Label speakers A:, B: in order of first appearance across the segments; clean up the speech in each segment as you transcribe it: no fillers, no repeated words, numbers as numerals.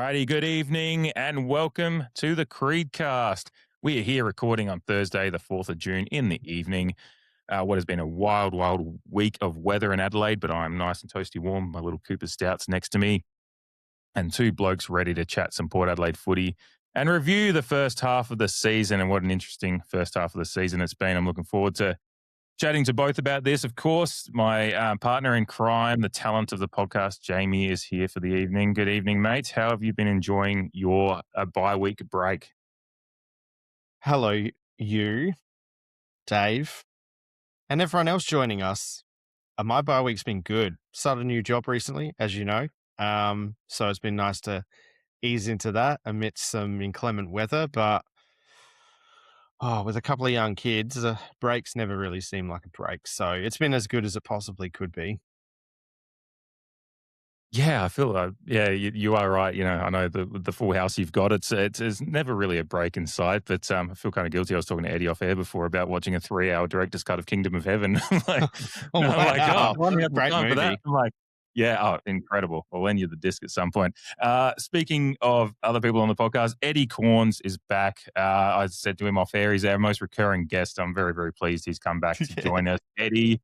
A: Alrighty, good evening and welcome to the CREEDCAST. We are here recording on Thursday, the 4th of June in the evening. What has been a wild week of weather in Adelaide, but I'm nice and toasty warm. My little Cooper Stouts next to me and two blokes ready to chat some Port Adelaide footy and review the first half of the season. And what an interesting first half of the season it's been. I'm looking forward to chatting to both about this. Of course, my partner in crime, the talent of the podcast, Jamie, is here for the evening. Good evening, mate. How have you been enjoying your bi-week break?
B: Hello, you, Dave, and everyone else joining us. My bi-week's been good. Started a new job recently, as you know. So it's been nice to ease into that amidst some inclement weather. But with a couple of young kids, breaks never really seem like a break. So it's been as good as it possibly could be.
A: Yeah, I feel you are right. You know, I know the full house you've got. It's never really a break in sight, but I feel kind of guilty. I was talking to Eddie off air before about watching a 3-hour director's cut of Kingdom of Heaven. I'm like,
B: Oh, wow.
A: I only have the
B: Great
A: time for that.
B: movie.
A: I'm like, incredible. I'll lend you the disc at some point. Speaking of other people on the podcast, EDDY CORNES is back. I said to him off air, he's our most recurring guest. I'm very pleased he's come back to join us. Edddy,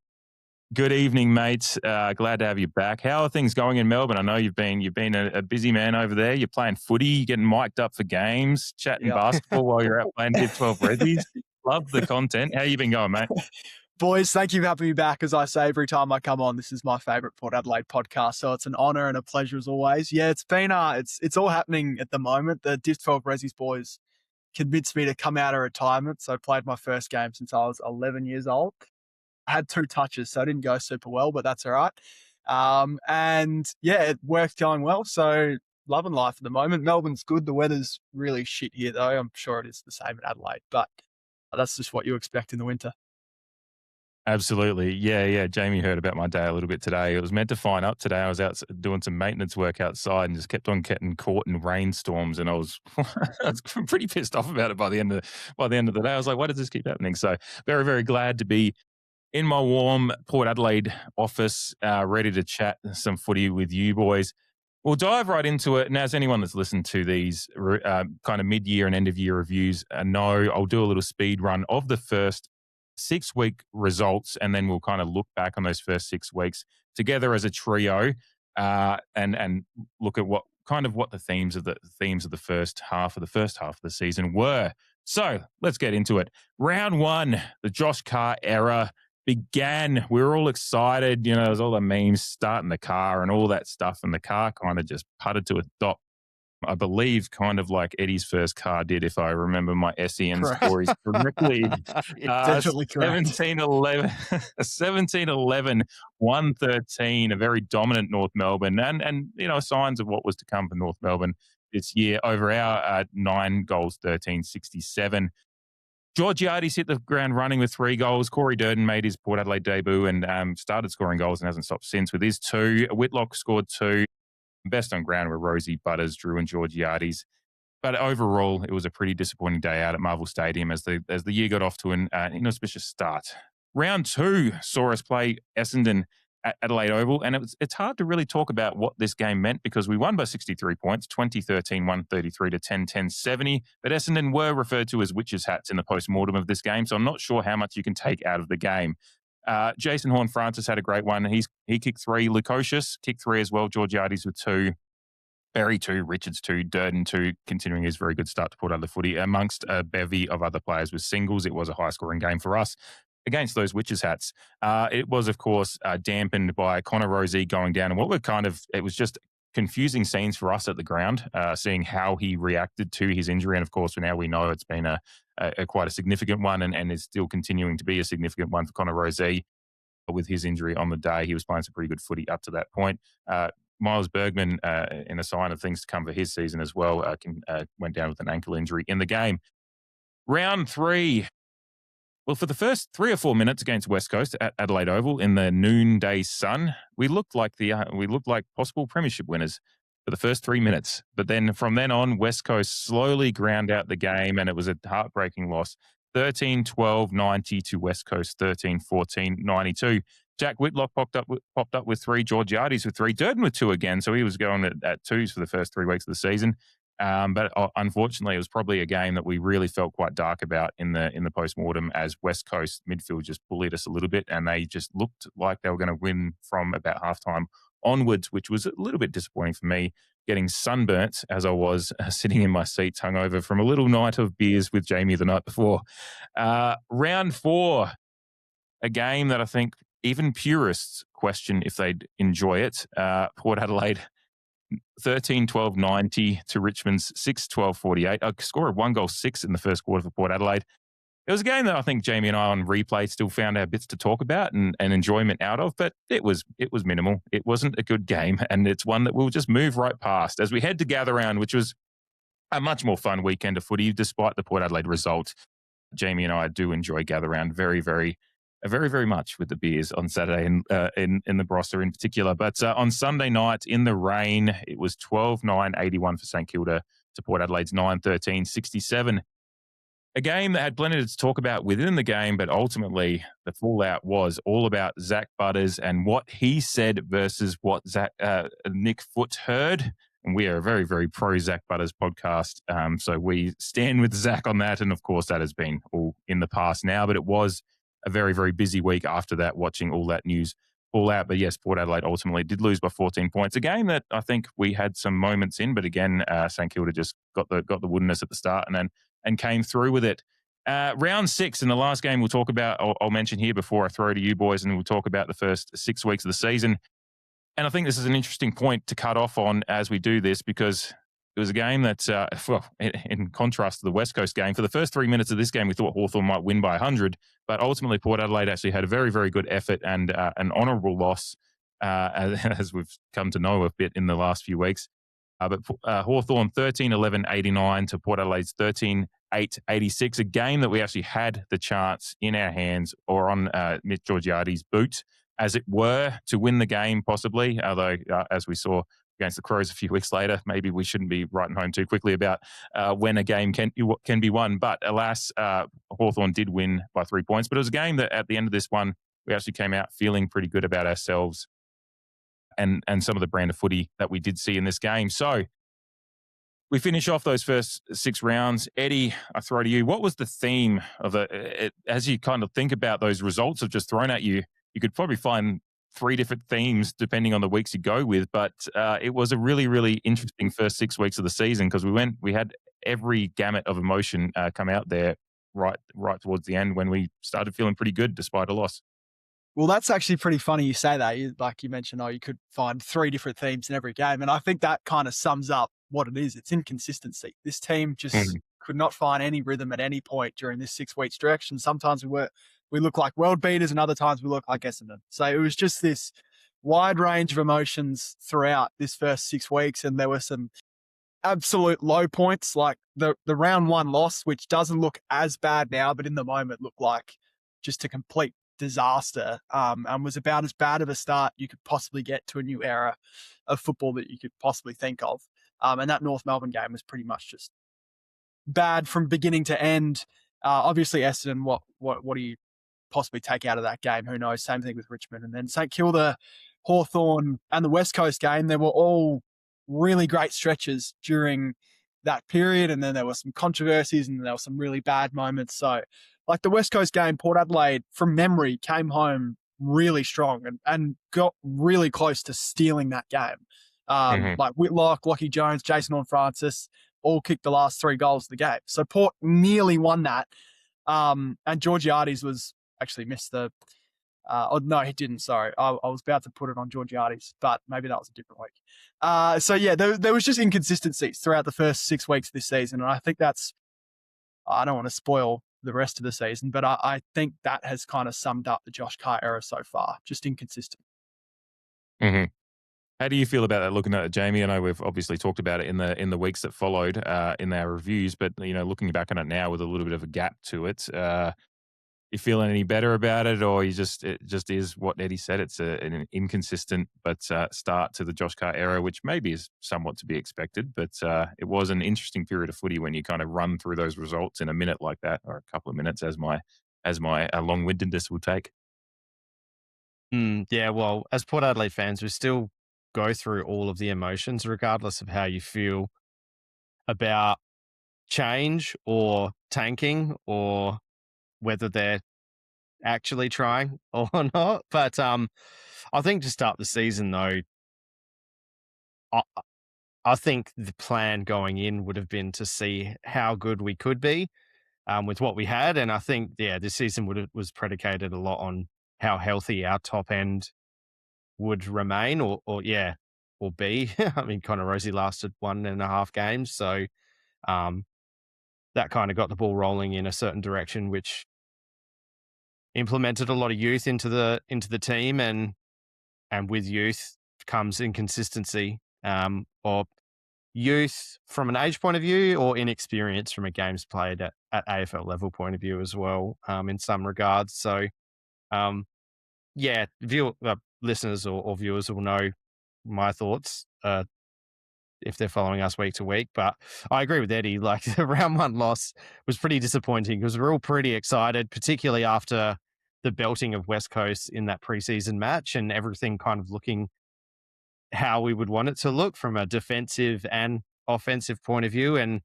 A: good evening, mate. Glad to have you back. How are things going in Melbourne? I know you've been a busy man over there. You're playing footy, getting mic'd up for games, chatting basketball while you're out playing Div 12 Reddies. Love the content. How you been going, mate?
C: Boys, thank you for having me back. As I say every time I come on, this is my favourite Port Adelaide podcast, so it's an honour and a pleasure as always. Yeah, it's been it's all happening at the moment. The Div 12 Reddies boys convinced me to come out of retirement, so I played my first game since I was 11 years old. I had 2 touches, so it didn't go super well, but that's all right. And yeah, it worked going well, so loving life at the moment. Melbourne's good. The weather's really shit here, though. I'm sure it is the same in Adelaide, but that's just what you expect in the winter.
A: Absolutely. Yeah. Jamie heard about my day a little bit today. It was meant to fine up today. I was out doing some maintenance work outside and just kept on getting caught in rainstorms. And I was pretty pissed off about it by the end of the day. I was like, why does this keep happening? So very glad to be in my warm Port Adelaide office, ready to chat some footy with you boys. We'll dive right into it. And as anyone that's listened to these kind of mid-year and end-of-year reviews know, I'll do a little speed run of the first 6-week results, and then we'll kind of look back on those first 6 weeks together as a trio, and look at what the themes of the first half of the season were. So let's get into it. Round 1, the Josh Carr era began. We were all excited. You know, there's all the memes starting the car and all that stuff, and the car kind of just putted to a stop. I believe kind of like Eddie's first car did, if I remember my SEN stories correctly.
C: Definitely correct.
A: 17-11, 113, a very dominant North Melbourne, and you know, signs of what was to come for North Melbourne this year over our 9 goals, 13, 67. Georgiades hit the ground running with 3 goals. Corey Durden made his Port Adelaide debut and started scoring goals and hasn't stopped since with his 2. Whitlock scored 2. Best on ground were Rosie, Butters, Drew and Georgiades. But overall, it was a pretty disappointing day out at Marvel Stadium as the year got off to an inauspicious start. Round 2 saw us play Essendon at Adelaide Oval, and it's hard to really talk about what this game meant because we won by 63 points, 20-13, 133 to 10-10-70, but Essendon were referred to as witches' hats in the post-mortem of this game, so I'm not sure how much you can take out of the game. Jason Horne-Francis had a great one. He kicked 3. Lukosius kicked 3 as well. Georgiades with 2. Berry 2. Richards 2. Durden 2. Continuing his very good start to Port Adelaide footy. Amongst a bevy of other players with singles, it was a high-scoring game for us against those witches' hats. It was, of course, dampened by Connor Rozee going down. And it was just confusing scenes for us at the ground, seeing how he reacted to his injury. And, of course, now we know it's been quite a significant one and is still continuing to be a significant one for Connor Rozee. With his injury on the day, he was playing some pretty good footy up to that point. Miles Bergman, in a sign of things to come for his season as well, went down with an ankle injury in the game. Round 3. Well, for the first 3 or 4 minutes against West Coast at Adelaide Oval in the noonday sun, we looked like possible premiership winners for the first 3 minutes. But then from then on, West Coast slowly ground out the game, and it was a heartbreaking loss. 13-12-90 to West Coast, 13-14-92. Jack Whitlock popped up with 3, Georgiades with 3, Durden with 2 again. So he was going at 2s for the first 3 weeks of the season. But unfortunately, it was probably a game that we really felt quite dark about in the post-mortem, as West Coast midfield just bullied us a little bit, and they just looked like they were going to win from about halftime onwards, which was a little bit disappointing for me, getting sunburnt as I was sitting in my seats hungover from a little night of beers with Jamie the night before. Round 4, a game that I think even purists question if they'd enjoy it. Port Adelaide 13-12-90 to Richmond's 6-12-48. A score of 1 goal 6 in the first quarter for Port Adelaide. It was a game that I think Jamie and I on replay still found our bits to talk about and enjoyment out of, but it was minimal. It wasn't a good game, and it's one that we'll just move right past as we head to Gather Round, which was a much more fun weekend of footy, despite the Port Adelaide result. Jamie and I do enjoy Gather Round very, very much with the beers on Saturday in the Broster in particular. But on Sunday night in the rain, it was 12-9-81 for St Kilda to Port Adelaide's 9-13-67. A game that had plenty to talk about within the game, but ultimately the fallout was all about Zach Butters and what he said versus what Nick Foot heard. And we are a very, very pro Zach Butters podcast. So we stand with Zach on that. And of course, that has been all in the past now, but it was a very, very busy week after that, watching all that news fall out. But yes, Port Adelaide ultimately did lose by 14 points. A game that I think we had some moments in, but again, St Kilda just got the woodenness at the start and came through with it. Round 6, and the last game we'll talk about, I'll mention here before I throw to you boys, and we'll talk about the first 6 weeks of the season. And I think this is an interesting point to cut off on as we do this, because it was a game that, in contrast to the West Coast game, for the first 3 minutes of this game, we thought Hawthorn might win by 100, but ultimately Port Adelaide actually had a very, very good effort and an honourable loss, as we've come to know a bit in the last few weeks. But Hawthorn 13-11-89 to Port Adelaide's 13-8-86, a game that we actually had the chance in our hands or on Mitch Georgiades' boot, as it were, to win the game possibly, although as we saw against the Crows a few weeks later, maybe we shouldn't be writing home too quickly about when a game can be won. But alas, Hawthorn did win by 3 points. But it was a game that at the end of this one, we actually came out feeling pretty good about ourselves and some of the brand of footy that we did see in this game. So we finish off those first 6 rounds. Eddie, I throw to you. What was the theme of as you kind of think about those results I've just thrown at you? You could probably find 3 different themes depending on the weeks you go with, but it was a really, really interesting first 6 weeks of the season, because we had every gamut of emotion come out there right towards the end when we started feeling pretty good despite a loss.
C: Well, that's actually pretty funny you say that. Like you mentioned, you could find 3 different themes in every game. And I think that kind of sums up what it is. It's inconsistency. This team just could not find any rhythm at any point during this 6 week stretch. And sometimes we look like world beaters, and other times we look like Essendon. So it was just this wide range of emotions throughout this first 6 weeks. And there were some absolute low points, like the round 1 loss, which doesn't look as bad now, but in the moment looked like just a complete disaster, and was about as bad of a start you could possibly get to a new era of football that you could possibly think of. And that North Melbourne game was pretty much just bad from beginning to end. Obviously, Essendon, what do you possibly take out of that game? Who knows? Same thing with Richmond. And then St Kilda, Hawthorn, and the West Coast game, they were all really great stretches during that period. And then there were some controversies and there were some really bad moments. So like the West Coast game, Port Adelaide, from memory, came home really strong and got really close to stealing that game. Like Whitlock, Lockie Jones, Jason Horne-Francis all kicked the last 3 goals of the game. So Port nearly won that. And Georgiades was actually missed the... no, he didn't, sorry. I was about to put it on Georgiades, but maybe that was a different week. So yeah, there was just inconsistencies throughout the first 6 weeks of this season. And I think that's... I don't want to spoil the rest of the season, but I think that has kind of summed up the Josh Carr era so far. Just inconsistent.
A: How do you feel about that, looking at it, Jamie? I know we've obviously talked about it in the weeks that followed in our reviews, but looking back on it now with a little bit of a gap to it, you feeling any better about it, or it just is what Eddie said? It's an inconsistent but start to the Josh Carr era, which maybe is somewhat to be expected, but it was an interesting period of footy when you kind of run through those results in a minute like that, or a couple of minutes, as my long-windedness will take.
B: Yeah, well, as Port Adelaide fans, we still go through all of the emotions, regardless of how you feel about change or tanking or whether they're actually trying or not. But I think to start the season, though, I, I think the plan going in would have been to see how good we could be with what we had. And I think, yeah, this season was predicated a lot on how healthy our top end would remain or be. I mean, Connor Rosie lasted 1.5 games. So um, that kind of got the ball rolling in a certain direction, which implemented a lot of youth into the team, and with youth comes inconsistency, or youth from an age point of view, or inexperience from a games played at AFL level point of view as well, in some regards. So, yeah, listeners or viewers will know my thoughts if they're following us week to week. But I agree with Eddie. Like, the round one loss was pretty disappointing because we're all pretty excited, particularly after the belting of West Coast in that preseason match and everything kind of looking how we would want it to look from a defensive and offensive point of view. And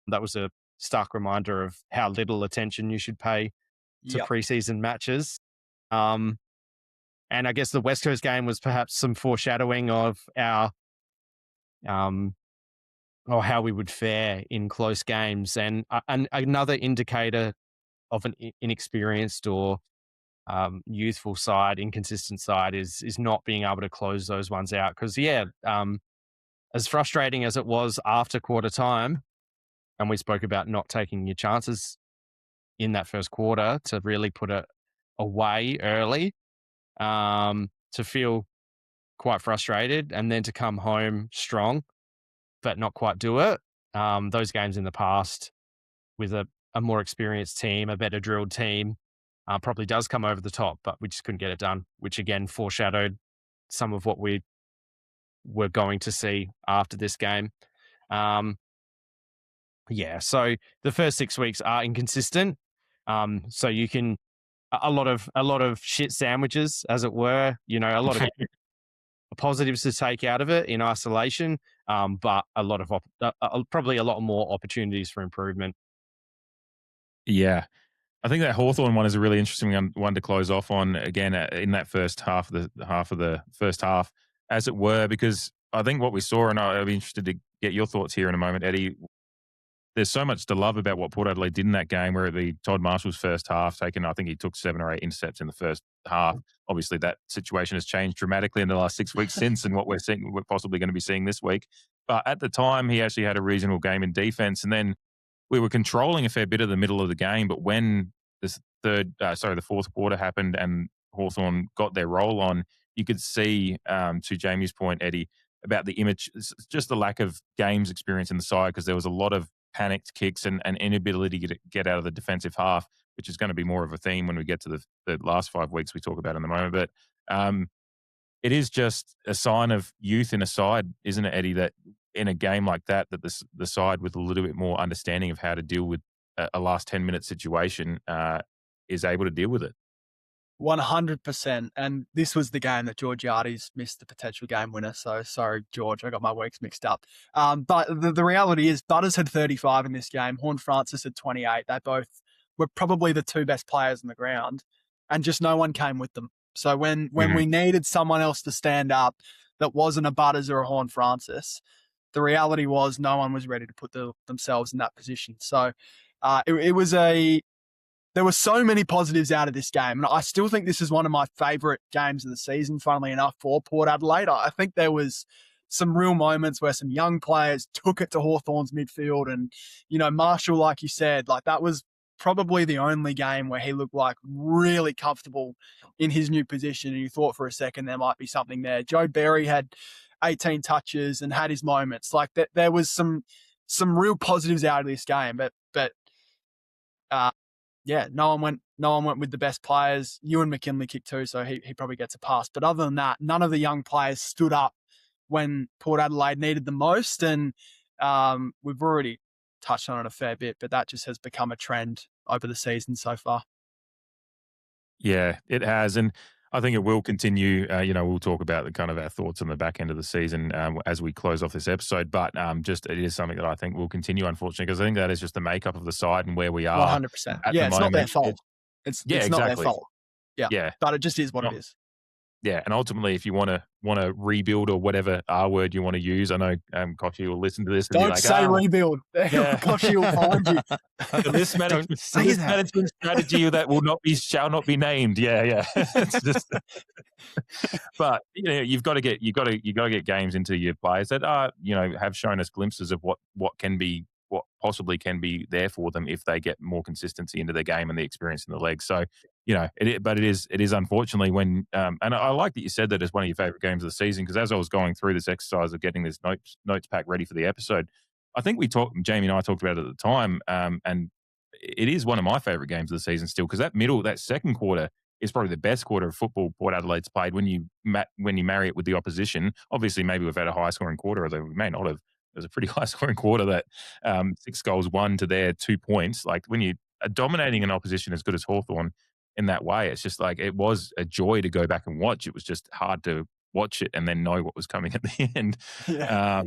B: that was a stark reminder of how little attention you should pay to
C: Yep.
B: preseason matches. And I guess the West Coast game was perhaps some foreshadowing of our or how we would fare in close games, and another indicator of an inexperienced or youthful side, inconsistent side, is not being able to close those ones out. Because as frustrating as it was after quarter time, and we spoke about not taking your chances in that first quarter to really put it away early, to feel quite frustrated and then to come home strong but not quite do it. Those games in the past with a more experienced team, a better drilled team, probably does come over the top, but we just couldn't get it done, which again foreshadowed some of what we were going to see after this game. So the first 6 weeks are inconsistent. So you can a lot of shit sandwiches, as it were. You know, a lot of positives to take out of it in isolation, but a lot of probably a lot more opportunities for improvement.
A: Yeah. I think that Hawthorn one is a really interesting one to close off on again in that first half of the first half, as it were, because I think what we saw, and I'd be interested to get your thoughts here in a moment, Eddie. There's so much to love about what Port Adelaide did in that game, where the Todd Marshall's first half I think he took 7 or 8 intercepts in the first half. Obviously, that situation has changed dramatically in the last 6 weeks since, and what we're possibly going to be seeing this week. But at the time, he actually had a reasonable game in defense, and then we were controlling a fair bit of the middle of the game. But when the fourth quarter happened and Hawthorn got their roll on, you could see, to Jamie's point, Eddie, about the image, just the lack of games experience in the side, because there was a lot of panicked kicks and inability to get out of the defensive half, which is going to be more of a theme when we get to the last 5 weeks we talk about in the moment. But it is just a sign of youth in a side, isn't it, Eddie, that in a game like that the side with a little bit more understanding of how to deal with a last 10-minute situation is able to deal with it.
C: 100%. And this was the game that Georgiades missed the potential game winner. So sorry, George, I got my weeks mixed up. But the reality is Butters had 35 in this game. Horne-Francis had 28. They both were probably the two best players on the ground, and just no one came with them. So when we needed someone else to stand up that wasn't a Butters or a Horne-Francis, the reality was no one was ready to put themselves in that position. So there were so many positives out of this game. And I still think this is one of my favourite games of the season, funnily enough, for Port Adelaide. I think there was some real moments where some young players took it to Hawthorn's midfield. And, Marshall, like you said, like that was probably the only game where he looked like really comfortable in his new position. And you thought for a second there might be something there. Joe Berry had 18 touches and had his moments. Like there was some real positives out of this game. But no one went with the best players. Ewan McKinley kicked 2, so he probably gets a pass. But other than that, none of the young players stood up when Port Adelaide needed the most. And we've already touched on it a fair bit, but that just has become a trend over the season so far.
A: Yeah, it has. And I think it will continue. We'll talk about the kind of our thoughts on the back end of the season as we close off this episode. But just it is something that I think will continue, unfortunately, because I think that is just the makeup of the side and where we are
C: 100%.
A: at
C: Yeah,
A: the
C: it's
A: moment.
C: not their fault. It's not their
A: exactly.
C: fault. Yeah.
A: Yeah.
C: But it just is what
A: Not-
C: it is.
A: Yeah, and ultimately, if you want to rebuild or whatever R word you want to use, I know Kochi will listen to this. And be
C: Don't
A: like,
C: say rebuild.
A: Yeah.
C: Kochi will find you.
A: This management strategy that shall not be named. Yeah. It's just, but you've got to get games into your players that are have shown us glimpses of what possibly can be there for them if they get more consistency into their game and the experience in the legs. So but it is unfortunately when and I like that you said that as one of your favorite games of the season, because as I was going through this exercise of getting this notes pack ready for the episode, I think Jamie and I talked about it at the time, and it is one of my favorite games of the season still, because that second quarter is probably the best quarter of football Port Adelaide's played when you marry it with the opposition. Obviously, maybe we've had a high scoring quarter, although we may not have. It was a pretty high scoring quarter that 6 goals, 1 to their 2 points. Like when you are dominating an opposition as good as Hawthorn in that way, it's just like it was a joy to go back and watch. It was just hard to watch it and then know what was coming at the end.
C: Yeah.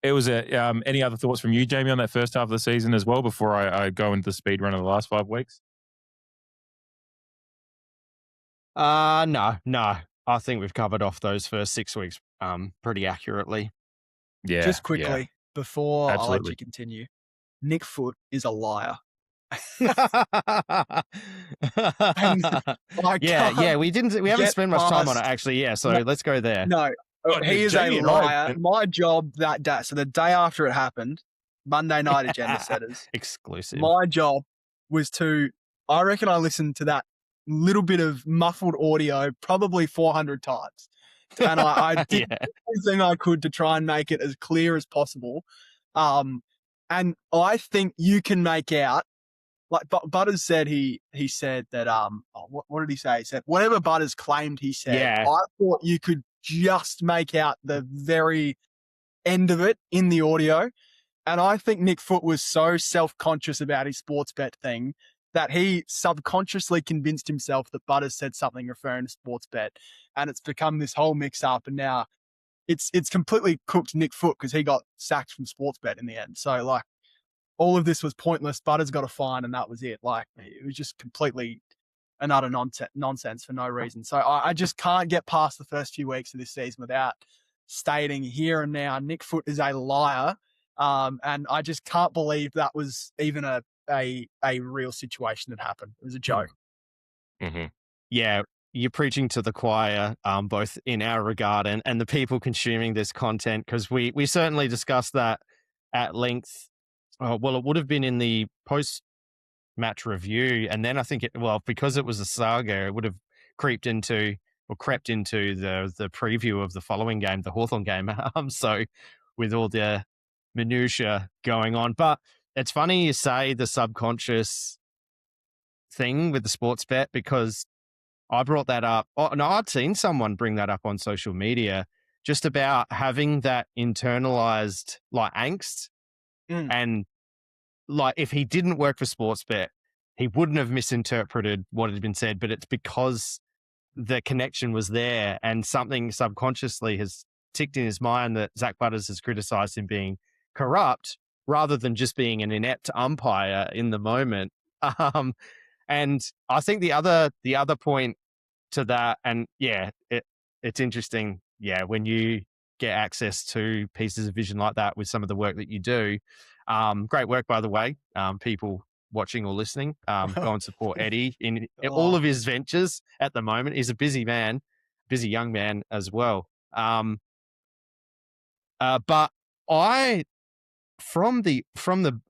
A: It was any other thoughts from you, Jamie, on that first half of the season as well before I go into the speed run of the last 5 weeks?
B: No. I think we've covered off those first 6 weeks pretty accurately.
A: Yeah.
C: Just quickly, before I let
A: Absolutely.
C: you continue, Nick Foot is a liar.
B: We haven't spent much time on it actually. Yeah, so let's go there.
C: No, he is
A: Jamie
C: a
A: and I-
C: liar. My job that day, so the day after it happened, Monday night agenda setters,
B: Exclusive.
C: my job was I reckon I listened to that little bit of muffled audio probably 400 times. And I did everything I could to try and make it as clear as possible. And I think you can make out, like Butters said, he said that, what did he say? He said, whatever Butters claimed he said,
B: Yeah.
C: I thought you could just make out the very end of it in the audio. And I think Nick Foot was so self-conscious about his sports bet thing that he subconsciously convinced himself that Butters said something referring to sports bet. And it's become this whole mix-up. And now it's completely cooked Nick Foot because he got sacked from sports bet in the end. So, like, all of this was pointless. Butters got a fine and that was it. Like, it was just completely and utter nonsense for no reason. So I just can't get past the first few weeks of this season without stating here and now Nick Foot is a liar. And I just can't believe that was even a real situation that happened. It was a joke.
B: Mm-hmm. Yeah, you're preaching to the choir, both in our regard and the people consuming this content, because we certainly discussed that at length. Well, it would have been in the post-match review, and then I think because it was a saga, it would have crept into the preview of the following game, the Hawthorn game. So with all the minutiae going on. But it's funny you say the subconscious thing with the sports bet, because I brought that up. Oh, no, I'd seen someone bring that up on social media, just about having that internalized like angst. And like, if he didn't work for Sportsbet, he wouldn't have misinterpreted what had been said, but it's because the connection was there and something subconsciously has ticked in his mind that Zach Butters has criticized him being corrupt rather than just being an inept umpire in the moment. And I think the other point to that, and it's interesting. Yeah, when you get access to pieces of vision like that with some of the work that you do. Great work, by the way. People watching or listening, go and support Eddie in all of his ventures at the moment. He's a busy young man as well. But from the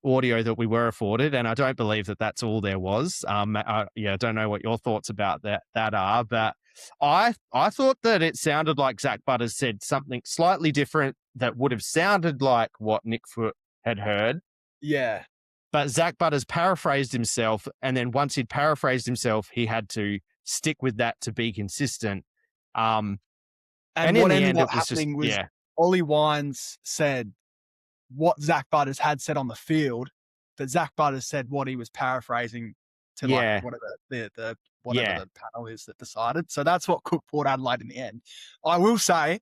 B: audio that we were afforded, and I don't believe that that's all there was. I don't know what your thoughts about that are, but I thought that it sounded like Zach Butters said something slightly different that would have sounded like what Nick Foot had heard.
C: Yeah.
B: But Zach Butters paraphrased himself, and then once he'd paraphrased himself, he had to stick with that to be consistent. And
C: what ended up happening was Ollie Wines said what Zach Butters had said on the field, but Zach Butters said what he was paraphrasing to
B: Yeah.
C: like whatever the
B: Yeah.
C: the panel is that decided. So that's what cooked Port Adelaide in the end. I will say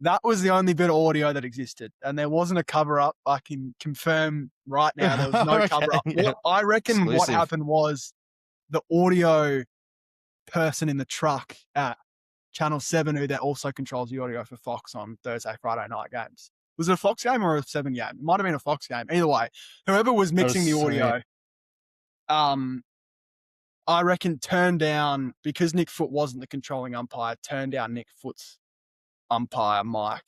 C: that was the only bit of audio that existed, and there wasn't a cover up. I can confirm right now there was no
B: Okay,
C: cover up.
B: yeah.
C: What I reckon what
B: Exclusive.
C: happened was the audio person in the truck at Channel 7, who that also controls the audio for Fox on Thursday, Friday night games. Was it a Fox game or a 7 game? It might have been a Fox game. Either way, whoever was mixing the audio, I reckon turned down, because Nick Foot wasn't the controlling umpire, turned down Nick Foot's umpire mic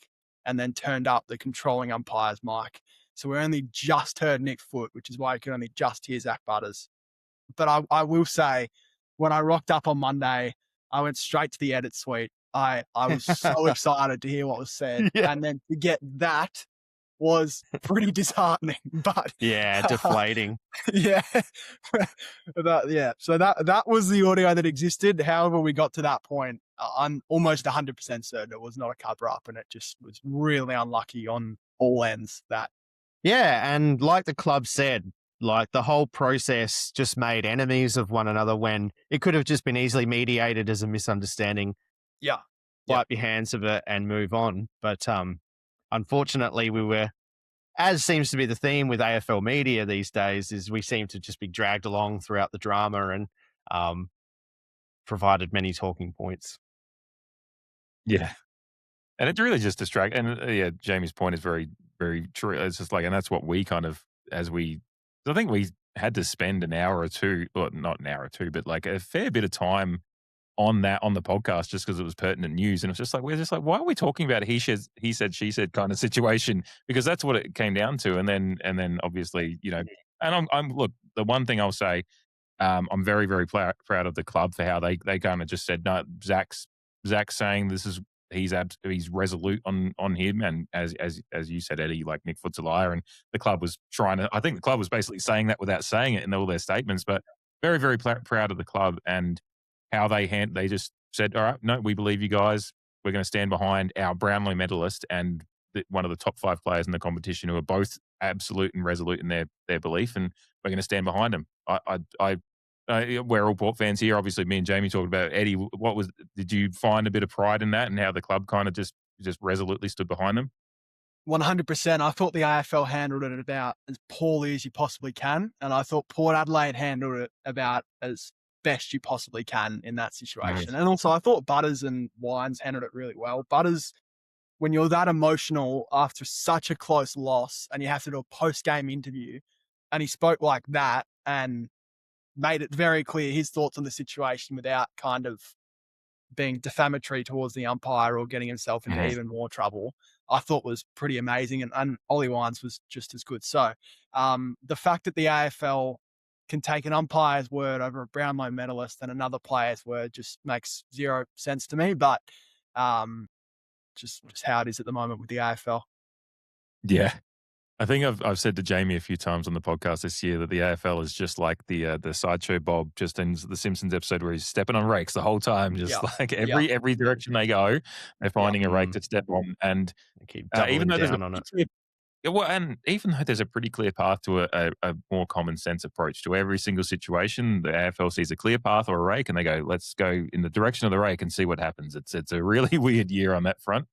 C: and then turned up the controlling umpire's mic. So we only just heard Nick Foot, which is why you could only just hear Zach Butters. But I will say, when I rocked up on Monday, I went straight to the edit suite. I was so excited to hear what was said.
B: Yeah.
C: And then to get that was pretty disheartening. But
B: Yeah, deflating.
C: yeah. So that was the audio that existed. However, we got to that point, I'm almost 100% certain it was not a cover up, and it just was really unlucky on all ends. That
B: Yeah, and like the club said, like the whole process just made enemies of one another when it could have just been easily mediated as a misunderstanding.
C: yeah.
B: Wipe your hands of it and move on. But unfortunately, we were, as seems to be the theme with AFL media these days, is we seem to just be dragged along throughout the drama and provided many talking points.
A: Yeah. And it's really just distract. And yeah, Jamie's point is very, very true. It's just like, and that's what we kind of, I think we had to spend an hour or two, well, not an hour or two, but like a fair bit of time on that, on the podcast, just because it was pertinent news. And it's just like, we're just like, why are we talking about he said, she said kind of situation? Because that's what it came down to. And then obviously, and I'm look, the one thing I'll say, I'm very, very proud of the club for how they kind of just said, no, Zach's saying this is, he's resolute on him, and as you said, Eddie, like Nick Foot's a liar, and the club was I think the club was basically saying that without saying it in all their statements, but very, very proud of the club and how they just said, all right, no, we believe you guys. We're going to stand behind our Brownlow medalist and one of the top 5 players in the competition who are both absolute and resolute in their belief, and we're going to stand behind them. We're all Port fans here. Obviously, me and Jamie talked about it. Eddie. Did you find a bit of pride in that and how the club kind of just resolutely stood behind them?
C: 100%. I thought the AFL handled it about as poorly as you possibly can, and I thought Port Adelaide handled it about as best you possibly can in that situation. And also, I thought Butters and Wines handled it really well. Butters, when you're that emotional after such a close loss and you have to do a post-game interview, and he spoke like that and made it very clear his thoughts on the situation without kind of being defamatory towards the umpire or getting himself into even more trouble, I thought was pretty amazing. And Ollie Wines was just as good. So the fact that the AFL can take an umpire's word over a Brownlow medalist and another player's word just makes zero sense to me. But just how it is at the moment with the AFL.
A: Yeah. I think I've said to Jamie a few times on the podcast this year that the AFL is just like the sideshow Bob just in the Simpsons episode where he's stepping on rakes the whole time, like every direction they go, they're finding a rake to step on, and
B: they keep doubling down on it.
A: And even though there's a pretty clear path to a more common sense approach to every single situation, the AFL sees a clear path or a rake, and they go, "Let's go in the direction of the rake and see what happens." It's a really weird year on that front,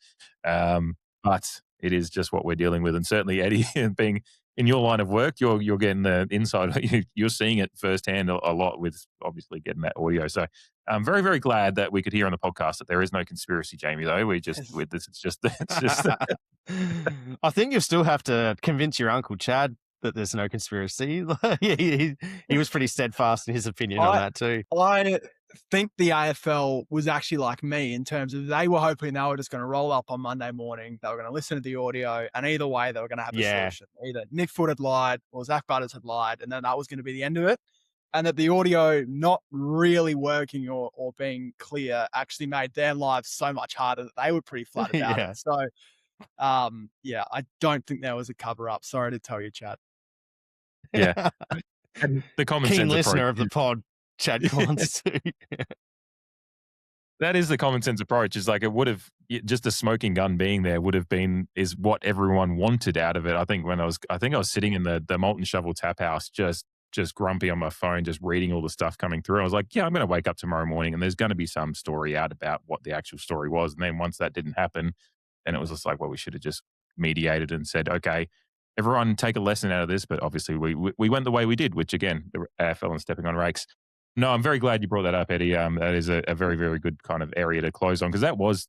A: but it is just what we're dealing with. And certainly, Eddie, being in your line of work, you're getting the inside. You're seeing it firsthand a lot with obviously getting that audio. So I'm very, very glad that we could hear on the podcast that there is no conspiracy, Jamie. Though with this, it's just.
B: I think you still have to convince your Uncle Chad that there's no conspiracy. he was pretty steadfast in his opinion on that too.
C: I think the AFL was actually like me in terms of they were hoping they were just going to roll up on Monday morning. They were going to listen to the audio, and either way, they were going to have a solution. Either Nick Foot had lied or Zach Butters had lied, and then that was going to be the end of it. And that the audio not really working or being clear actually made their lives so much harder that they were pretty flat about it. So, I don't think there was a cover up. Sorry to tell you, Chad.
A: Yeah. And the common
B: Keen
A: sense
B: listener
A: approach
B: of the pod, Chad Collins too.
A: That is the common sense approach. Is like it would have just a smoking gun being there would have been is what everyone wanted out of it. I think I was sitting in the Molten Shovel Tap House, just just grumpy on my phone, just reading all the stuff coming through. I was like, yeah, I'm going to wake up tomorrow morning and there's going to be some story out about what the actual story was. And then once that didn't happen, then it was just like, well, we should have just mediated and said, okay, everyone take a lesson out of this. But obviously we went the way we did, which again, the AFL and stepping on rakes. No, I'm very glad you brought that up, Eddie. That is a very, very good kind of area to close on, because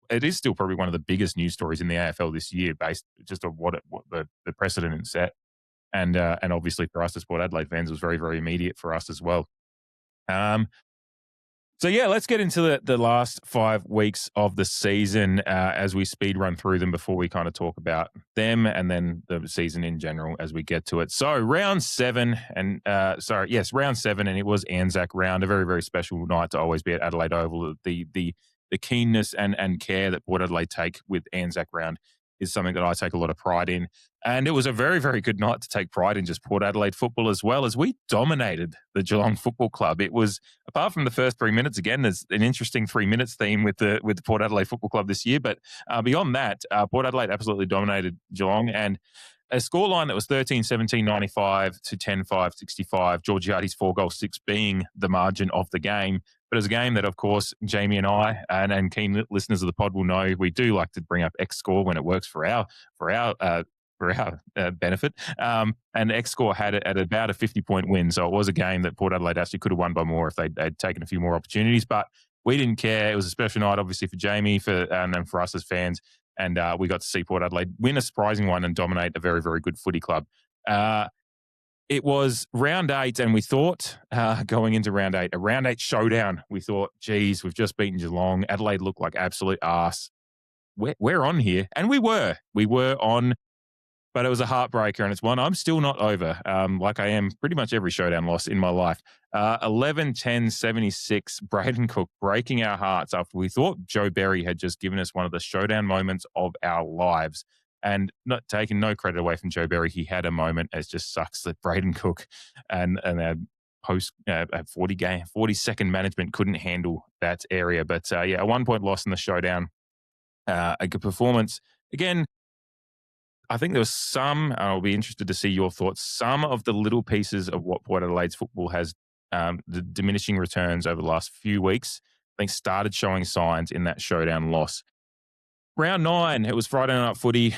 A: it is still probably one of the biggest news stories in the AFL this year, based just on what the precedent it set. And obviously for us as Port Adelaide fans, it was very, very immediate for us as well. So yeah, let's get into the last 5 weeks of the season as we speed run through them before we kind of talk about them and then the season in general as we get to it. So round 7 and round 7, and it was Anzac round, a very, very special night to always be at Adelaide Oval. The keenness and care that Port Adelaide take with Anzac round is something that I take a lot of pride in. And it was a very, very good night to take pride in just Port Adelaide football, as well as we dominated the Geelong Football Club. It was, apart from the first 3 minutes, again, there's an interesting 3 minutes theme with the Port Adelaide Football Club this year. But beyond that, Port Adelaide absolutely dominated Geelong, and a scoreline that was 13-17-95 to 10-5-65, Georgiades 4-6 being the margin of the game. But it was a game that, of course, Jamie and I and keen listeners of the pod will know we do like to bring up X score when it works for our benefit. And X score had it at about a 50-point win, so it was a game that Port Adelaide actually could have won by more if they'd taken a few more opportunities. But we didn't care. It was a special night, obviously, for Jamie and for us as fans. And we got to see Port Adelaide win a surprising one and dominate a very, very good footy club. It was round 8, and we thought, going into round 8, a round 8 showdown, we thought, geez, we've just beaten Geelong. Adelaide looked like absolute arse. We're on here. And we were on, but it was a heartbreaker, and it's one I'm still not over, like I am pretty much every showdown loss in my life. 11-10-76, Braden Cook breaking our hearts after we thought Joe Berry had just given us one of the showdown moments of our lives. And not taking no credit away from Joe Berry, he had a moment. It just sucks that Braden Cook and our post 40-second management couldn't handle that area. But a 1-point loss in the showdown. A good performance. Again, I think there was some, I'll be interested to see your thoughts, some of the little pieces of what Port Adelaide's football has, the diminishing returns over the last few weeks, I think started showing signs in that showdown loss. Round 9, it was Friday night footy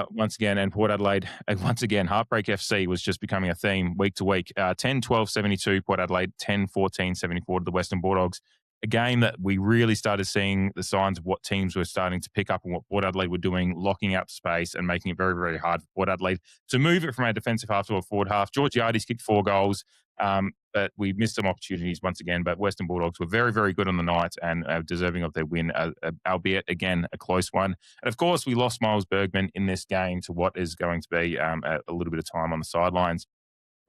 A: once again, and Port Adelaide, once again, Heartbreak FC was just becoming a theme week to week. 10-12-72, Port Adelaide, 10-14-74 to the Western Bulldogs. A game that we really started seeing the signs of what teams were starting to pick up and what Port Adelaide were doing, locking out space and making it very, very hard for Port Adelaide to move it from our defensive half to a forward half. Georgiades kicked 4 goals, but we missed some opportunities once again. But Western Bulldogs were very, very good on the night and deserving of their win, albeit, again, a close one. And, of course, we lost Miles Bergman in this game to what is going to be a little bit of time on the sidelines.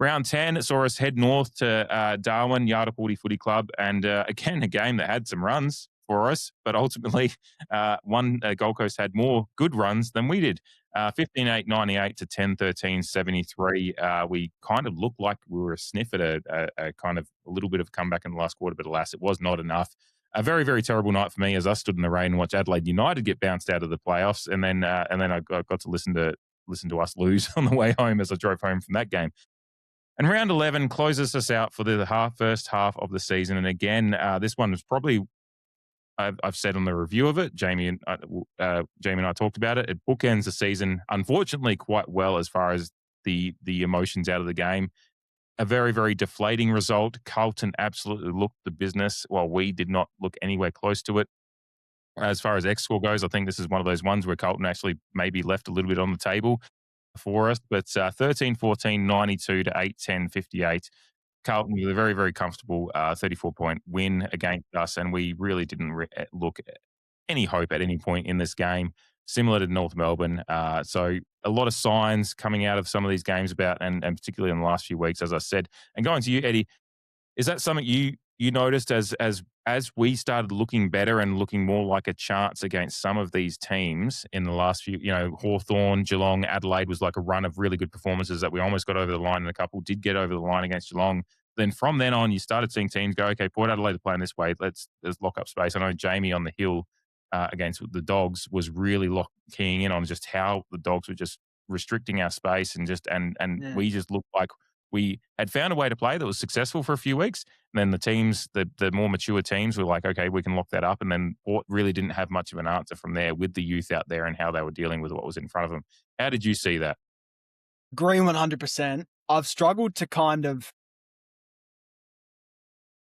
A: Round 10 saw us head north to Darwin, Yardapalooty Footy Club, and again, a game that had some runs for us, but ultimately Gold Coast had more good runs than we did. 15-8-98 to 10-13-73. We kind of looked like we were a sniff at a kind of a little bit of comeback in the last quarter, but alas, it was not enough. A very, very terrible night for me as I stood in the rain and watched Adelaide United get bounced out of the playoffs, and then I got to listen to us lose on the way home as I drove home from that game. And round 11 closes us out for the first half of the season. And again, this one was probably, I've said on the review of it, Jamie and I talked about it. It bookends the season, unfortunately, quite well as far as the emotions out of the game. A very, very deflating result. Carlton absolutely looked the business while we did not look anywhere close to it. As far as X score goes, I think this is one of those ones where Carlton actually maybe left a little bit on the table for us, but 13-14, 92 to 8-10, 58. Carlton with a very, very comfortable 34-point win against us, and we really didn't look at any hope at any point in this game, similar to North Melbourne. So a lot of signs coming out of some of these games about, and particularly in the last few weeks, as I said. And going to you, Eddie, is that something you noticed as we started looking better and looking more like a chance against some of these teams in the last few, Hawthorn, Geelong, Adelaide was like a run of really good performances that we almost got over the line, and a couple did get over the line against Geelong. Then from then on, you started seeing teams go, okay, Port Adelaide are playing this way. Let's lock up space. I know Jamie on the hill against the Dogs was really keying in on just how the Dogs were just restricting our space and we just looked like we had found a way to play that was successful for a few weeks. And then the teams, the more mature teams were like, okay, we can lock that up. And then Port really didn't have much of an answer from there with the youth out there and how they were dealing with what was in front of them. How did you see that?
C: Agree 100%. I've struggled to kind of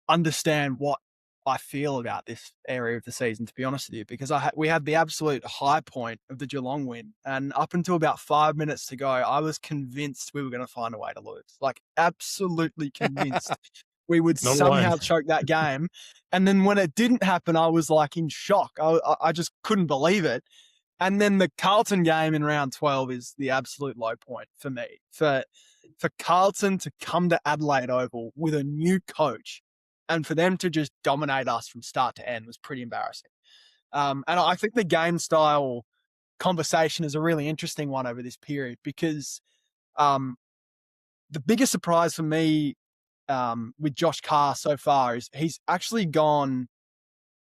C: understand what I feel about this area of the season, to be honest with you, because we had the absolute high point of the Geelong win. And up until about 5 minutes to go, I was convinced we were going to find a way to lose. Like, absolutely convinced we would
A: Not
C: somehow
A: alone.
C: choke that game. And then when it didn't happen, I was like in shock. I just couldn't believe it. And then the Carlton game in round 12 is the absolute low point for me. For Carlton to come to Adelaide Oval with a new coach and for them to just dominate us from start to end was pretty embarrassing. And I think the game style conversation is a really interesting one over this period because the biggest surprise for me with Josh Carr so far is he's actually gone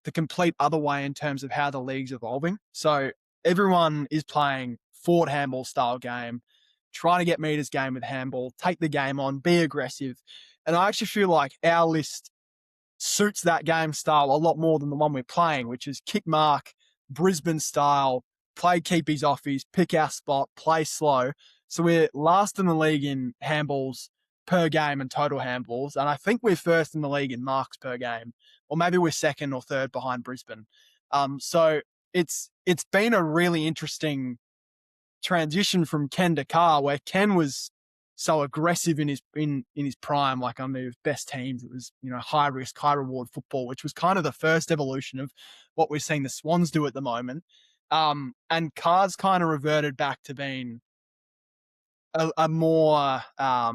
C: the complete other way in terms of how the league's evolving. So everyone is playing forward handball style game, trying to get meters game with handball, take the game on, be aggressive. And I actually feel like our list suits that game style a lot more than the one we're playing, which is kick mark, Brisbane style, play keepies offies, pick our spot, play slow. So we're last in the league in handballs per game and total handballs. And I think we're first in the league in marks per game, or maybe we're second or third behind Brisbane. So it's been a really interesting transition from Ken to Carr, where Ken was so aggressive in his prime, like on the best teams. It was, high risk, high reward football, which was kind of the first evolution of what we're seeing the Swans do at the moment. And Carr's kind of reverted back to being a more, I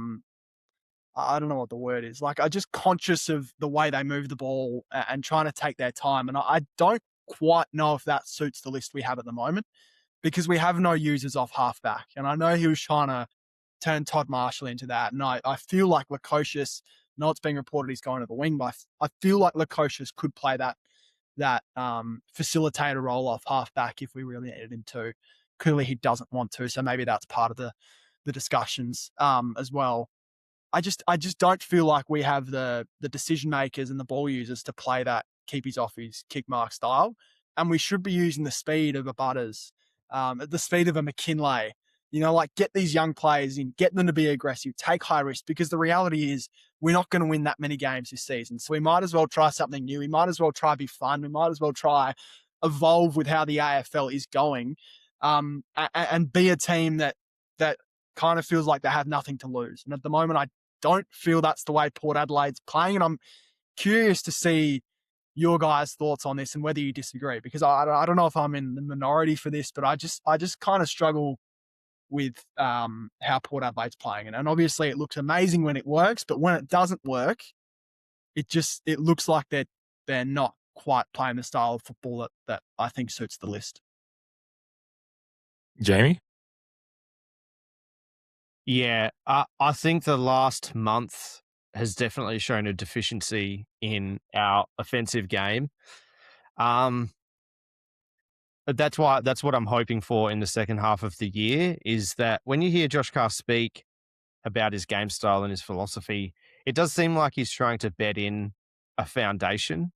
C: don't know what the word is. Like, I just conscious of the way they move the ball and trying to take their time. And I don't quite know if that suits the list we have at the moment because we have no users off halfback. And I know he was trying to turn Todd Marshall into that. And I feel like Lukosius, no, it's being reported he's going to the wing, but I feel like Lukosius could play that facilitator role off halfback if we really needed him to. Clearly he doesn't want to, so maybe that's part of the discussions as well. I just don't feel like we have the decision makers and the ball users to play that keepies offies kick mark style. And we should be using the speed of a Butters, the speed of a McKinlay, like get these young players in, get them to be aggressive, take high risk, because the reality is we're not going to win that many games this season. So we might as well try something new. We might as well try be fun. We might as well try evolve with how the AFL is going, and be a team that kind of feels like they have nothing to lose. And at the moment, I don't feel that's the way Port Adelaide's playing. And I'm curious to see your guys' thoughts on this and whether you disagree, because I don't know if I'm in the minority for this, but I just kind of struggle with how Port Adelaide's playing. And obviously it looks amazing when it works, but when it doesn't work, it looks like they're not quite playing the style of football that I think suits the list.
A: Jamie?
B: Yeah, I think the last month has definitely shown a deficiency in our offensive game. But that's what I'm hoping for in the second half of the year, is that when you hear Josh Carr speak about his game style and his philosophy, it does seem like he's trying to bed in a foundation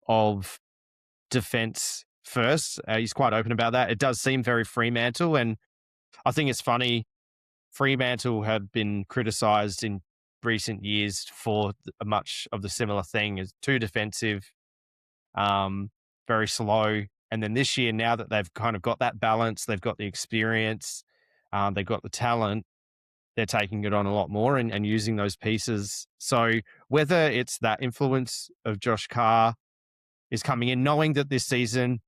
B: of defense first. He's quite open about that. It does seem very Fremantle, and I think it's funny. Fremantle have been criticised in recent years for much of the similar thing, as too defensive, very slow. And then this year, now that they've kind of got that balance, they've got the experience, they've got the talent, they're taking it on a lot more and using those pieces. So whether it's that influence of Josh Carr is coming in, knowing that this season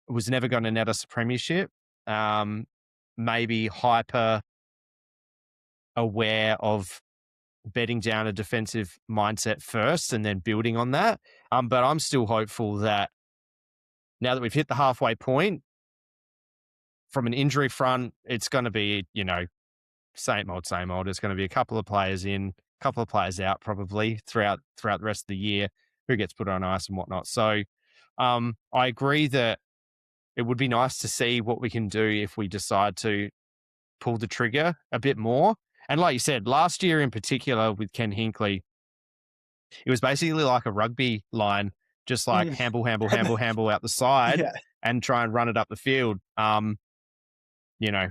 B: was never going to net us a premiership, maybe hyper aware of bedding down a defensive mindset first and then building on that. But I'm still hopeful that now that we've hit the halfway point, from an injury front, it's going to be, same old, same old. It's going to be a couple of players in, a couple of players out probably throughout the rest of the year, who gets put on ice and whatnot. So I agree that it would be nice to see what we can do if we decide to pull the trigger a bit more. And like you said, last year in particular with Ken Hinkley, it was basically like a rugby line, just like handle out the side
C: Yeah.
B: and try and run it up the field. You know,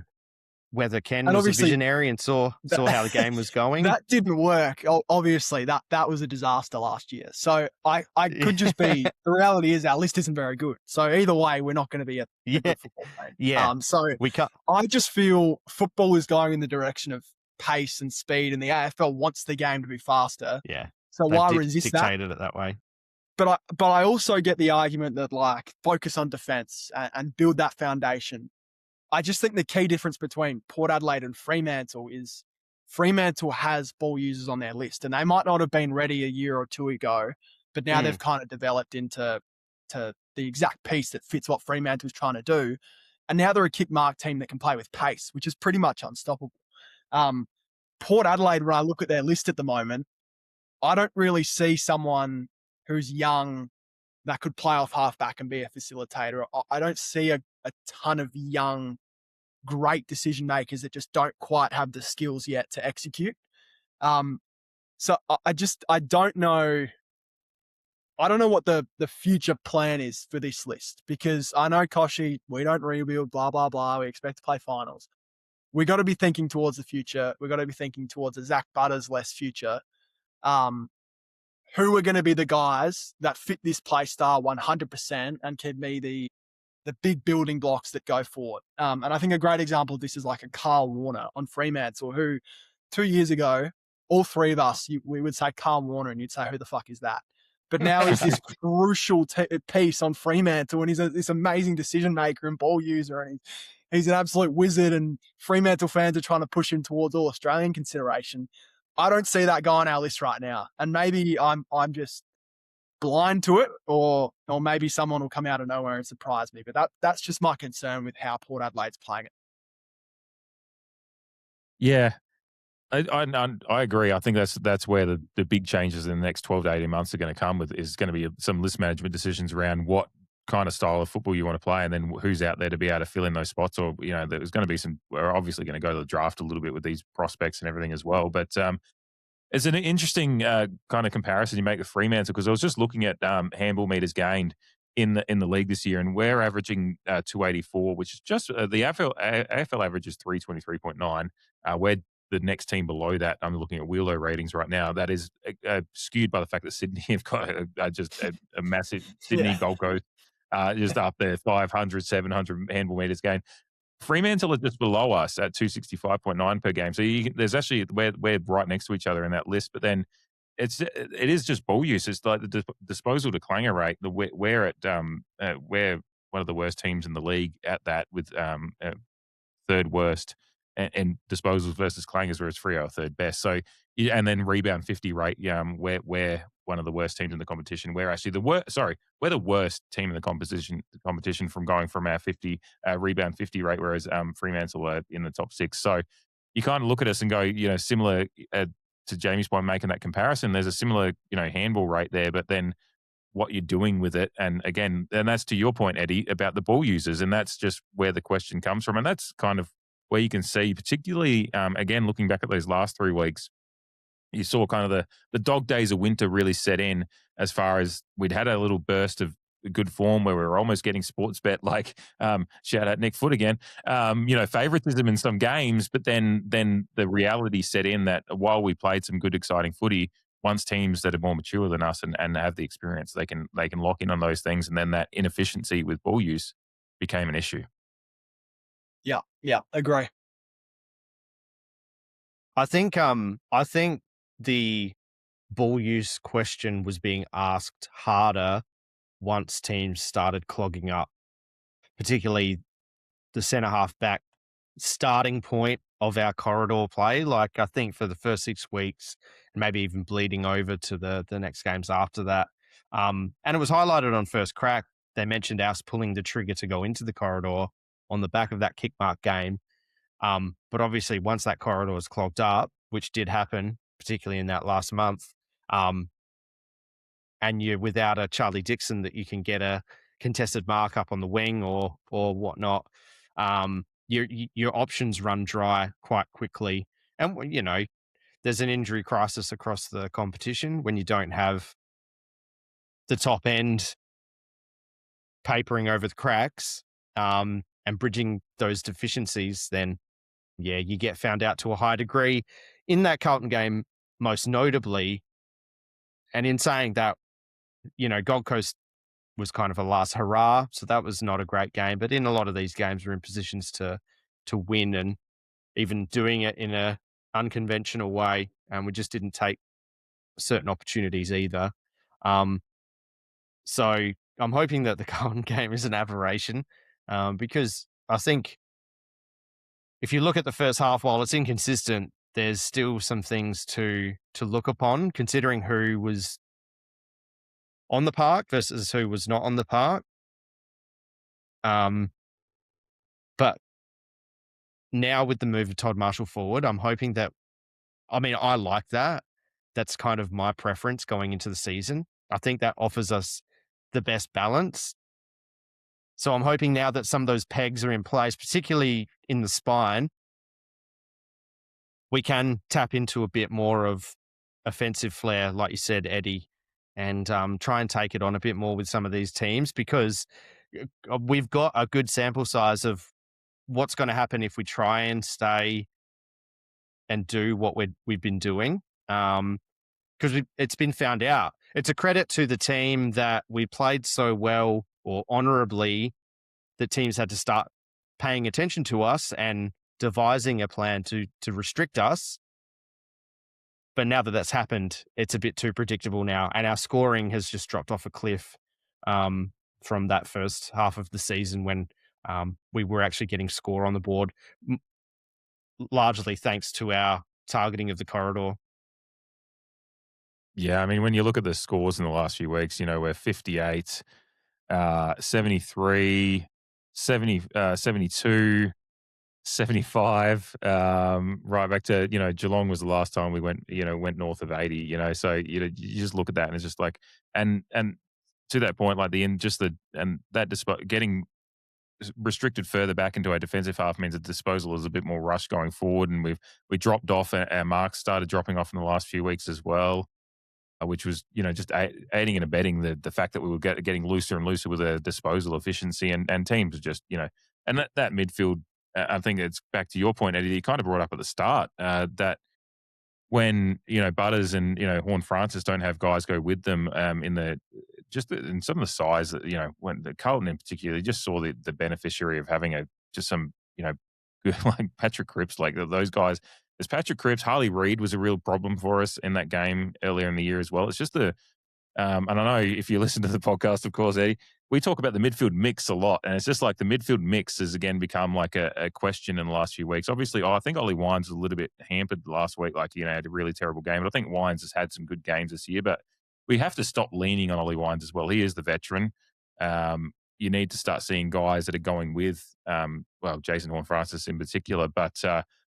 B: whether Ken
C: And
B: was a
C: obviously
B: visionary and saw how the game was going.
C: that didn't work. Obviously, that was a disaster last year. So I could just be, the reality is our list isn't very good. So either way, we're not going to be a good football team.
B: Yeah.
C: So
B: we can't.
C: I just feel football is going in the direction of pace and speed, and the AFL wants the game to be faster.
B: Yeah.
C: So
B: They've
C: why resist that?
B: dictated it that way.
C: But I also get the argument that, like, focus on defense and build that foundation. I just think the key difference between Port Adelaide and Fremantle is Fremantle has ball users on their list, and they might not have been ready a year or two ago, but now they've kind of developed into the exact piece that fits what Fremantle's trying to do. And now they're a kick mark team that can play with pace, which is pretty much unstoppable. Port Adelaide, when I look at their list at the moment, I don't really see someone who's young that could play off halfback and be a facilitator. I don't see a ton of young, great decision makers that just don't quite have the skills yet to execute. So I don't know. I don't know what the future plan is for this list, because I know Koshi, we don't rebuild, blah, blah, blah. We expect to play finals. We got to be thinking towards the future. We got to be thinking towards a Zach Butters-less future. Who are going to be the guys that fit this play style 100% and can be the big building blocks that go forward. And I think a great example of this is like a Carl Warner on Fremantle, who 2 years ago, all three of us, we would say Carl Warner and you'd say, who the fuck is that? But now he's this crucial piece on Fremantle, and he's this amazing decision maker and ball user, and he's an absolute wizard, and Fremantle fans are trying to push him towards all Australian consideration. I don't see that guy on our list right now. And maybe I'm just blind to it, or maybe someone will come out of nowhere and surprise me. But that's just my concern with how Port Adelaide's playing it.
A: Yeah, I agree. I think that's where the big changes in the next 12 to 18 months are going to come with, is going to be some list management decisions around what kind of style of football you want to play, and then who's out there to be able to fill in those spots. Or, there's going to be we're obviously going to go to the draft a little bit with these prospects and everything as well. But it's an interesting kind of comparison you make with Fremantle, because I was just looking at handball meters gained in the league this year, and we're averaging 284, which is just the AFL average is 323.9. We're the next team below that. I'm looking at Wheelo ratings right now. That is skewed by the fact that Sydney have got just a massive Sydney Gold Coast just up there, 500, 700 handball meters gained. Fremantle are just below us at 265.9 per game. So there's actually, we're right next to each other in that list. But then it is just ball use. It's like the disposal to clanger rate. We're one of the worst teams in the league at that, with third worst, and disposals versus clangers, where it's Freo third best. So, and then rebound 50 rate. We're one of the worst teams in the competition. We're actually we're the worst team in the competition from going from our 50 rebound 50 rate, whereas Fremantle are in the top 6. So you kind of look at us and go, similar to Jamie's point, making that comparison. There's a similar handball rate there, but then what you're doing with it, and again, and that's to your point, Eddie, about the ball users, and that's just where the question comes from, and that's kind of where you can see, particularly again looking back at those last 3 weeks. You saw kind of the dog days of winter really set in, as far as we'd had a little burst of good form where we were almost getting sports bet, like shout out Nick Foot again, favoritism in some games, but then the reality set in that while we played some good exciting footy, once teams that are more mature than us and have the experience, they can lock in on those things, and then that inefficiency with ball use became an issue.
C: Yeah, agree.
B: I think the ball use question was being asked harder once teams started clogging up, particularly the centre half back starting point of our corridor play. Like, I think for the first 6 weeks, and maybe even bleeding over to the next games after that. And it was highlighted on First Crack. They mentioned us pulling the trigger to go into the corridor on the back of that kick mark game. But obviously once that corridor was clogged up, which did happen, particularly in that last month, and you're without a Charlie Dixon that you can get a contested mark up on the wing or whatnot, your options run dry quite quickly. And, there's an injury crisis across the competition when you don't have the top end papering over the cracks and bridging those deficiencies, then, yeah, you get found out to a high degree. In that Carlton game, most notably, and in saying that, Gold Coast was kind of a last hurrah, so that was not a great game. But in a lot of these games, we're in positions to win, and even doing it in a unconventional way, and we just didn't take certain opportunities either. So I'm hoping that the Carlton game is an aberration, because I think if you look at the first half, while it's inconsistent, there's still some things to look upon, considering who was on the park versus who was not on the park. But now with the move of Todd Marshall forward, I'm hoping that, I like that. That's kind of my preference going into the season. I think that offers us the best balance. So I'm hoping now that some of those pegs are in place, particularly in the spine, we can tap into a bit more of offensive flair, like you said, Eddie, and try and take it on a bit more with some of these teams, because we've got a good sample size of what's going to happen if we try and stay and do what we've been doing. Because it's been found out. It's a credit to the team that we played so well or honorably that teams had to start paying attention to us and devising a plan to restrict us. But now that that's happened, it's a bit too predictable now. And our scoring has just dropped off a cliff from that first half of the season when we were actually getting score on the board, largely thanks to our targeting of the corridor.
A: Yeah, I mean, when you look at the scores in the last few weeks, we're 58, 73, 70, 72, 75, right back to, Geelong was the last time we went north of 80, so, you just look at that and it's just like, and to that point, like getting restricted further back into our defensive half means the disposal is a bit more rushed going forward, and we dropped off. Our marks started dropping off in the last few weeks as well, which was just aiding and abetting the fact that we were getting looser and looser with the disposal efficiency, and teams are just and that midfield. I think it's back to your point, Eddie. You kind of brought up at the start that when Butters and Horn Francis don't have guys go with them in some of the size that when the Carlton in particular, you just saw the beneficiary of having some good, like Patrick Cripps, like those guys. There's Patrick Cripps, Harley Reid was a real problem for us in that game earlier in the year as well. It's just and I know if you listen to the podcast, of course, Eddie, we talk about the midfield mix a lot, and it's just like the midfield mix has again become like a question in the last few weeks. Obviously, I think Ollie Wines was a little bit hampered last week, like had a really terrible game. But I think Wines has had some good games this year. But we have to stop leaning on Ollie Wines as well. He is the veteran. You need to start seeing guys that are going with, Jason Horne-Francis in particular. But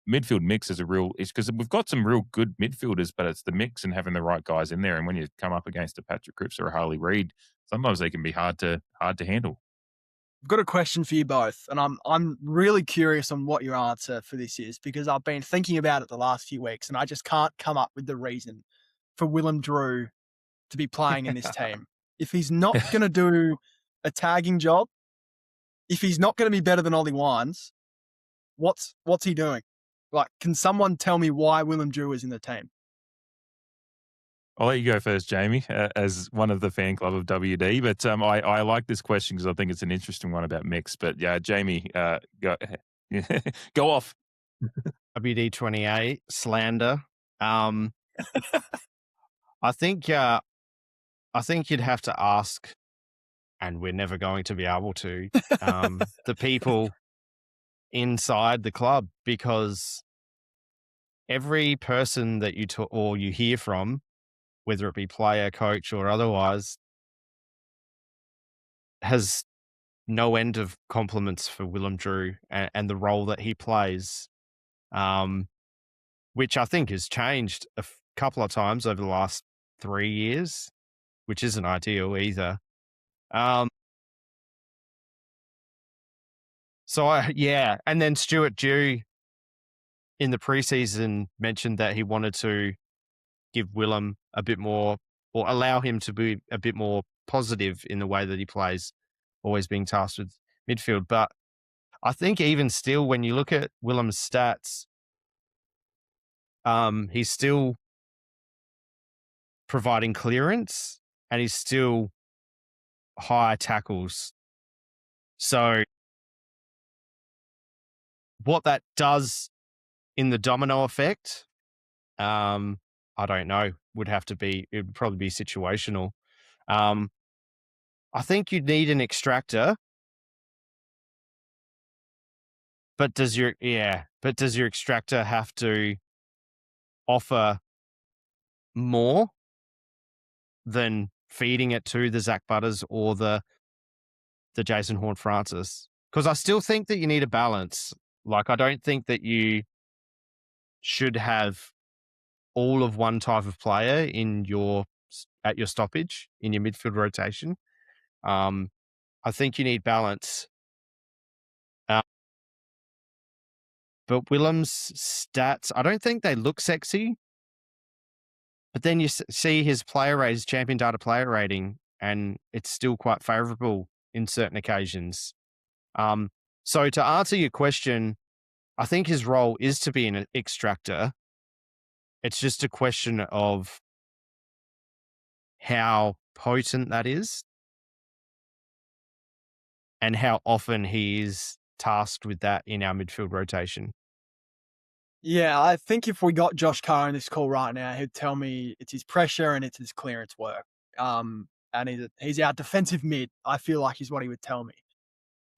A: midfield mix is it's because we've got some real good midfielders, but it's the mix and having the right guys in there. And when you come up against a Patrick Cripps or a Harley Reid, sometimes they can be hard to handle.
C: I've got a question for you both, and I'm really curious on what your answer for this is, because I've been thinking about it the last few weeks, and I just can't come up with the reason for Willem Drew to be playing in this team. If he's not going to do a tagging job, if he's not going to be better than Ollie Wines, what's he doing? Like, can someone tell me why Willem Drew is in the team?
A: I'll let you go first, Jamie, as one of the fan club of WD. But I like this question because I think it's an interesting one about mix. But yeah, Jamie, go go off.
B: WD28 slander. I think you'd have to ask, and we're never going to be able to, the people inside the club, because every person that you talk or you hear from, whether it be player, coach, or otherwise, has no end of compliments for Willem Drew and the role that he plays, which I think has changed a couple of times over the last 3 years, which isn't ideal either. And then Stuart Dew, in the preseason mentioned that he wanted to give Willem a bit more, or allow him to be a bit more positive in the way that he plays, always being tasked with midfield. But I think even still, when you look at Willem's stats, he's still providing clearance and he's still high tackles. So what that does in the domino effect, I don't know. It would probably be situational. I think you'd need an extractor, but does your extractor have to offer more than feeding it to the Zach Butters or the Jason Horne-Francis? Because I still think that you need a balance. Like, I don't think that you should have all of one type of player at your stoppage in your midfield rotation. I think you need balance. But Willem's stats, I don't think they look sexy. But then you see his champion data player rating, and it's still quite favorable in certain occasions. So to answer your question, I think his role is to be an extractor. It's just a question of how potent that is and how often he is tasked with that in our midfield rotation.
C: Yeah, I think if we got Josh Carr in this call right now, he'd tell me it's his pressure and it's his clearance work. And he's our defensive mid, I feel like is what he would tell me.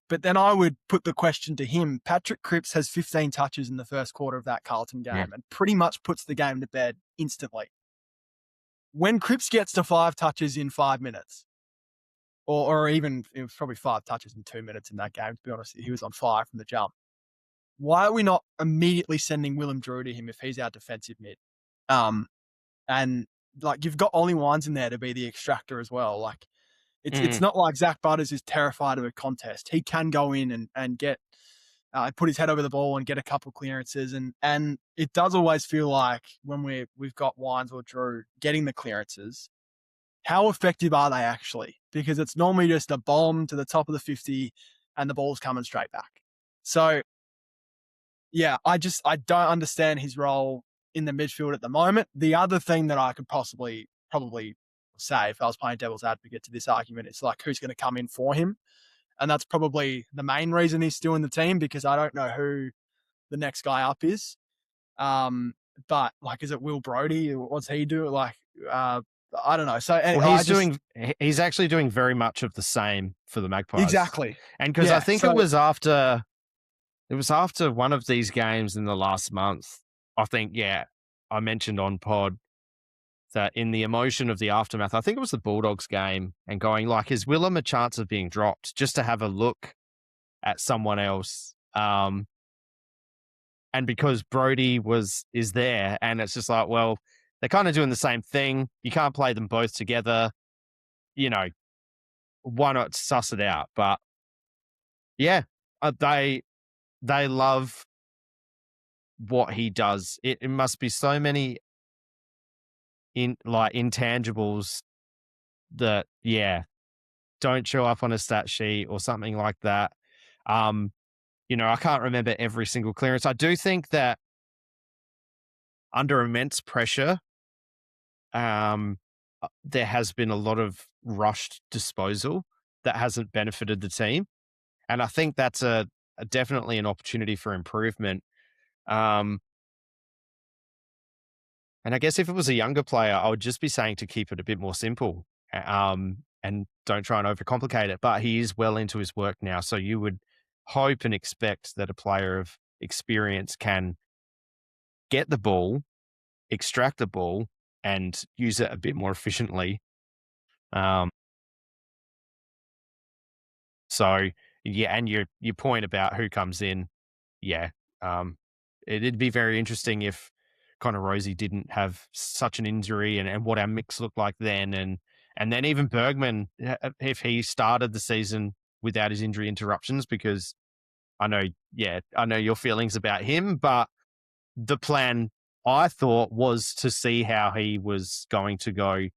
C: But then I would put the question to him. Patrick Cripps has 15 touches in the first quarter of that Carlton game and pretty much puts the game to bed instantly. When Cripps gets to 5 touches in 5 minutes, or even it was probably 5 touches in 2 minutes in that game, to be honest, he was on fire from the jump. Why are we not immediately sending Willem Drew to him if he's our defensive mid? And like, you've got Ollie Wines in there to be the extractor as well. Like, it's not like Zach Butters is terrified of a contest. He can go in and get put his head over the ball and get a couple clearances. And it does always feel like when we've got Wines or Drew getting the clearances, how effective are they actually? Because it's normally just a bomb to the top of the 50 and the ball's coming straight back. So yeah, I don't understand his role in the midfield at the moment. The other thing that I could probably say, if I was playing devil's advocate to this argument, is like, who's going to come in for him? And that's probably the main reason he's still in the team, because I don't know who the next guy up is. But like, is it Will Brodie? What's he do? Like, I don't know. So
B: he's actually doing very much of the same for the Magpies.
C: Exactly.
B: And because I think it was after one of these games in the last month, I think, I mentioned on pod that in the emotion of the aftermath, I think it was the Bulldogs game, and going like, is Willem a chance of being dropped, just to have a look at someone else? And because Brodie is there, and it's just like, well, they're kind of doing the same thing. You can't play them both together. You know, why not suss it out? But yeah, they love what he does. It must be so many intangibles that don't show up on a stat sheet or something like that. I can't remember every single clearance. I do think that under immense pressure, there has been a lot of rushed disposal that hasn't benefited the team, and I think that's definitely an opportunity for improvement. And I guess if it was a younger player, I would just be saying to keep it a bit more simple, and don't try and overcomplicate it. But he is well into his work now, so you would hope and expect that a player of experience can get the ball, extract the ball, and use it a bit more efficiently. So and your point about who comes in, it'd be very interesting if Connor Rosie didn't have such an injury, and what our mix looked like then, and then even Bergman, if he started the season without his injury interruptions, because I know your feelings about him, but the plan, I thought, was to see how he was going to go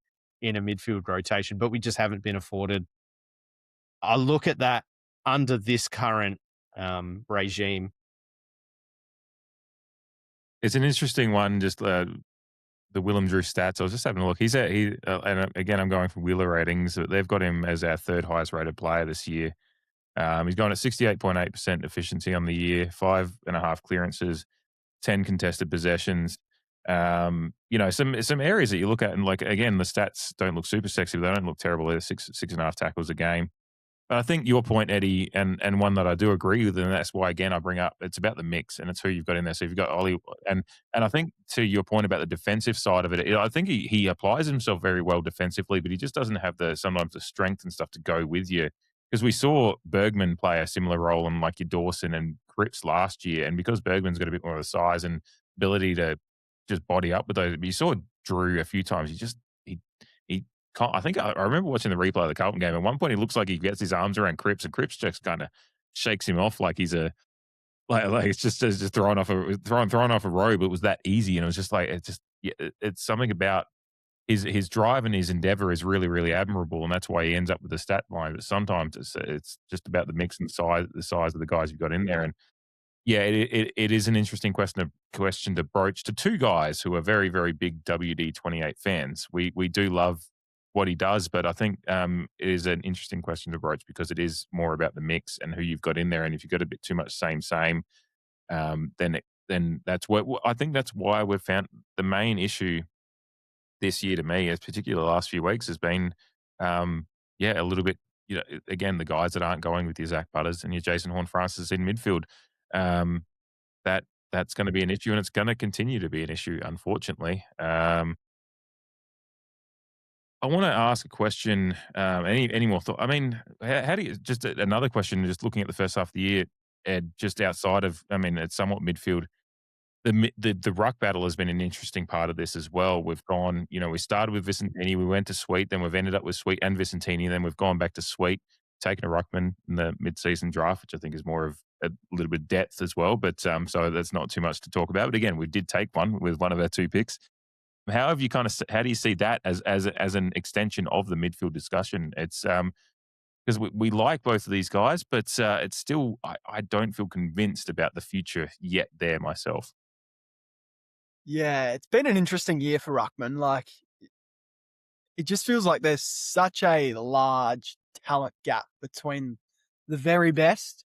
B: in a midfield rotation, but we just haven't been afforded. I look at that under this current regime.
A: It's an interesting one, just the Willem Drew stats. I was just having a look. And again, I'm going for Wheeler ratings. They've got him as our third highest rated player this year. He's going at 68.8% efficiency on the year, 5.5 clearances, 10 contested possessions. Some areas that you look at, and like, again, the stats don't look super sexy, but they don't look terrible either. 6.5 tackles a game. But I think your point, Eddie, and one that I do agree with, and that's why, again, I bring up, it's about the mix and it's who you've got in there. So you've got Ollie, and I think to your point about the defensive side of it, I think he applies himself very well defensively, but he just doesn't have sometimes the strength and stuff to go with you. Because we saw Bergman play a similar role in like your Dawson and Cripps last year, and because Bergman's got a bit more of a size and ability to just body up with those, but you saw Drew a few times. He I think I remember watching the replay of the Carlton game. At one point, he looks like he gets his arms around Cripps, and Cripps just kind of shakes him off like he's like it's just throwing off a rope. It was that easy, and it was just like it's something about his drive and his endeavor is really, really admirable, and that's why he ends up with the stat line. But sometimes it's just about the mix and the size of the guys you've got in there. And yeah, it is an interesting question to broach to two guys who are very, very big WD28 fans. We do love what he does, but I think it is an interesting question to broach because it is more about the mix and who you've got in there. And if you've got a bit too much same, then that's what I think that's why we've found the main issue this year to me, as particularly the last few weeks, has been a little bit. Again, the guys that aren't going with your Zach Butters and your Jason Horne-Francis in midfield. That's going to be an issue, and it's going to continue to be an issue, unfortunately. I want to ask a question. Any more thought? I mean, how do you? Just another question. Just looking at the first half of the year, Ed, just outside of, I mean, it's somewhat midfield. The ruck battle has been an interesting part of this as well. We've gone, we started with Vicentini, we went to Sweet, then we've ended up with Sweet and Vicentini, then we've gone back to Sweet, taken a ruckman in the mid-season draft, which I think is more of a little bit of depth as well. But so that's not too much to talk about. But again, we did take one with one of our two picks. How do you see that as an extension of the midfield discussion? It's because we like both of these guys, but it's still I don't feel convinced about the future yet there myself.
C: Yeah, it's been an interesting year for ruckman. Like, it just feels like there's such a large talent gap between the very best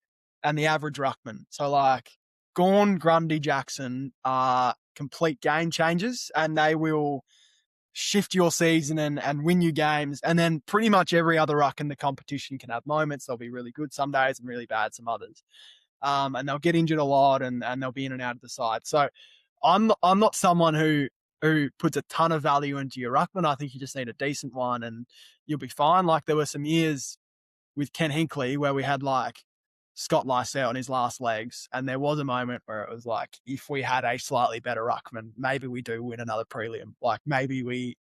C: and the average ruckman. So, like, Gawn, Grundy, Jackson are complete game changers, and they will shift your season and win you games. And then pretty much every other ruck in the competition can have moments. They'll be really good some days and really bad some others. And they'll get injured a lot and they'll be in and out of the side. So I'm not someone who puts a ton of value into your ruckman. I think you just need a decent one and you'll be fine. Like, there were some years with Ken Hinkley where we had like Scott Lysell on his last legs, and there was a moment where it was like, if we had a slightly better ruckman, maybe we do win another prelim. Like, maybe we.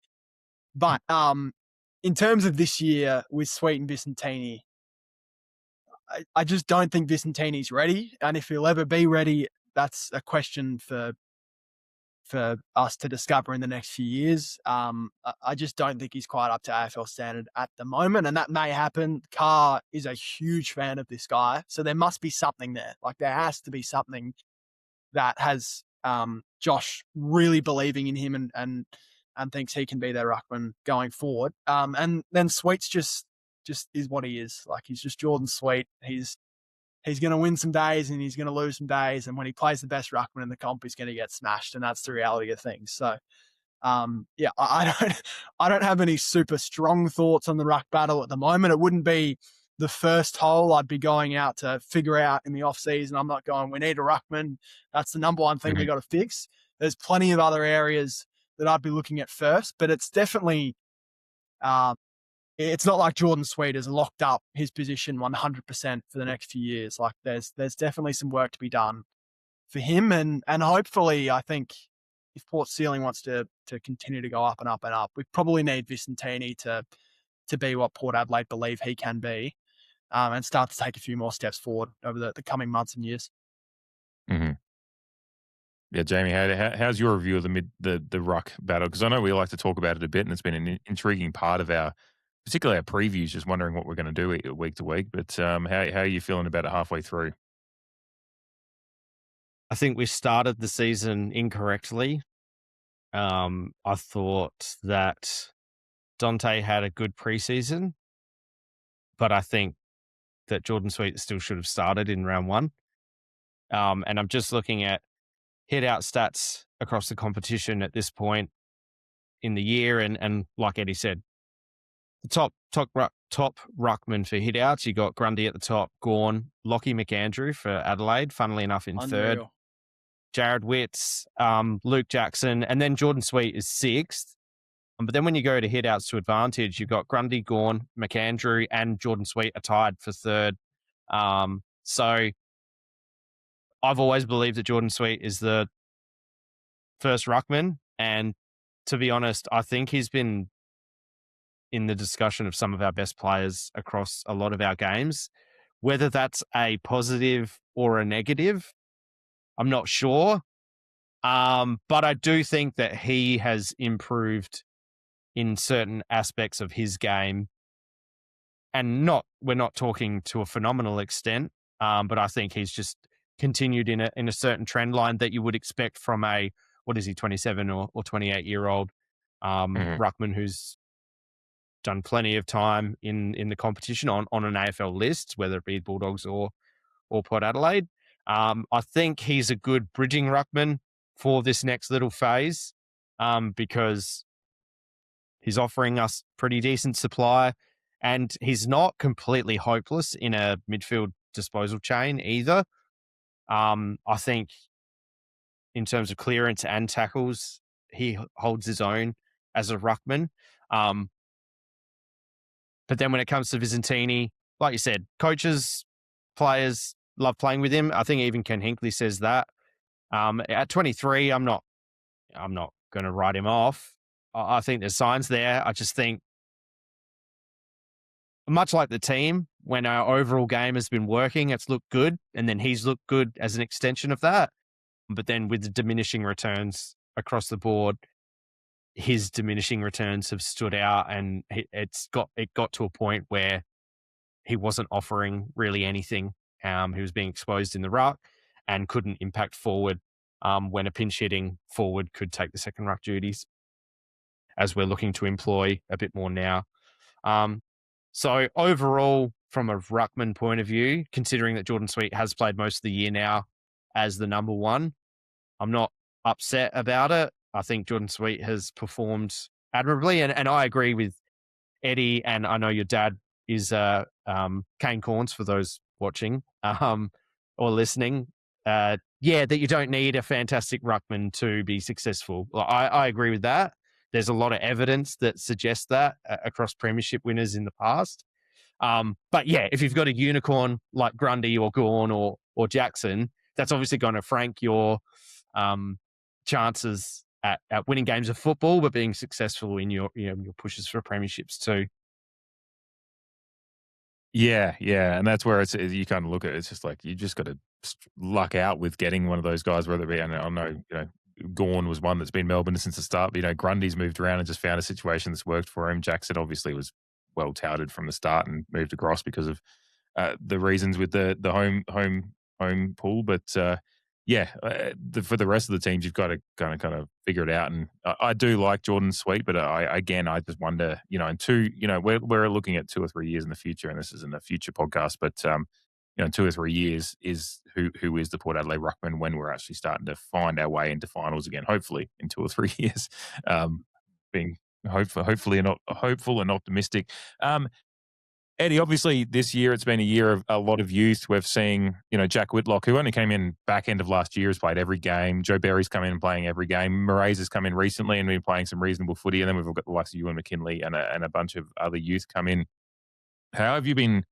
C: But in terms of this year with Sweet and Vicentini, I just don't think Vicentini's ready, and if he'll ever be ready, that's a question for us to discover in the next few years. I just don't think he's quite up to AFL standard at the moment, and that may happen. Carr is a huge fan of this guy, so there must be something there. Like, there has to be something that has Josh really believing in him and thinks he can be their ruckman going forward. And then Sweet's just is what he is. Like, he's just Jordan Sweet. He's going to win some days and he's going to lose some days. And when he plays the best ruckman in the comp, he's going to get smashed. And that's the reality of things. So, I don't have any super strong thoughts on the ruck battle at the moment. It wouldn't be the first hole I'd be going out to figure out in the off season. I'm not going, we need a ruckman. That's the number one thing we got to fix. There's plenty of other areas that I'd be looking at first, but it's definitely, it's not like Jordan Sweet has locked up his position 100% for the next few years. Like, there's definitely some work to be done for him. And hopefully, I think if Port Ceiling wants to continue to go up and up and up, we probably need Vicentini to be what Port Adelaide believe he can be, and start to take a few more steps forward over the coming months and years.
A: Mm-hmm. Yeah, Jamie, how's your review of the ruck battle? Because I know we like to talk about it a bit, and it's been an intriguing part of particularly our previews. Just wondering what we're going to do week to week. But how are you feeling about it halfway through?
B: I think we started the season incorrectly. I thought that Dante had a good preseason, but I think that Jordan Sweet still should have started in round one. And I'm just looking at hit out stats across the competition at this point in the year. And like Eddie said, the top ruckman for hit outs, you got Grundy at the top, Gawn, Lockie McAndrew for Adelaide, funnily enough, in third.
C: Unreal.
B: Jared Witts, Luke Jackson, and then Jordan Sweet is sixth. But then when you go to hit outs to advantage, you've got Grundy, Gawn, McAndrew, and Jordan Sweet are tied for third. So I've always believed that Jordan Sweet is the first ruckman. And to be honest, I think he's been in the discussion of some of our best players across a lot of our games. Whether that's a positive or a negative, I'm not sure. But I do think that he has improved in certain aspects of his game. And we're not talking to a phenomenal extent, but I think he's just continued in a certain trend line that you would expect from a, what is he, 27 or 28-year-old ruckman who's done plenty of time in the competition on an AFL list, whether it be Bulldogs or Port Adelaide. I think he's a good bridging ruckman for this next little phase because he's offering us pretty decent supply and he's not completely hopeless in a midfield disposal chain either. I think in terms of clearance and tackles, he holds his own as a ruckman. But then when it comes to Vicentini, like you said, coaches, players love playing with him. I think even Ken Hinkley says that. At 23, I'm not going to write him off. I think there's signs there. I just think, much like the team, when our overall game has been working, it's looked good, and then he's looked good as an extension of that. But then with the diminishing returns across the board, his diminishing returns have stood out, and it got to a point where he wasn't offering really anything. He was being exposed in the ruck and couldn't impact forward when a pinch hitting forward could take the second ruck duties, as we're looking to employ a bit more now. So overall, from a ruckman point of view, considering that Jordan Sweet has played most of the year now as the number one, I'm not upset about it. I think Jordan Sweet has performed admirably. And I agree with Eddie, and I know your dad is Kane Cornes for those watching or listening. That you don't need a fantastic ruckman to be successful. I agree with that. There's a lot of evidence that suggests that across premiership winners in the past. But yeah, if you've got a unicorn like Grundy or Gawn or Jackson, that's obviously going to frank your chances at winning games of football, but being successful in your pushes for premierships too.
A: Yeah, and that's where you kind of look at it. It's just like you just got to luck out with getting one of those guys, whether it be, I know Gawn was one that's been Melbourne since the start, but Grundy's moved around and just found a situation that's worked for him. Jackson obviously was well touted from the start and moved across because of the reasons with the home pool, but for the rest of the teams, you've got to kind of figure it out. And I do like Jordan Sweet, but I just wonder, we're looking at 2 or 3 years in the future, and this isn't a future podcast, but 2 or 3 years is who is the Port Adelaide ruckman when we're actually starting to find our way into finals again. Hopefully, in 2 or 3 years, being hopefully not hopeful and optimistic. Eddie, obviously this year it's been a year of a lot of youth. We've seen, Jack Whitlock, who only came in back end of last year, has played every game. Joe Berry's come in and playing every game. Moraes has come in recently and been playing some reasonable footy. And then we've got the likes of Ewan McKinley and a bunch of other youth come in. How have you been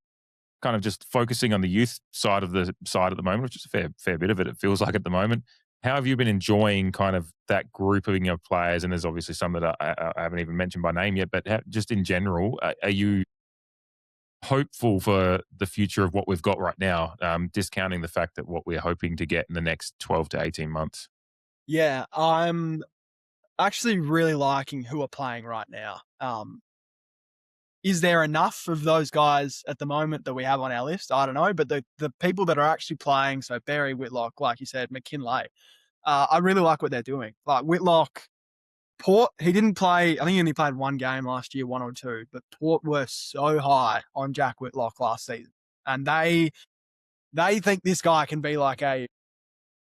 A: kind of just focusing on the youth side at the moment, which is a fair bit of it, it feels like at the moment? How have you been enjoying kind of that grouping of players? And there's obviously some that I haven't even mentioned by name yet, but just in general, are you hopeful for the future of what we've got right now, discounting the fact that what we're hoping to get in the next 12 to 18 months?
C: Yeah, I'm actually really liking who are playing right now. Is there enough of those guys at the moment that we have on our list? I don't know, but the people that are actually playing, so Berry, Whitlock, like you said, McKinlay, I really like what they're doing. Like Whitlock, Port, he didn't play. I think he only played one game last year, one or two. But Port were so high on Jack Whitlock last season, and they think this guy can be like a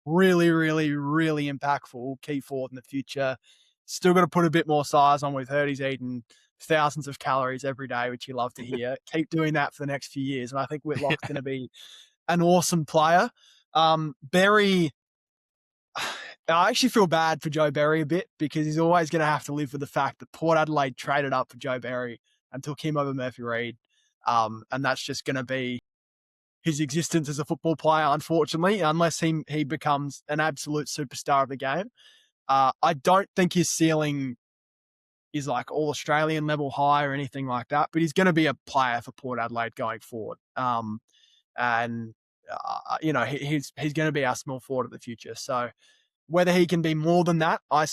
C: really, really, really impactful key forward in the future. Still got to put a bit more size on. We've heard he's eating thousands of calories every day, which you love to hear. Keep doing that for the next few years, and I think Whitlock's going to be an awesome player. Berry, I actually feel bad for Joe Berry a bit because he's always going to have to live with the fact that Port Adelaide traded up for Joe Berry and took him over Murphy Reid. And that's just going to be his existence as a football player, unfortunately, unless he becomes an absolute superstar of the game. I don't think his ceiling is like all Australian level high or anything like that, but he's going to be a player for Port Adelaide going forward. And he's going to be our small forward of the future. So whether he can be more than that, I'm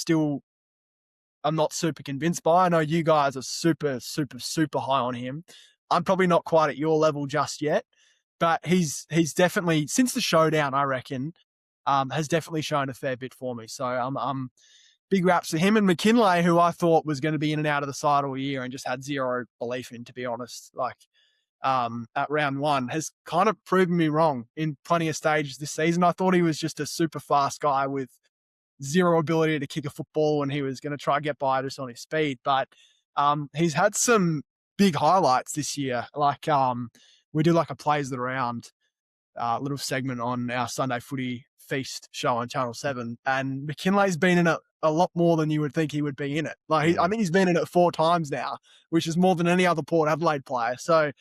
C: not super convinced by. I know you guys are super, super, super high on him. I'm probably not quite at your level just yet, but he's definitely, since the showdown, I reckon, has definitely shown a fair bit for me. So I'm big raps to him and McKinlay, who I thought was going to be in and out of the side all year and just had zero belief in, to be honest. Like at round one, has kind of proven me wrong in plenty of stages this season. I thought he was just a super fast guy with zero ability to kick a football and he was going to try and get by just on his speed. But he's had some big highlights this year. Like we do like a plays that around little segment on our Sunday footy feast show on Channel 7. And McKinlay's been in it a lot more than you would think he would be in it. Like I think he's been in it 4 times now, which is more than any other Port Adelaide player. So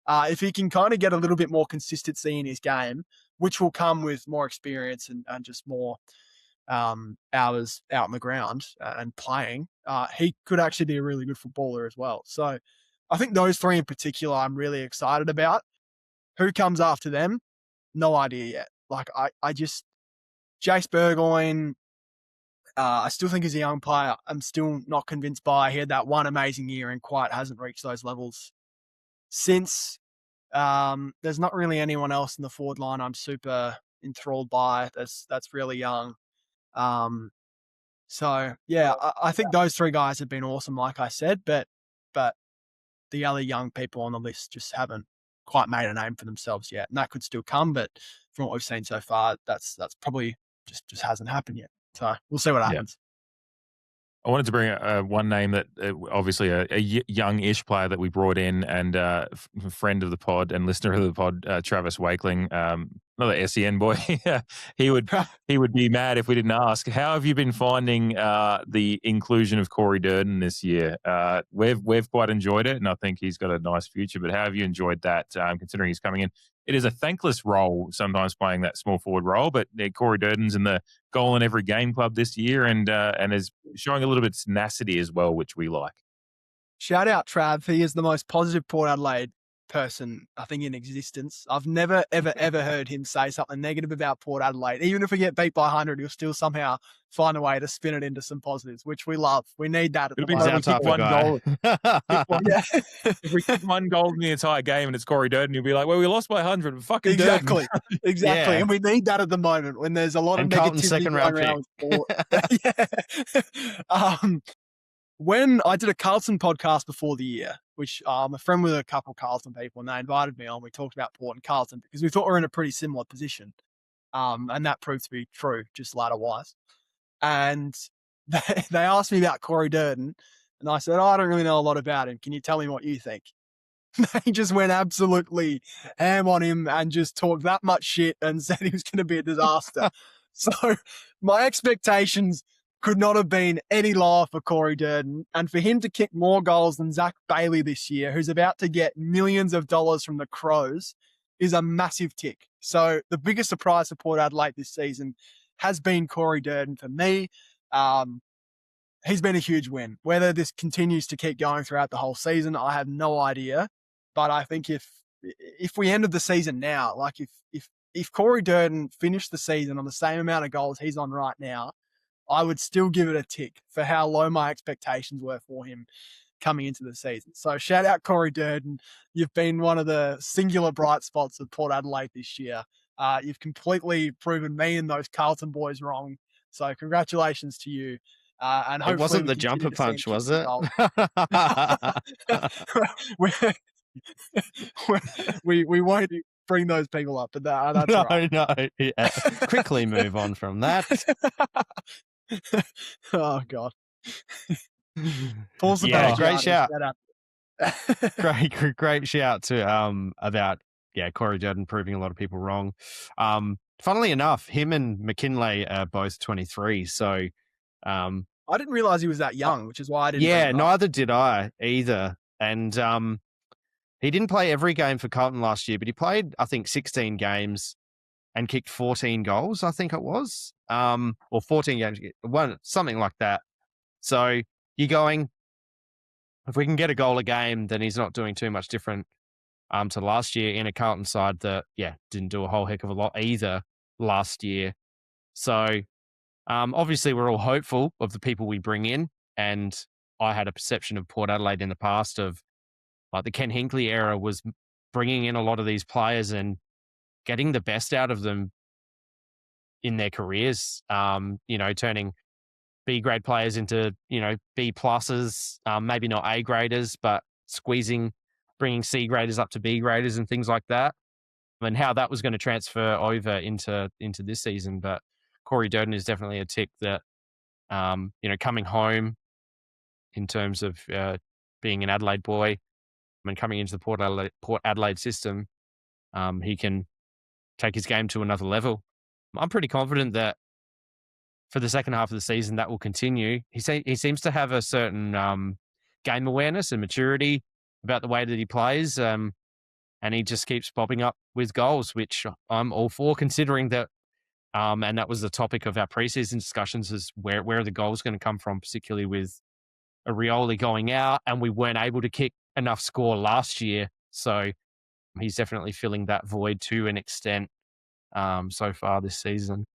C: if he can kind of get a little bit more consistency in his game, which will come with more experience and just more hours out on the ground and playing, he could actually be a really good footballer as well. So I think those 3 in particular I'm really excited about. Who comes after them? No idea yet. Like I just, Jace Burgoyne, I still think he's a young player. I'm still not convinced by. He had that one amazing year and quite hasn't reached those levels since. There's not really anyone else in the forward line I'm super enthralled by. That's really young. So yeah, I think those 3 guys have been awesome, like I said, but the other young people on the list just haven't quite made a name for themselves yet. And that could still come, but from what we've seen so far, that's probably just hasn't happened yet. So we'll see what happens.
A: I wanted to bring one name that obviously a young-ish player that we brought in and friend of the pod and listener of the pod, Travis Wakeling, another SEN boy. he would be mad if we didn't ask. How have you been finding the inclusion of Corey Durden this year? We've quite enjoyed it, and I think he's got a nice future. But how have you enjoyed that, considering he's coming in? It is a thankless role sometimes playing that small forward role, but Corey Durden's in the goal in every game club this year and is showing a little bit of tenacity as well, which we like.
C: Shout out Trav. He is the most positive Port Adelaide person, I think, in existence. I've never, ever, ever heard him say something negative about Port Adelaide. Even if we get beat by 100, he'll still somehow find a way to spin it into some positives, which we love. We need that at the moment.
A: If we kick 1 goal in the entire game and it's Corey Durden, you'll be like, well, we lost by 100. But fucking
C: exactly.
A: Durden.
C: Exactly. Yeah. And we need that at the moment when there's a lot of negativity
B: second round
C: around. When I did a Carlton podcast before the year, which I'm a friend with a couple of Carlton people, and they invited me on. We talked about Port and Carlton because we thought we were in a pretty similar position. And that proved to be true, just ladder-wise. And they asked me about Corey Durden, and I said, I don't really know a lot about him. Can you tell me what you think? They just went absolutely ham on him and just talked that much shit and said he was going to be a disaster. So my expectations could not have been any lower for Corey Durden. And for him to kick more goals than Zach Bailey this year, who's about to get millions of dollars from the Crows, is a massive tick. So the biggest surprise for Port Adelaide this season has been Corey Durden for me. He's been a huge win. Whether this continues to keep going throughout the whole season, I have no idea. But I think if we ended the season now, like if Corey Durden finished the season on the same amount of goals he's on right now, I would still give it a tick for how low my expectations were for him coming into the season. So shout out Corey Durden. You've been one of the singular bright spots of Port Adelaide this year. You've completely proven me and those Carlton boys wrong. So congratulations to you. And
B: It
C: hopefully
B: wasn't
C: we
B: the
C: continue
B: jumper
C: to see him
B: punch,
C: kick
B: was
C: some
B: it?
C: goals. we won't bring those people up, but that's all right.
B: No. Yeah. Quickly move on from that.
C: Oh God. Pause the
B: Yeah,
C: page,
B: great
C: Giannis.
B: shout.
C: Shout out.
B: Great shout to about Corey Durden proving a lot of people wrong. Funnily enough, him and McKinley are both 23. So
C: I didn't realize he was that young, which is why I didn't bring it up.
B: neither did I either. And he didn't play every game for Carlton last year, but he played, I think, 16 games and kicked 14 goals, I think it was. Or 14 games, something like that. So you're going, if we can get a goal a game, then he's not doing too much different to last year in a Carlton side that, didn't do a whole heck of a lot either last year. So obviously we're all hopeful of the people we bring in. And I had a perception of Port Adelaide in the past of like the Ken Hinkley era was bringing in a lot of these players and getting the best out of them in their careers, turning B grade players into, B pluses, maybe not A graders, but bringing C graders up to B graders and things like that. And how that was going to transfer over into this season. But Corey Durden is definitely a tick that, coming home in terms of being an Adelaide boy, coming into the Port Adelaide system, he can take his game to another level. I'm pretty confident that for the second half of the season, that will continue. He seems to have a certain game awareness and maturity about the way that he plays, and he just keeps popping up with goals, which I'm all for, considering that. And that was the topic of our preseason discussions: is where are the goals going to come from, particularly with Arioli going out, and we weren't able to kick enough score last year. So he's definitely filling that void to an extent so far this season.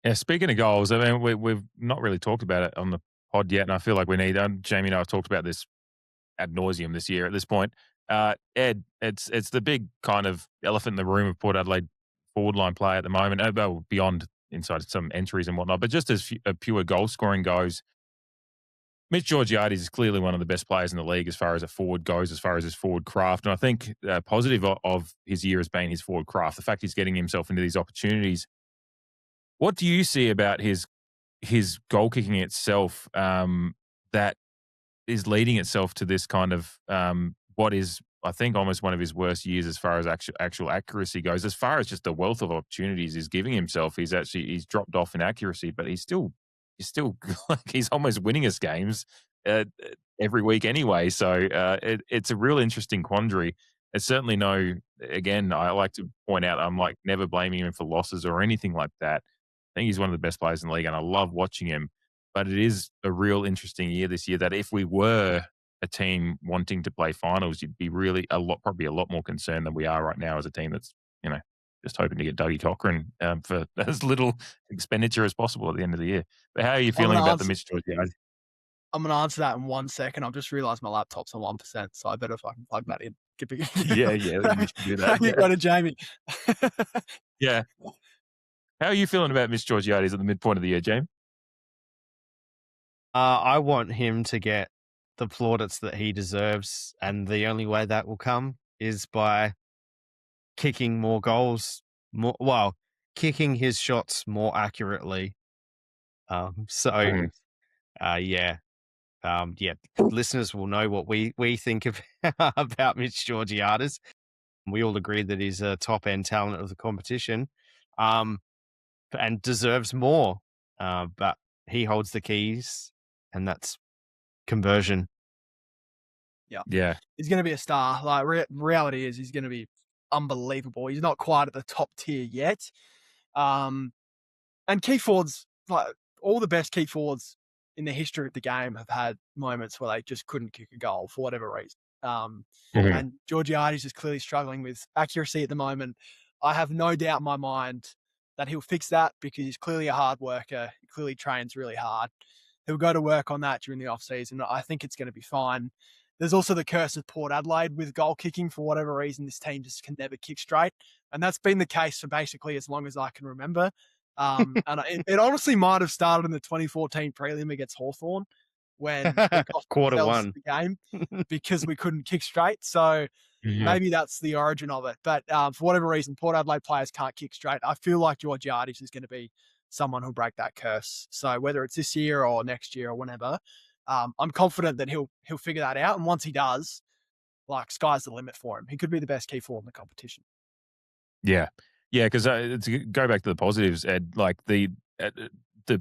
A: Yeah, speaking of goals, I mean, we've not really talked about it on the pod yet, and I feel like we need. Jamie and I have talked about this ad nauseum this year. At this point, Ed, it's the big kind of elephant in the room of Port Adelaide forward line play at the moment. Well, beyond inside some entries and whatnot, but just as a pure goal scoring goes, Mitch Georgiades is clearly one of the best players in the league as far as a forward goes, as far as his forward craft. And I think positive of his year has been his forward craft. The fact he's getting himself into these opportunities. What do you see about his goal kicking itself that is leading itself to this kind of what is, I think, almost one of his worst years as far as actual accuracy goes? As far as just the wealth of opportunities he's giving himself, he's dropped off in accuracy, but he's still like he's almost winning us games every week anyway. So it's a real interesting quandary. It's certainly again, I like to point out, I'm like never blaming him for losses or anything like that. I think he's one of the best players in the league, and I love watching him. But it is a real interesting year this year that if we were a team wanting to play finals, you'd be probably a lot more concerned than we are right now as a team that's, just hoping to get Dougie Cochran for as little expenditure as possible at the end of the year. But how are you feeling about the Mitch Georgiades?
C: I'm going to answer that in 1 second. I've just realized my laptop's on 1%, so I better fucking plug that in.
A: Yeah, you should do that.
C: You go to Jamie.
A: Yeah. How are you feeling about Mitch Georgiades at the midpoint of the year, James?
B: I want him to get the plaudits that he deserves, and the only way that will come is by kicking more goals, kicking his shots more accurately. Listeners will know what we think of about Mitch Georgiades. We all agree that he's a top end talent of the competition, and deserves more. But he holds the keys, and that's conversion.
C: Yeah. He's going to be a star. Like reality is, he's going to be unbelievable. He's not quite at the top tier yet. And key forwards, like all the best key forwards in the history of the game, have had moments where they just couldn't kick a goal for whatever reason. And Georgiades is clearly struggling with accuracy at the moment. I have no doubt in my mind that he'll fix that because he's clearly a hard worker. He clearly trains really hard. He'll go to work on that during the off season. I think it's going to be fine. There's also the curse of Port Adelaide with goal kicking. For whatever reason, this team just can never kick straight. And that's been the case for basically as long as I can remember. And it honestly might have started in the 2014 prelim against Hawthorn when we cost
B: Quarter
C: ourselves
B: one.
C: the game because we couldn't kick straight. So maybe that's the origin of it. But for whatever reason, Port Adelaide players can't kick straight. I feel like Georgiades is going to be someone who'll break that curse. So whether it's this year or next year or whenever, I'm confident that he'll figure that out. And once he does, like, sky's the limit for him. He could be the best key forward in the competition.
A: Yeah. Yeah, because to go back to the positives, Ed, like the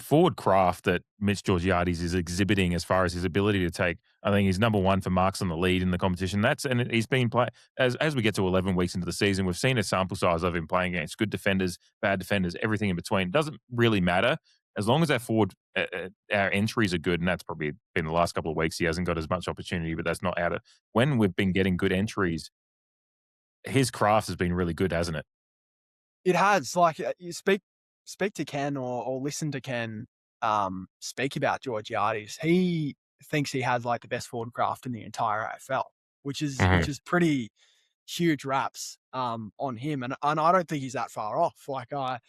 A: forward craft that Mitch Georgiades is exhibiting as far as his ability to take, I think he's number one for marks on the lead in the competition. And he's been playing as we get to 11 weeks into the season, we've seen a sample size of him playing against good defenders, bad defenders, everything in between. It doesn't really matter as long as our forward our entries are good, and that's probably been the last couple of weeks. He hasn't got as much opportunity, but that's not out of when we've been getting good entries. His craft has been really good, hasn't it?
C: It has. Like, you speak to Ken or listen to Ken speak about Georgiades. He thinks he has like the best forward craft in the entire AFL, which is pretty huge raps on him. And I don't think he's that far off. Like, I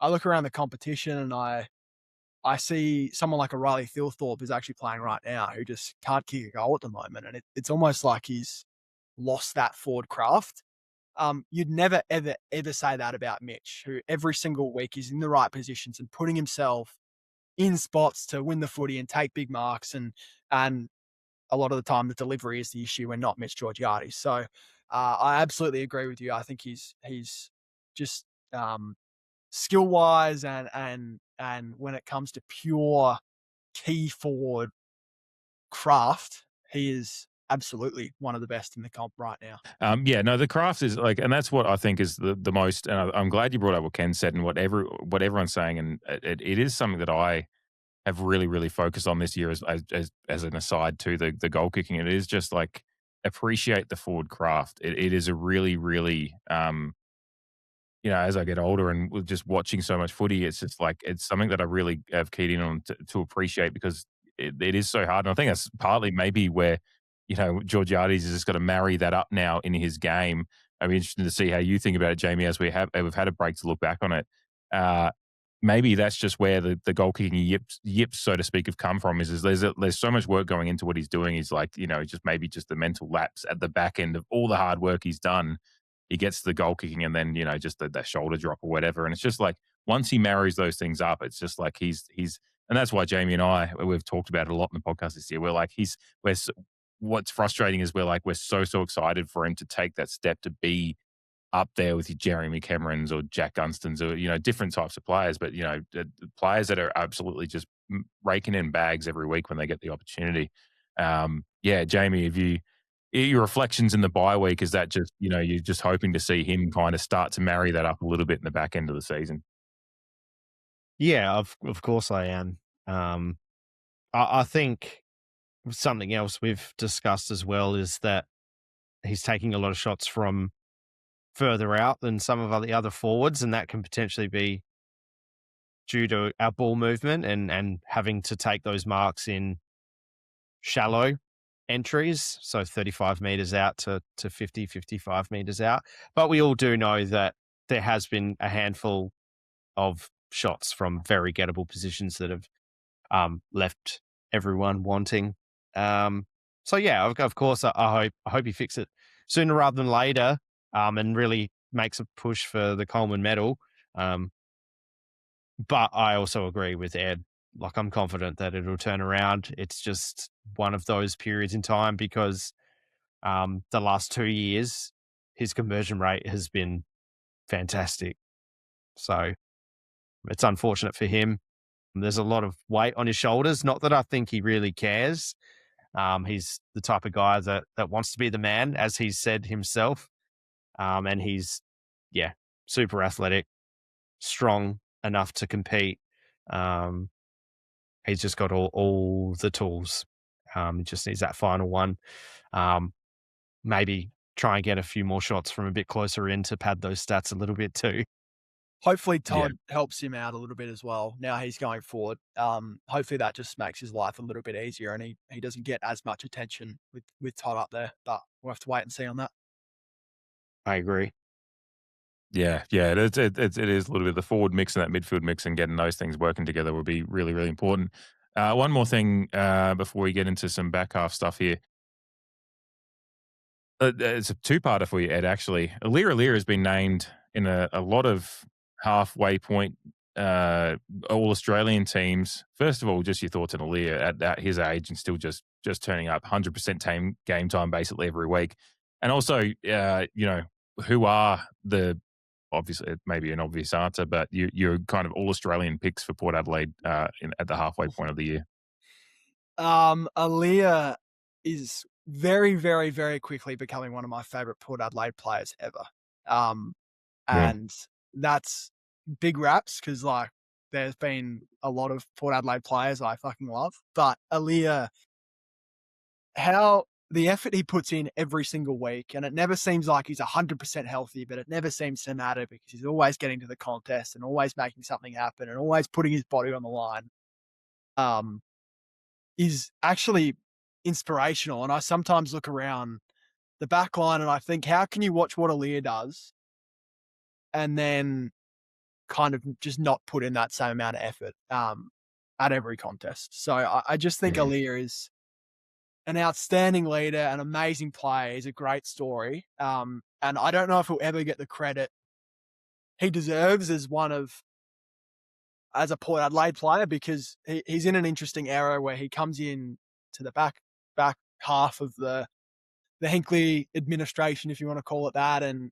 C: look around the competition and I see someone like a Riley Thilthorpe who's actually playing right now who just can't kick a goal at the moment. And it's almost like he's lost that forward craft. You'd never, ever, ever say that about Mitch, who every single week is in the right positions and putting himself in spots to win the footy and take big marks. And a lot of the time the delivery is the issue and not Mitch Georgiades. So I absolutely agree with you. I think he's just skill wise and when it comes to pure key forward craft, he is absolutely one of the best in the comp right now.
A: The craft is like, and that's what I think is the most. And I'm glad you brought up what Ken said and what everyone's saying, and it is something that I have really, really focused on this year as an aside to the goal kicking. It is just like appreciate the forward craft. It is a really, really as I get older and with just watching so much footy, it's just like it's something that I really have keyed in on to appreciate because it is so hard. And I think that's partly maybe where Georgiades has just got to marry that up now in his game. I'd be interested to see how you think about it, Jamie, as we've had a break to look back on it. Maybe that's just where the goal kicking yips, so to speak, have come from. Is there's so much work going into what he's doing. He's like, just maybe just the mental lapse at the back end of all the hard work he's done. He gets the goal kicking and then, just that shoulder drop or whatever. And it's just like, once he marries those things up, it's just like he's, and that's why Jamie and I, we've talked about it a lot in the podcast this year. We're like, what's frustrating is we're so excited for him to take that step to be up there with your Jeremy Camerons or Jack Dunstons or, different types of players, but, players that are absolutely just raking in bags every week when they get the opportunity. Jamie, your reflections in the bye week, is that just, you're just hoping to see him kind of start to marry that up a little bit in the back end of the season?
B: Yeah, of course I am. I think something else we've discussed as well is that he's taking a lot of shots from further out than some of the other forwards, and that can potentially be due to our ball movement and having to take those marks in shallow entries, so 35 meters out to 50, 55 meters out. But we all do know that there has been a handful of shots from very gettable positions that have left everyone wanting. So yeah, of course, I hope he fixes it sooner rather than later, and really makes a push for the Coleman medal. But I also agree with Ed. Like, I'm confident that it'll turn around. It's just one of those periods in time because the last 2 years, his conversion rate has been fantastic. So it's unfortunate for him. There's a lot of weight on his shoulders. Not that I think he really cares. He's the type of guy that wants to be the man, as he's said himself. And he's, super athletic, strong enough to compete. He's just got all the tools. He just needs that final one. Maybe try and get a few more shots from a bit closer in to pad those stats a little bit too.
C: Hopefully
A: Yeah.
C: Todd helps him out a little bit as well. Now he's going forward. Hopefully that just makes his life a little bit easier and he doesn't get as much attention with Todd up there. But we'll have to wait and see on that.
B: I agree.
A: Yeah, yeah, it is a little bit the forward mix and that midfield mix and getting those things working together would be really, really important. One more thing before we get into some back half stuff here. It's a two-parter for you, Ed, actually. Alira has been named in a lot of halfway point All-Australian teams. First of all, just your thoughts on Alira at his age and still just turning up 100% game time basically every week. And also, who are the obviously, it may be an obvious answer, but you're kind of all-Australian picks for Port Adelaide at the halfway point of the year.
C: Aaliyah is very, very, very quickly becoming one of my favourite Port Adelaide players ever. And that's big raps because, like, there's been a lot of Port Adelaide players I fucking love. But Aaliyah, how the effort he puts in every single week, and it never seems like he's 100% healthy, but it never seems to matter because he's always getting to the contest and always making something happen and always putting his body on the line, is actually inspirational. And I sometimes look around the back line and I think, how can you watch what Aaliyah does and then kind of just not put in that same amount of effort at every contest? So I just think Aaliyah is an outstanding leader, an amazing player. He's a great story. And I don't know if he'll ever get the credit he deserves as a Port Adelaide player because he's in an interesting era where he comes in to the back half of the Hinkley administration, if you want to call it that, and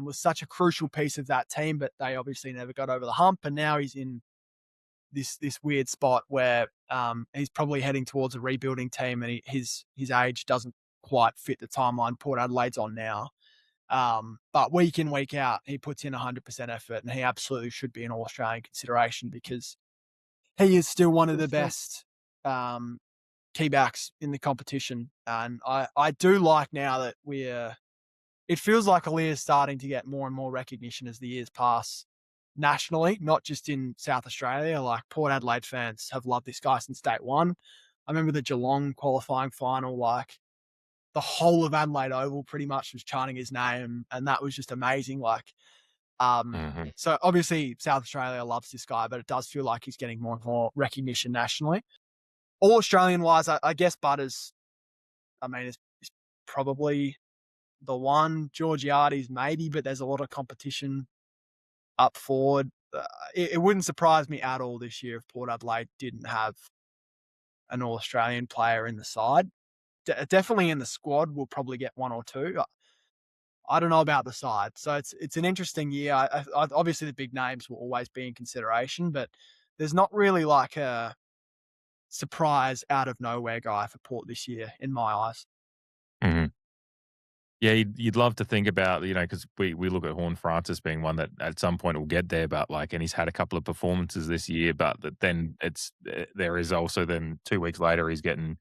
C: was such a crucial piece of that team, but they obviously never got over the hump. And now he's in this weird spot where he's probably heading towards a rebuilding team, and his age doesn't quite fit the timeline Port Adelaide's on now. But week in, week out, he puts in 100% effort, and he absolutely should be an All-Australian consideration because he is still one of the best key backs in the competition. And I do like now that it feels like Aaliyah is starting to get more and more recognition as the years pass nationally, not just in South Australia. Like, Port Adelaide fans have loved this guy since day one. I remember the Geelong qualifying final, like the whole of Adelaide Oval pretty much was chanting his name, and that was just amazing. Like, so obviously South Australia loves this guy, but it does feel like he's getting more and more recognition nationally. All Australian wise, I guess Butters, I mean, is probably the one. Georgiades maybe, but there's a lot of competition up forward. It wouldn't surprise me at all this year if Port Adelaide didn't have an All Australian player in the side. Definitely in the squad, we'll probably get one or two. I don't know about the side, so it's an interesting year. Obviously, the big names will always be in consideration, but there's not really like a surprise out of nowhere guy for Port this year in my eyes.
A: Yeah, you'd love to think about, because we look at Horn Francis being one that at some point will get there, but and he's had a couple of performances this year, but then there is also then 2 weeks later he's getting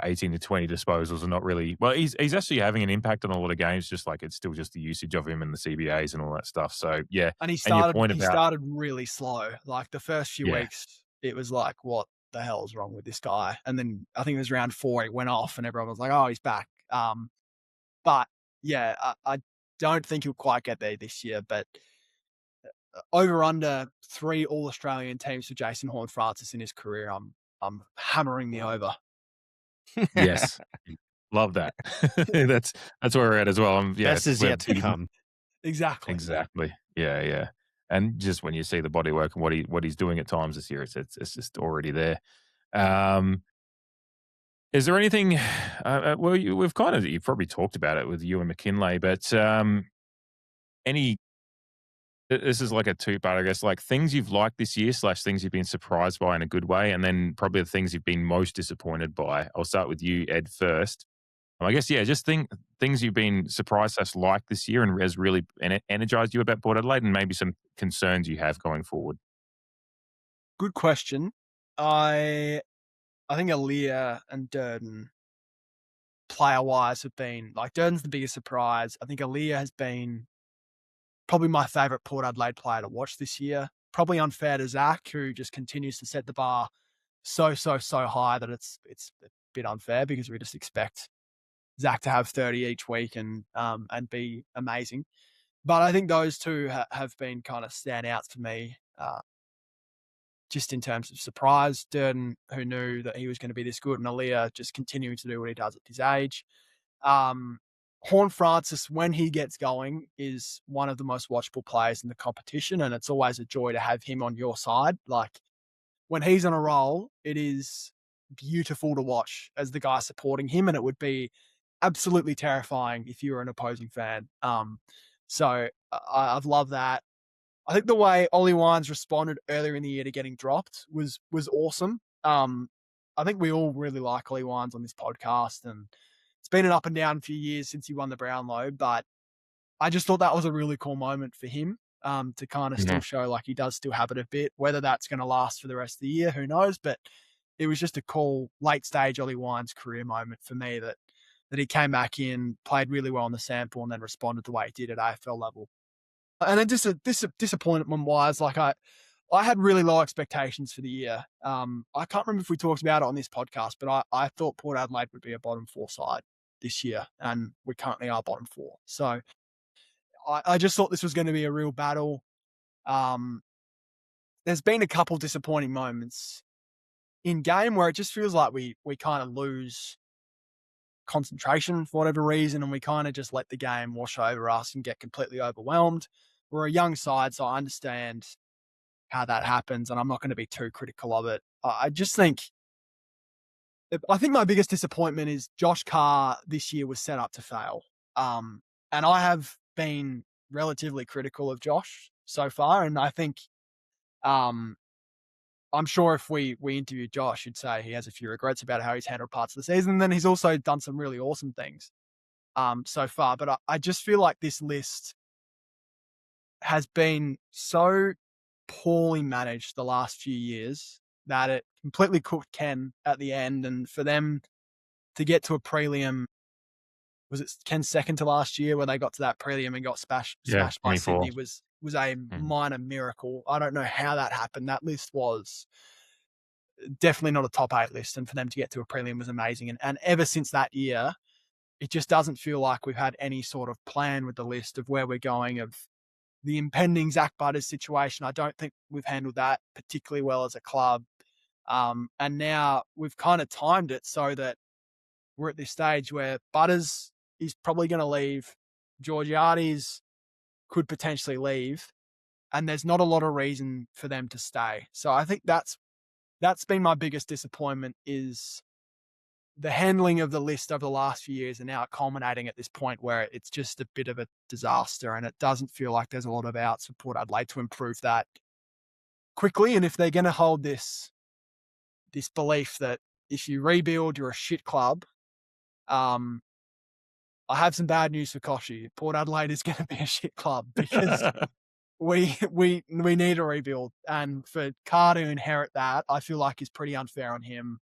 A: 18 to 20 disposals and not really. Well, he's actually having an impact on a lot of games, just like it's still just the usage of him and the CBAs and all that stuff. So yeah,
C: and he
A: started
C: started really slow. Like the first few weeks, it was like, what the hell is wrong with this guy? And then I think it was round 4, it went off, and everyone was like, oh, he's back. But yeah, I don't think he'll quite get there this year. But over under 3 All Australian teams for Jason Horn Francis in his career, I'm hammering the over.
A: Yes, love that. that's where we're at as well.
B: Best is yet to come.
C: Exactly.
A: Yeah. And just when you see the body work and what he's doing at times this year, it's just already there. Is there anything? Well, you've probably talked about it with you and McKinlay, but this is like a two-part, I guess, like things you've liked this year / things you've been surprised by in a good way, and then probably the things you've been most disappointed by. I'll start with you, Ed, first. I guess, yeah, just things you've been surprised / liked this year and has really energized you about Port Adelaide, and maybe some concerns you have going forward.
C: Good question. I think Aaliyah and Durden, player-wise, have been, like, Durden's the biggest surprise. I think Aaliyah has been probably my favourite Port Adelaide player to watch this year. Probably unfair to Zach, who just continues to set the bar so high that it's a bit unfair because we just expect Zach to have 30 each week and be amazing. But I think those two have been kind of standouts for me, just in terms of surprise. Durden, who knew that he was going to be this good, and Aaliyah just continuing to do what he does at his age. Horn Francis, when he gets going, is one of the most watchable players in the competition, and it's always a joy to have him on your side. Like, when he's on a roll, it is beautiful to watch as the guy supporting him, and it would be absolutely terrifying if you were an opposing fan. So I've loved that. I think the way Ollie Wines responded earlier in the year to getting dropped was awesome. I think we all really like Ollie Wines on this podcast, and it's been an up and down few years since he won the Brownlow, but I just thought that was a really cool moment for him, to kind of still show like he does still have it a bit. Whether that's going to last for the rest of the year, who knows? But it was just a cool late stage Ollie Wines career moment for me that he came back in, played really well in the sample, and then responded the way he did at AFL level. And then just a disappointment wise, like I had really low expectations for the year. I can't remember if we talked about it on this podcast, but I thought Port Adelaide would be a bottom 4 side this year, and we currently are bottom 4. So I just thought this was going to be a real battle. There's been a couple disappointing moments in game where it just feels like we kind of lose concentration for whatever reason, and we kind of just let the game wash over us and get completely overwhelmed. We're a young side, so I understand how that happens, and I'm not going to be too critical of it. I think my biggest disappointment is Josh Carr this year was set up to fail. And I have been relatively critical of Josh so far, and I think I'm sure if we interviewed Josh, he'd say he has a few regrets about how he's handled parts of the season. And then he's also done some really awesome things so far. But I just feel like this list has been so poorly managed the last few years that it completely cooked Ken at the end. And for them to get to a prelim, was it Ken's second to last year where they got to that prelim and got smashed by Sydney, was a minor miracle. I don't know how that happened. That list was definitely not a top 8 list, and for them to get to a prelim was amazing. And ever since that year, it just doesn't feel like we've had any sort of plan with the list of where we're going, of the impending Zach Butters situation. I don't think we've handled that particularly well as a club. And now we've kind of timed it so that we're at this stage where Butters is probably going to leave, Georgiades could potentially leave, and there's not a lot of reason for them to stay. So I think that's been my biggest disappointment, is the handling of the list over the last few years, and now culminating at this point where it's just a bit of a disaster, and it doesn't feel like there's a lot of outs for Port Adelaide to improve that quickly. And if they're going to hold this belief that if you rebuild, you're a shit club, I have some bad news for Koshi. Port Adelaide is going to be a shit club, because we need a rebuild, and for Carr to inherit that, I feel like is pretty unfair on him.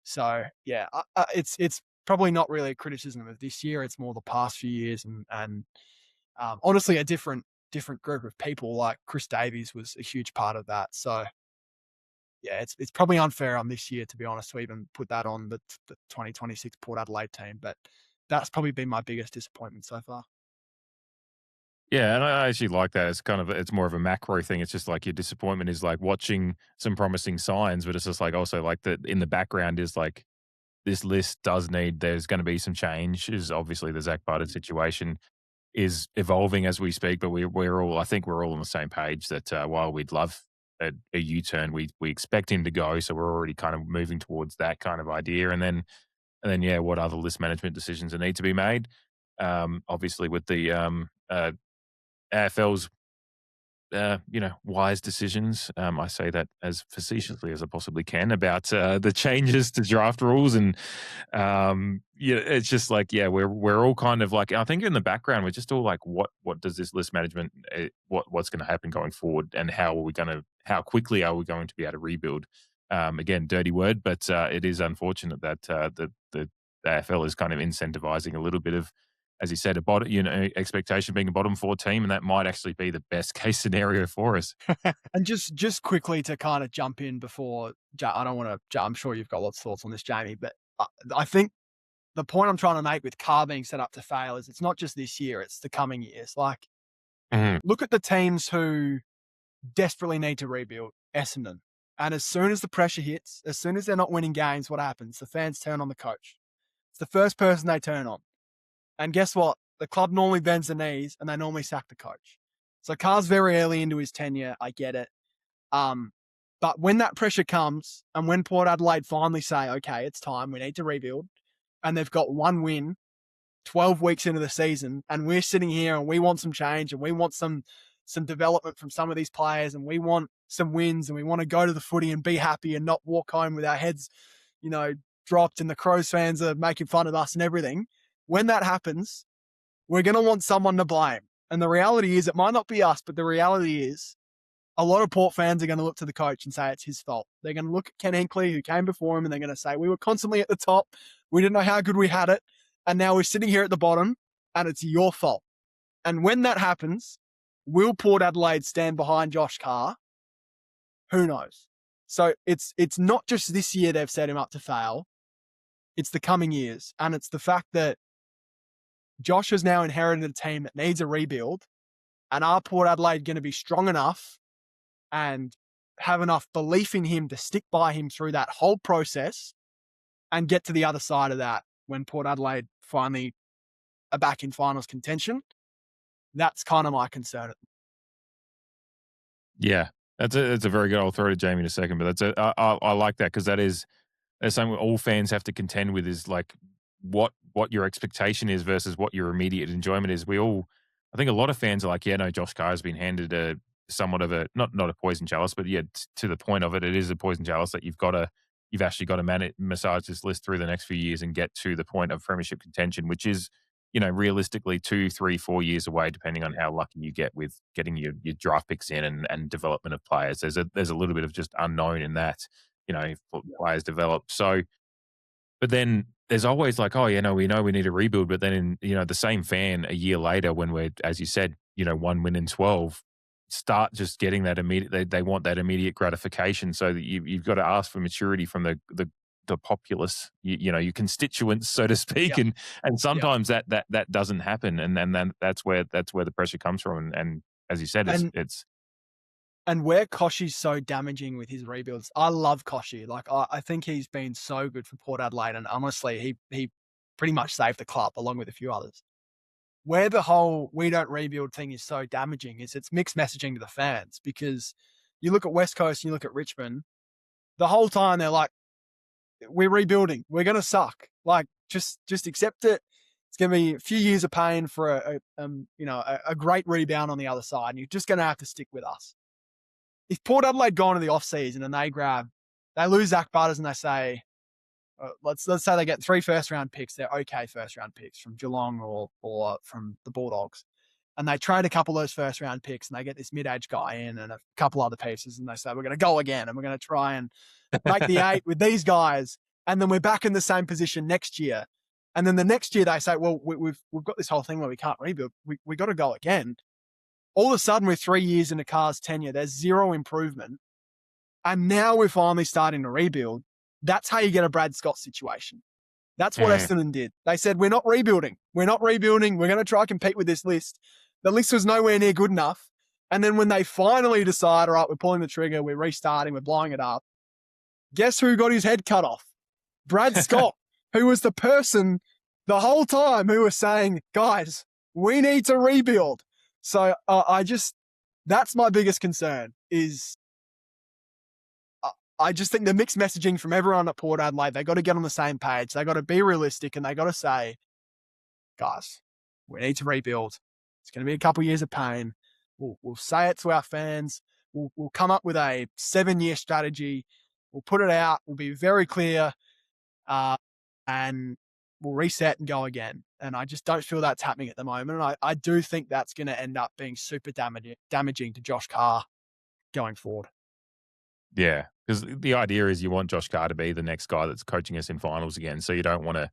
C: So yeah, it's probably not really a criticism of this year. It's more the past few years, and honestly, a different group of people. Like Chris Davies was a huge part of that. So yeah, it's probably unfair on this year, to be honest, to even put that on the 2026 Port Adelaide team. But that's probably been my biggest disappointment so far.
A: Yeah, and I actually like that. It's more of a macro thing. It's just like your disappointment is like watching some promising signs, but it's just like also like that in the background is like this list there's going to be some change. Is obviously the Zach Butters situation is evolving as we speak, but I think we're all on the same page that while we'd love a U-turn, we expect him to go, so we're already kind of moving towards that kind of idea. And then yeah, what other list management decisions need to be made? Obviously with the AFL's wise decisions. I say that as facetiously as I possibly can about the changes to draft rules, and it's just like we're all kind of like, I think in the background we're just all like, what does this list management, what's going to happen going forward, and how quickly are we going to be able to rebuild? Again, dirty word, but it is unfortunate that the AFL is kind of incentivizing a little bit of as you said, a bottom, expectation being a bottom 4 team, and that might actually be the best case scenario for us.
C: And just quickly to kind of jump in before, I don't want to, I'm sure you've got lots of thoughts on this, Jamie, but I think the point I'm trying to make with Carr being set up to fail is it's not just this year, it's the coming years. Like, look at the teams who desperately need to rebuild. Essendon. And as soon as the pressure hits, as soon as they're not winning games, what happens? The fans turn on the coach. It's the first person they turn on. And guess what? The club normally bends the knees and they normally sack the coach. So Carr's very early into his tenure. I get it. But when that pressure comes and when Port Adelaide finally say, okay, it's time, we need to rebuild, and they've got one win 12 weeks into the season, and we're sitting here and we want some change and we want some development from some of these players, and we want some wins, and we want to go to the footy and be happy and not walk home with our heads, dropped, and the Crows fans are making fun of us and everything. When that happens, we're going to want someone to blame. And the reality is, it might not be us, but the reality is a lot of Port fans are going to look to the coach and say it's his fault. They're going to look at Ken Hinkley, who came before him, and they're going to say, we were constantly at the top. We didn't know how good we had it. And now we're sitting here at the bottom and it's your fault. And when that happens, will Port Adelaide stand behind Josh Carr? Who knows? So it's not just this year they've set him up to fail. It's the coming years. And it's the fact that Josh has now inherited a team that needs a rebuild. And are Port Adelaide going to be strong enough and have enough belief in him to stick by him through that whole process and get to the other side of that when Port Adelaide finally are back in finals contention? That's kind of my concern.
A: Yeah, that's a very good. I'll throw it to Jamie in a second, but I like that, because that's something all fans have to contend with, is like what your expectation is versus what your immediate enjoyment is. I think a lot of fans are like, yeah, no, Josh Carr has been handed a somewhat of a not a poison chalice, but yeah, to the point of it, it is a poison chalice that you've actually got to massage this list through the next few years and get to the point of premiership contention, which is, realistically 2, 3, 4 years away, depending on how lucky you get with getting your draft picks in and development of players. There's a little bit of just unknown in that, if players develop. So, but then there's always like, oh, we know we need a rebuild. But then the same fan a year later, when we're, as you said, 1 win in 12, start just getting that immediate, they want that immediate gratification. So that you've got to ask for maturity from the populace, your constituents, so to speak, and sometimes that doesn't happen, and then that's where the pressure comes from, and as you said, it's
C: and where Koshy's so damaging with his rebuilds. I love Koshy. Like I think he's been so good for Port Adelaide, and honestly, he pretty much saved the club along with a few others. Where the whole we don't rebuild thing is so damaging is it's mixed messaging to the fans, because you look at West Coast and you look at Richmond, the whole time they're like, we're rebuilding. We're going to suck. Like, just accept it. It's going to be a few years of pain for a great rebound on the other side. And you're just going to have to stick with us. If Port Adelaide go into the off season and they lose Zach Butters and they say, let's say they get 3 first-round picks. They're okay first-round picks from Geelong or from the Bulldogs. And they trade a couple of those first-round picks and they get this mid-age guy in and a couple other pieces. And they say, we're going to go again and we're going to try and make the 8 with these guys. And then we're back in the same position next year. And then the next year they say, well, we've got this whole thing where we can't rebuild. We got to go again. All of a sudden, we're 3 years into Carr's tenure. There's zero improvement. And now we're finally starting to rebuild. That's how you get a Brad Scott situation. That's what Essendon did. They said, we're not rebuilding. We're not rebuilding. We're going to try and compete with this list. The list was nowhere near good enough. And then when they finally decide, all right, we're pulling the trigger, we're restarting, we're blowing it up, guess who got his head cut off? Brad Scott, who was the person the whole time who was saying, guys, we need to rebuild. So that's my biggest concern is I just think the mixed messaging from everyone at Port Adelaide, they got to get on the same page. They got to be realistic and they got to say, guys, we need to rebuild. It's going to be a couple of years of pain. We'll say it to our fans. We'll come up with a 7-year strategy. We'll put it out. We'll be very clear, and we'll reset and go again. And I just don't feel that's happening at the moment. And I do think that's going to end up being super damaging to Josh Carr going forward.
A: Yeah, because the idea is you want Josh Carr to be the next guy that's coaching us in finals again. So you don't want to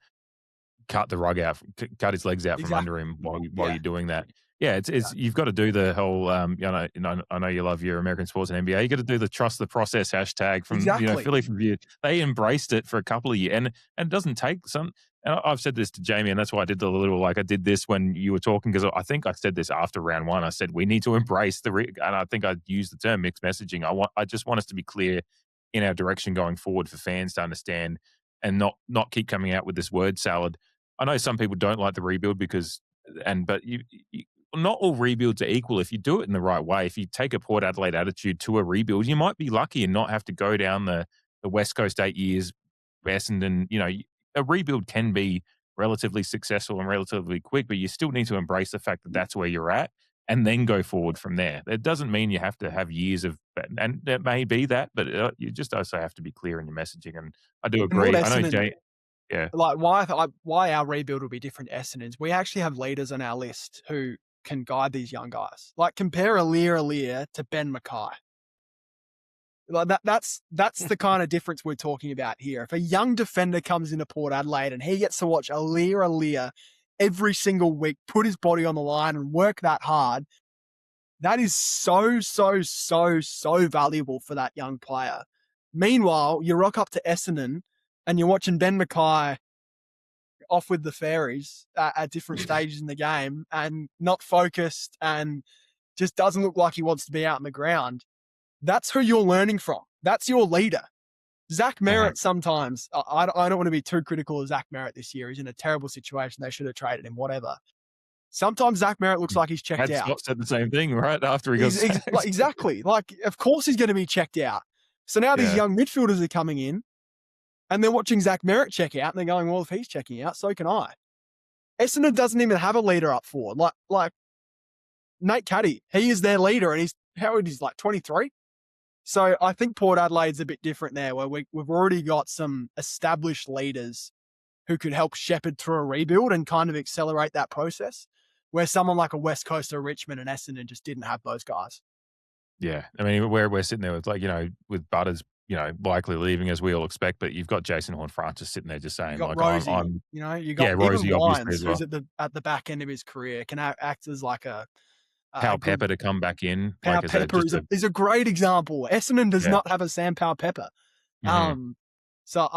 A: cut the rug out, cut his legs out from under him while you're doing that. Yeah, it's you've got to do the whole I know you love your American sports and NBA. You got to do the trust the process hashtag from Philly from View. They embraced it for a couple of years, and it doesn't take some. And I've said this to Jamie, and that's why I did the little I did this when you were talking, because I think I said this after round one. I said we need to embrace and I think I used the term mixed messaging. I just want us to be clear in our direction going forward for fans to understand, and not keep coming out with this word salad. I know some people don't like the rebuild but you not all rebuilds are equal. If you do it in the right way, if you take a Port Adelaide attitude to a rebuild, you might be lucky and not have to go down the West Coast 8 years, Essendon. A rebuild can be relatively successful and relatively quick, but you still need to embrace the fact that that's where you're at and then go forward from there. It doesn't mean you have to have years of, and it may be that, but you just also have to be clear in your messaging. And I do agree. I know Jay. Yeah.
C: Like why our rebuild will be different to Essendon's. We actually have leaders on our list who can guide these young guys. Like compare Aliir to Ben Mackay. Like that's the kind of difference we're talking about here. If a young defender comes into Port Adelaide and he gets to watch Aliir every single week, put his body on the line and work that hard, that is so valuable for that young player. Meanwhile, you rock up to Essendon and you're watching Ben Mackay off with the fairies at different stages in the game and not focused and just doesn't look like he wants to be out in the ground. That's who you're learning from. That's your leader. Zach Merritt sometimes, I don't want to be too critical of Zach Merritt this year. He's in a terrible situation. They should have traded him, whatever. Sometimes Zach Merritt looks like he's checked out.
A: Scott said the same thing, right? After he got
C: exactly. Like, of course he's going to be checked out. So now these young midfielders are coming in and they're watching Zach Merritt check out and they're going, well, if he's checking out, so can I. Essendon doesn't even have a leader up forward. Like Nate Caddy, he is their leader and how old is he, like 23? So I think Port Adelaide's a bit different there, where we've already got some established leaders who could help shepherd through a rebuild and kind of accelerate that process, where someone like a West Coast or Richmond and Essendon just didn't have those guys.
A: Yeah. I mean, we're sitting there with with Butters, likely leaving as we all expect, but you've got Jason Horne-Francis sitting there just saying,
C: you got
A: like,
C: Rosie, you got
A: Rosie,
C: even Lyons,
A: obviously, as well.
C: who's at the back end of his career, can act as like a
A: Powell Pepper to come back in.
C: Powell Pepper is a great example. Essendon does not have a Sam Powell Pepper.
A: Mm-hmm.
C: So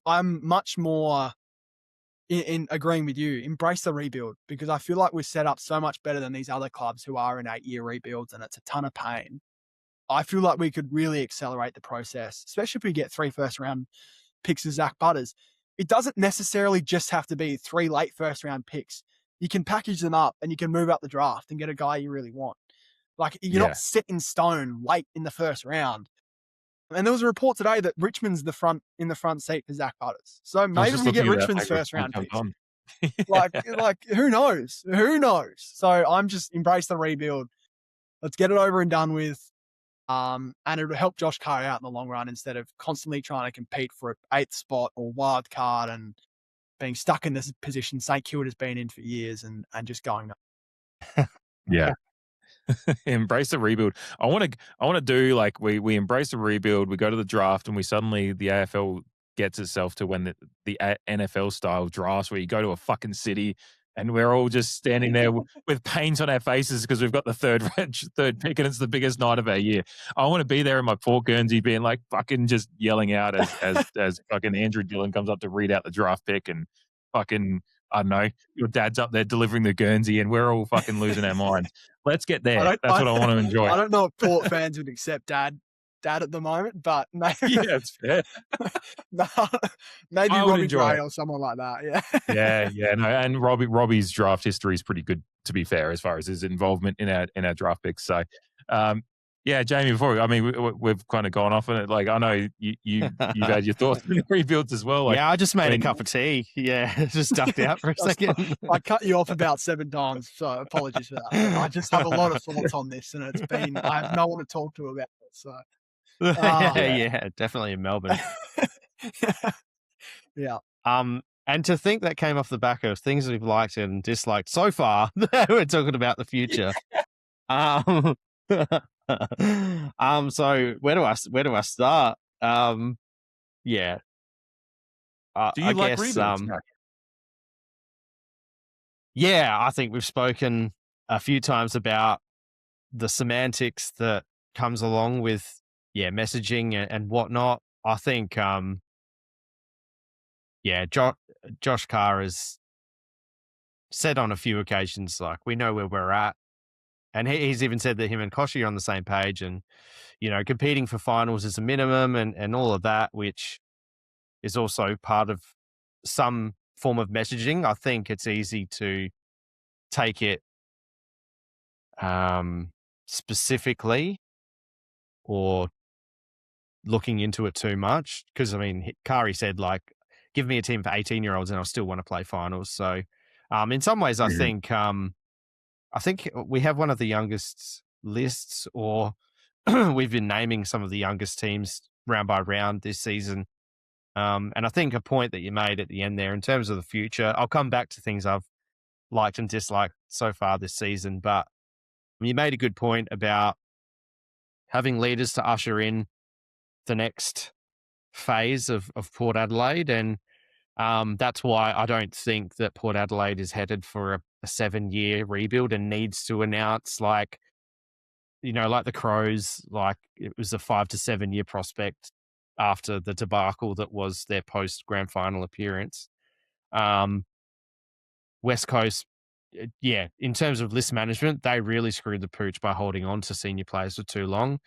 C: I'm much more in agreeing with you. Embrace the rebuild, because I feel like we're set up so much better than these other clubs who are in 8-year rebuilds, and it's a ton of pain. I feel like we could really accelerate the process, especially if we get 3 first-round picks of Zach Butters. It doesn't necessarily just have to be 3 late first-round picks. You can package them up and you can move up the draft and get a guy you really want. Like, you're not set in stone late in the first round. And there was a report today that Richmond's in the front seat for Zach Butters. So maybe we get Richmond's first round picks. like who knows? Who knows? So I'm just embrace the rebuild. Let's get it over and done with. And it'll help Josh Carr out in the long run, instead of constantly trying to compete for an 8th spot or wild card and being stuck in this position St Kilda has been in for years and just going up.
A: Yeah. Embrace the rebuild. I want to do like we embrace the rebuild. We go to the draft, and we suddenly the AFL gets itself to when the NFL style drafts, where you go to a fucking city and we're all just standing there with paint on our faces because we've got the third pick and it's the biggest night of our year. I want to be there in my Port Guernsey, being like fucking just yelling out as fucking Andrew Dillon comes up to read out the draft pick, and fucking, I don't know, your dad's up there delivering the Guernsey and we're all fucking losing our minds. Let's get there. That's what I want to enjoy.
C: I don't know if Port fans would accept dad at the moment, but maybe
A: it's fair.
C: Maybe Robbie Gray or someone like that.
A: Yeah. No, and Robbie's draft history is pretty good, to be fair, as far as his involvement in our draft picks. So, Jamie, we've kind of gone off on it. Like, I know you've had your thoughts on the rebuilds as well. Like,
B: I just made a cup of tea. Yeah, just ducked out for a second.
C: I cut you off about 7 times, so apologies for that. I just have a lot of thoughts on this, and I have no one to talk to about it. So.
B: Yeah, definitely in Melbourne.
C: Yeah.
B: And to think that came off the back of things we've liked and disliked so far. We're talking about the future. So where do I start? Yeah.
A: Do you like rebuilds?
B: Yeah, I think we've spoken a few times about the semantics that comes along with messaging and whatnot. I think Josh Carr has said on a few occasions, like, we know where we're at. And he's even said that him and Koshi are on the same page, and, competing for finals is a minimum and all of that, which is also part of some form of messaging. I think it's easy to take it specifically or looking into it too much. Because, I mean, Kari said, like, give me a team for 18-year-olds and I'll still want to play finals. So in some ways, I think we have one of the youngest lists, or we've been naming some of the youngest teams round by round this season. And I think a point that you made at the end there in terms of the future, I'll come back to things I've liked and disliked so far this season, but you made a good point about having leaders to usher in the next phase of Port Adelaide. And that's why I don't think that Port Adelaide is headed for a 7-year rebuild and needs to announce, like the Crows, like it was a 5 to 7 year prospect after the debacle that was their post grand final appearance. West Coast, in terms of list management, they really screwed the pooch by holding on to senior players for too long.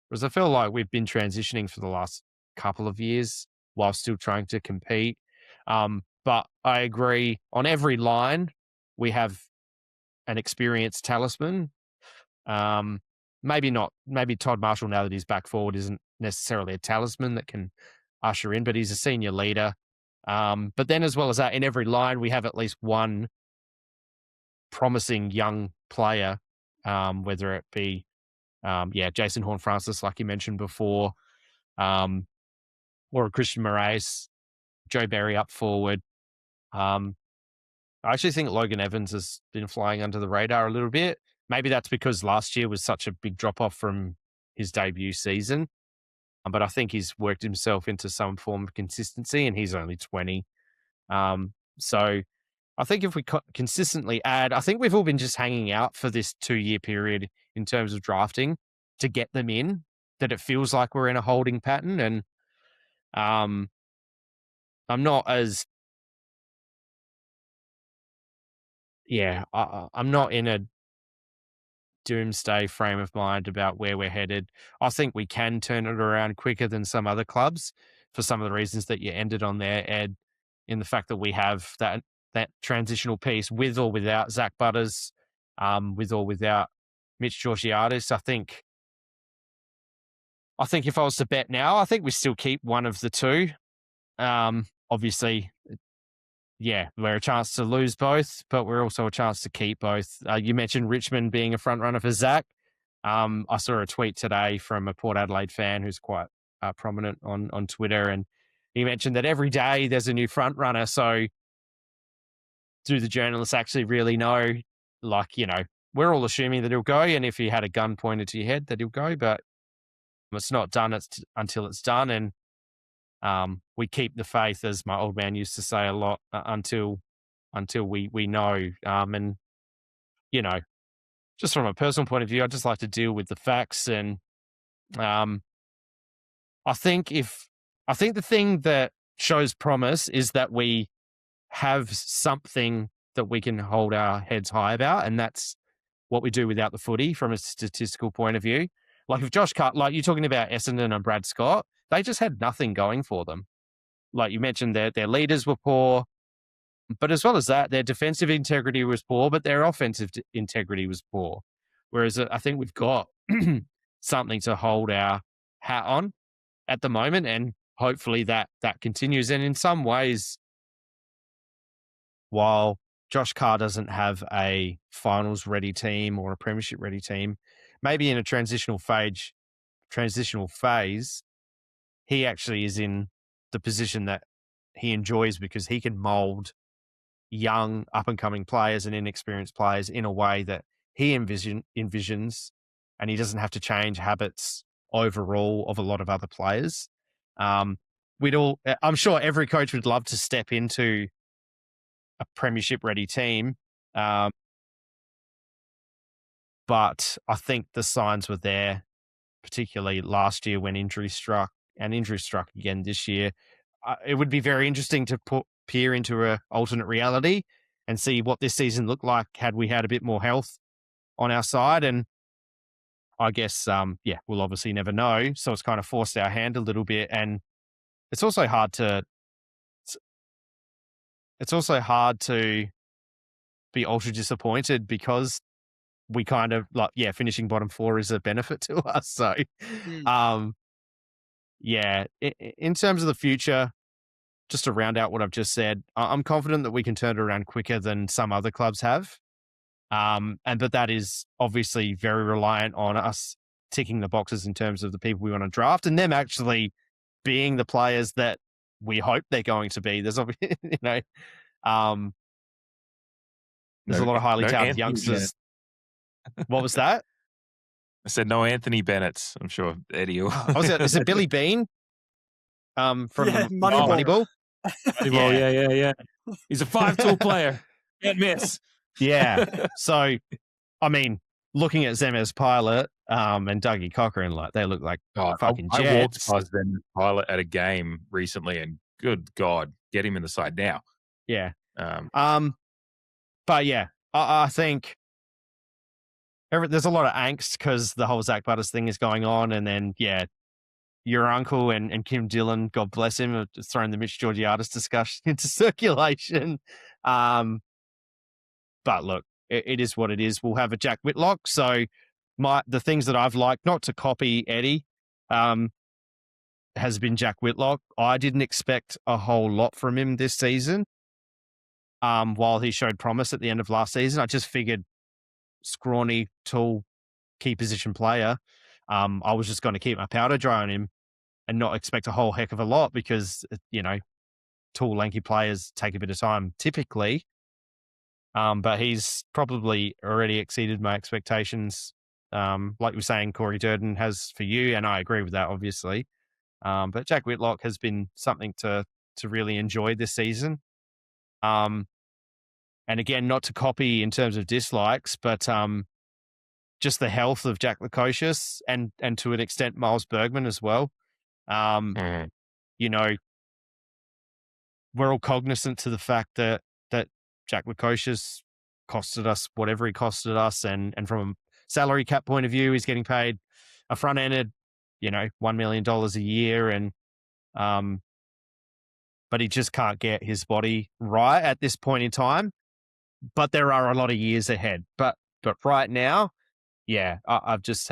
B: Whereas I feel like we've been transitioning for the last couple of years while still trying to compete. But I agree, on every line, we have an experienced talisman. Maybe Todd Marshall, now that he's back forward, isn't necessarily a talisman that can usher in, but he's a senior leader. But then, as well as that, in every line, we have at least one promising young player, whether it be, Jason Horne-Francis, like you mentioned before, or Christian Moraes, Joe Berry up forward. I actually think Logan Evans has been flying under the radar a little bit. Maybe that's because last year was such a big drop-off from his debut season. But I think he's worked himself into some form of consistency, and he's only 20. So I think if we consistently add, I think we've all been just hanging out for this 2-year period in terms of drafting to get them in, that it feels like we're in a holding pattern. And I'm not as, I'm not in a doomsday frame of mind about where we're headed. I think we can turn it around quicker than some other clubs for some of the reasons that you ended on there, Ed, in the fact that we have that transitional piece with or without Zach Butters, with or without Mitch Georgiadis. I think if I was to bet now, I think we still keep one of the two. Obviously, we're a chance to lose both, but we're also a chance to keep both. You mentioned Richmond being a front runner for Zach. I saw a tweet today from a Port Adelaide fan who's quite prominent on Twitter, and he mentioned that every day there's a new front runner. So do the journalists actually really know? Like, we're all assuming that he'll go, and if you had a gun pointed to your head, that he'll go, but it's not done until it's done. And we keep the faith, as my old man used to say a lot, until we know. And, just from a personal point of view, I just like to deal with the facts. And I think the thing that shows promise is that we have something that we can hold our heads high about, and that's what we do without the footy from a statistical point of view. Like if Josh Cut, like you're talking about Essendon and Brad Scott, they just had nothing going for them. Like you mentioned, their leaders were poor, but as well as that, their defensive integrity was poor, but their offensive integrity was poor. Whereas I think we've got something to hold our hat on at the moment, and hopefully that continues. And in some ways, while Josh Carr doesn't have a finals-ready team or a premiership-ready team, maybe in a transitional phase, he actually is in the position that he enjoys, because he can mold young, up-and-coming players and inexperienced players in a way that he envisions, and he doesn't have to change habits overall of a lot of other players. I'm sure every coach would love to step into a premiership-ready team, But I think the signs were there, particularly last year when injury struck, and injury struck again this year. It would be very interesting to peer into a alternate reality and see what this season looked like had we had a bit more health on our side. And I guess, we'll obviously never know. So it's kind of forced our hand a little bit. And it's also hard to be ultra disappointed because we kind of finishing bottom four is a benefit to us. So, in terms of the future, just to round out what I've just said, I'm confident that we can turn it around quicker than some other clubs have. But that is obviously very reliant on us ticking the boxes in terms of the people we want to draft and them actually being the players that we hope they're going to be. There's obviously, there's a lot of highly touted youngsters. What was that?
A: I said no Anthony Bennett's. I'm sure Eddie will.
B: Is it Billy Bean? From
C: Moneyball.
A: Moneyball, yeah. He's a 5-tool player. Can't miss.
B: Yeah. So, I mean, looking at Zemez Pilot and Dougie Cochran, they look like fucking jets.
A: I walked past Zemez Pilot at a game recently, and good God, get him in the side now.
B: Yeah. But yeah, I think there's a lot of angst because the whole Zach Butters thing is going on, and then your uncle and Kim Dillon, God bless him, have thrown the Mitch Georgiadis discussion into circulation. But look, it is what it is. We'll have a Jack Whitlock. So the things that I've liked, not to copy Eddie, has been Jack Whitlock. I didn't expect a whole lot from him this season. While he showed promise at the end of last season, I just figured scrawny, tall, key position player. I was just going to keep my powder dry on him and not expect a whole heck of a lot because, tall, lanky players take a bit of time typically. But he's probably already exceeded my expectations. Like you were saying, Corey Durden has for you, and I agree with that, obviously. But Jack Whitlock has been something to really enjoy this season. And again, not to copy in terms of dislikes, but just the health of Jack Lukosius and to an extent Miles Bergman as well. We're all cognizant to the fact that Jack Lukosius costed us whatever he costed us, and from a salary cap point of view, he's getting paid a front-ended, $1 million a year, and but he just can't get his body right at this point in time. But there are a lot of years ahead. But right now, I've just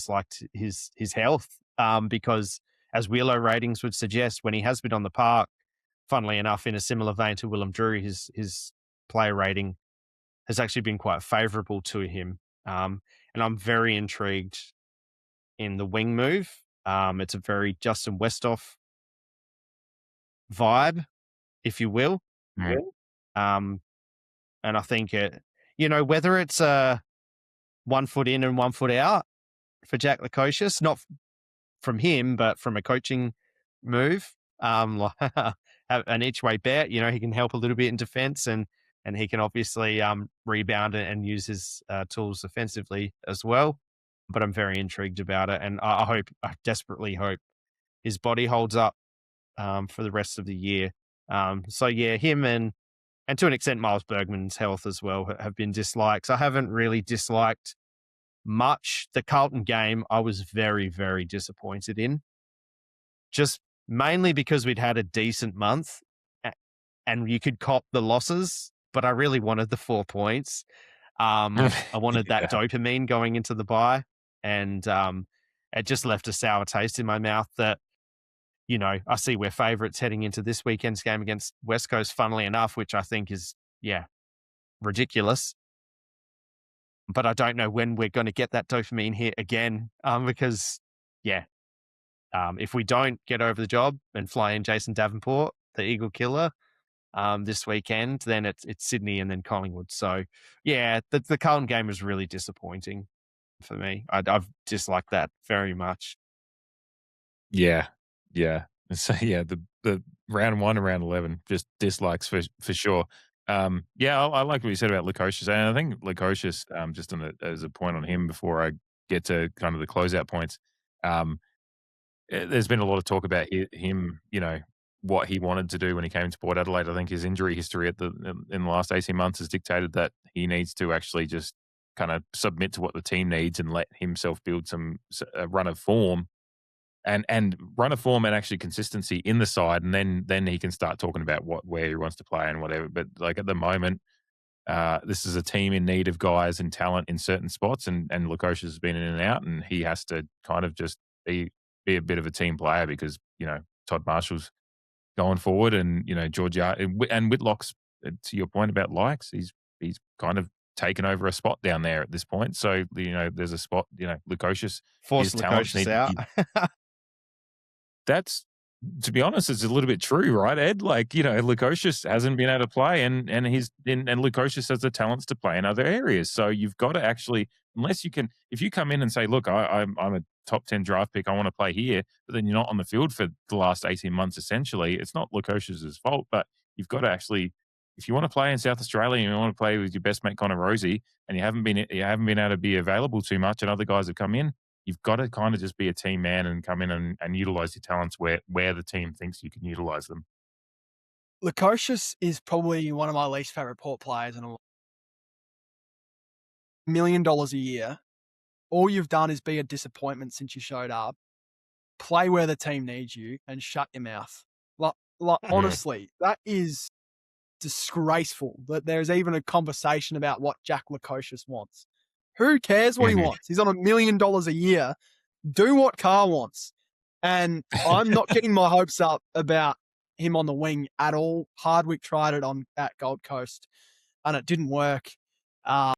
B: liked his health because, as Wheelo ratings would suggest, when he has been on the park, funnily enough, in a similar vein to Willem Drew, his player rating has actually been quite favourable to him. And I'm very intrigued in the wing move. It's a very Justin Westhoff vibe, if you will. And I think whether it's 1 foot in and 1 foot out for Jack Lukosius, not from him, but from a coaching move, an each way bet, he can help a little bit in defense and he can obviously rebound and use his tools offensively as well. But I'm very intrigued about it. And I desperately hope his body holds up for the rest of the year. Him and to an extent, Miles Bergman's health as well have been dislikes. I haven't really disliked much. The Carlton game, I was very, very disappointed in. Just mainly because we'd had a decent month and you could cop the losses, but I really wanted the 4 points. I wanted that dopamine going into the bye, and it just left a sour taste in my mouth that, I see we're favourites heading into this weekend's game against West Coast, funnily enough, which I think is, ridiculous. But I don't know when we're going to get that dopamine hit again, because, if we don't get over the job and fly in Jason Davenport, the Eagle Killer, this weekend, then it's Sydney and then Collingwood. So, the Carlton game was really disappointing for me. I've disliked that very much.
A: Yeah. So, the round 1 and round 11, just dislikes for sure. I like what you said about Lukosius, and I think Lukosius, just as a point on him before I get to kind of the closeout points, um, there's been a lot of talk about him, what he wanted to do when he came to Port Adelaide. I think his injury history in the last 18 months has dictated that he needs to actually just kind of submit to what the team needs and let himself build a run of form and run a form and actually consistency in the side, and then he can start talking about where he wants to play and whatever. But like at the moment, this is a team in need of guys and talent in certain spots, and Lukosius has been in and out, and he has to kind of just be a bit of a team player because Todd Marshall's going forward, and Georgia and Whitlock's, to your point about likes, he's kind of taken over a spot down there at this point. So there's a spot. Lukosius,
B: Force
A: his talents
B: Lukosius
A: need
B: out.
A: that's to be honest, it's a little bit true, right, Ed? Like, Lukosius hasn't been able to play, and Lukosius has the talents to play in other areas. So you've got to actually, if you come in and say, look, I'm a top 10 draft pick, I want to play here, but then you're not on the field for the last 18 months, essentially, it's not Lukosius's fault, but you've got to actually, if you want to play in South Australia and you want to play with your best mate, Connor Rosie, and you haven't been able to be available too much and other guys have come in, you've got to kind of just be a team man and come in and utilize your talents where the team thinks you can utilize them.
C: Lukosius is probably one of my least favorite Port players in $1 million a year. All you've done is be a disappointment since you showed up. Play where the team needs you and shut your mouth. Honestly, that is disgraceful that there's even a conversation about what Jack Lukosius wants. Who cares what he wants? He's on $1 million a year. Do what Carr wants. And I'm not getting my hopes up about him on the wing at all. Hardwick tried it at Gold Coast and it didn't work. I'm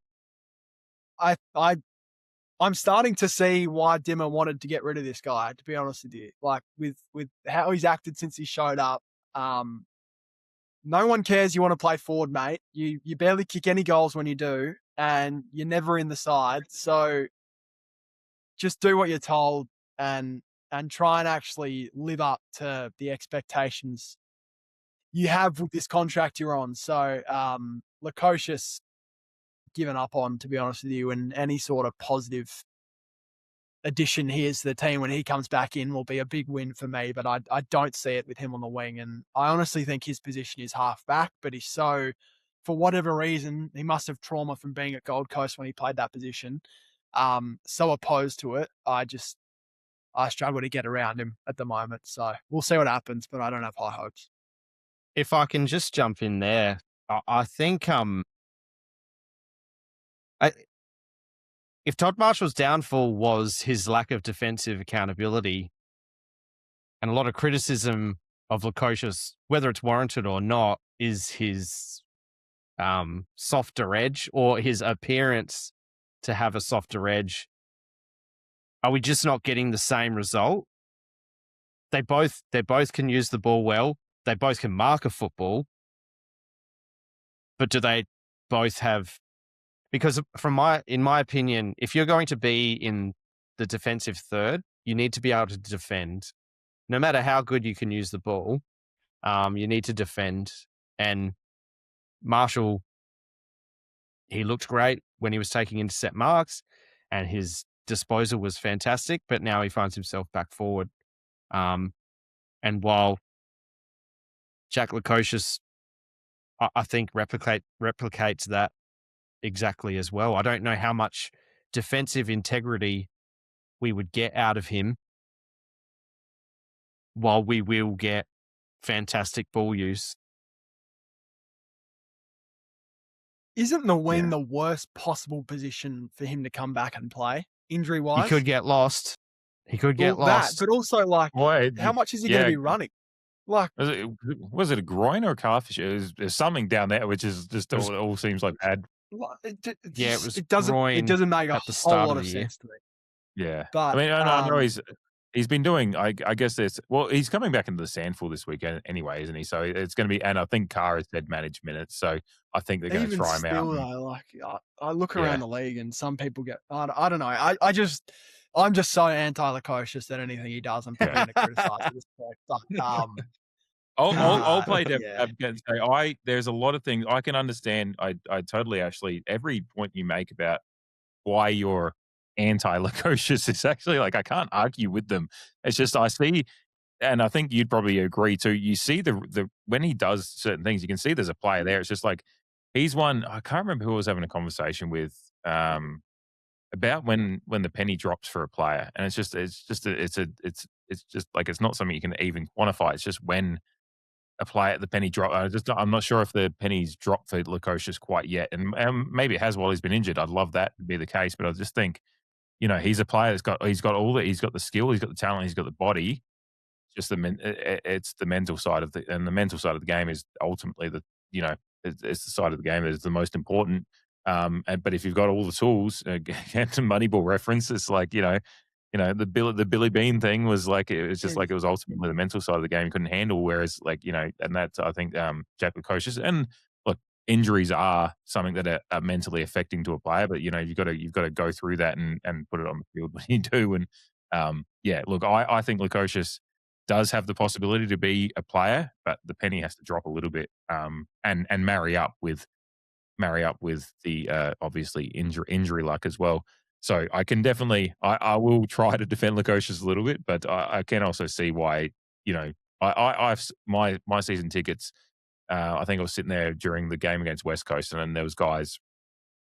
C: starting to see why Dimmer wanted to get rid of this guy, to be honest with you. Like with how he's acted since he showed up. No one cares you want to play forward, mate. You barely kick any goals when you do, and you're never in the side. So just do what you're told and try and actually live up to the expectations you have with this contract you're on. So Lukosius given up on, to be honest with you, and any sort of positive addition he is to the team when he comes back in will be a big win for me, but I don't see it with him on the wing. And I honestly think his position is half back, but he's so, for whatever reason, he must have trauma from being at Gold Coast when he played that position. So opposed to it. I struggle to get around him at the moment. So we'll see what happens, but I don't have high hopes.
B: If I can just jump in there, I think if Todd Marshall's downfall was his lack of defensive accountability and a lot of criticism of Lukosius, whether it's warranted or not, is his softer edge or his appearance to have a softer edge, are we just not getting the same result? They both can use the ball well. They both can mark a football. But do they both have... Because in my opinion, if you're going to be in the defensive third, you need to be able to defend. No matter how good you can use the ball, you need to defend. And Marshall, he looked great when he was taking intercept marks and his disposal was fantastic, but now he finds himself back forward. And while Jack Lukosius, I think replicates that exactly as well. I don't know how much defensive integrity we would get out of him, while we will get fantastic ball use.
C: Isn't the wing the worst possible position for him to come back and play, injury-wise?
B: He could get lost. Lost.
C: But also, how much is he going to be running? Like,
A: was it a groin or a calf issue? There's something down there which is just all seems like bad.
C: It doesn't make a whole lot of sense to me.
A: Yeah,
C: but
A: I know he's been doing. I guess he's coming back into the Sandful this weekend anyway, isn't he? So it's going to be, and I think Carr has said managed minutes, so I think they're going to try him out.
C: Though, I look around the league and some people get. I don't know. I'm just so anti Lukosius that anything he does, I'm probably going to criticize at this point. But
A: I'll play
C: Yeah.
A: against say there's a lot of things I can understand. I totally actually every point you make about why you're anti-Lukosius is actually like I can't argue with them. It's just I see, and I think you'd probably agree too. You see the when he does certain things, you can see there's a player there. It's just like he's one. I can't remember who I was having a conversation with about when the penny drops for a player, and it's just like it's not something you can even quantify. It's just when a player at the penny drop. I'm not sure if the penny's dropped for Lukosius quite yet, and maybe it has while he's been injured. I'd love that to be the case, but I just think he's a player he's got he's got the skill, he's got the talent, he's got the body. Just it's the mental side of the mental side of the game is ultimately it's the side of the game that is the most important. But if you've got all the tools, again, to Moneyball reference, it's like the Billy Bean thing was like it was just like it was ultimately the mental side of the game he couldn't handle. Whereas and that's I think Jack Lukosius and look, injuries are something that are mentally affecting to a player, but you've got to go through that and put it on the field when you do. And look, I think Lukosius does have the possibility to be a player, but the penny has to drop a little bit and marry up with the obviously injury luck as well. So I can definitely I will try to defend Lukosius a little bit, but I can also see why I've my season tickets. I think I was sitting there during the game against West Coast, and then there was guys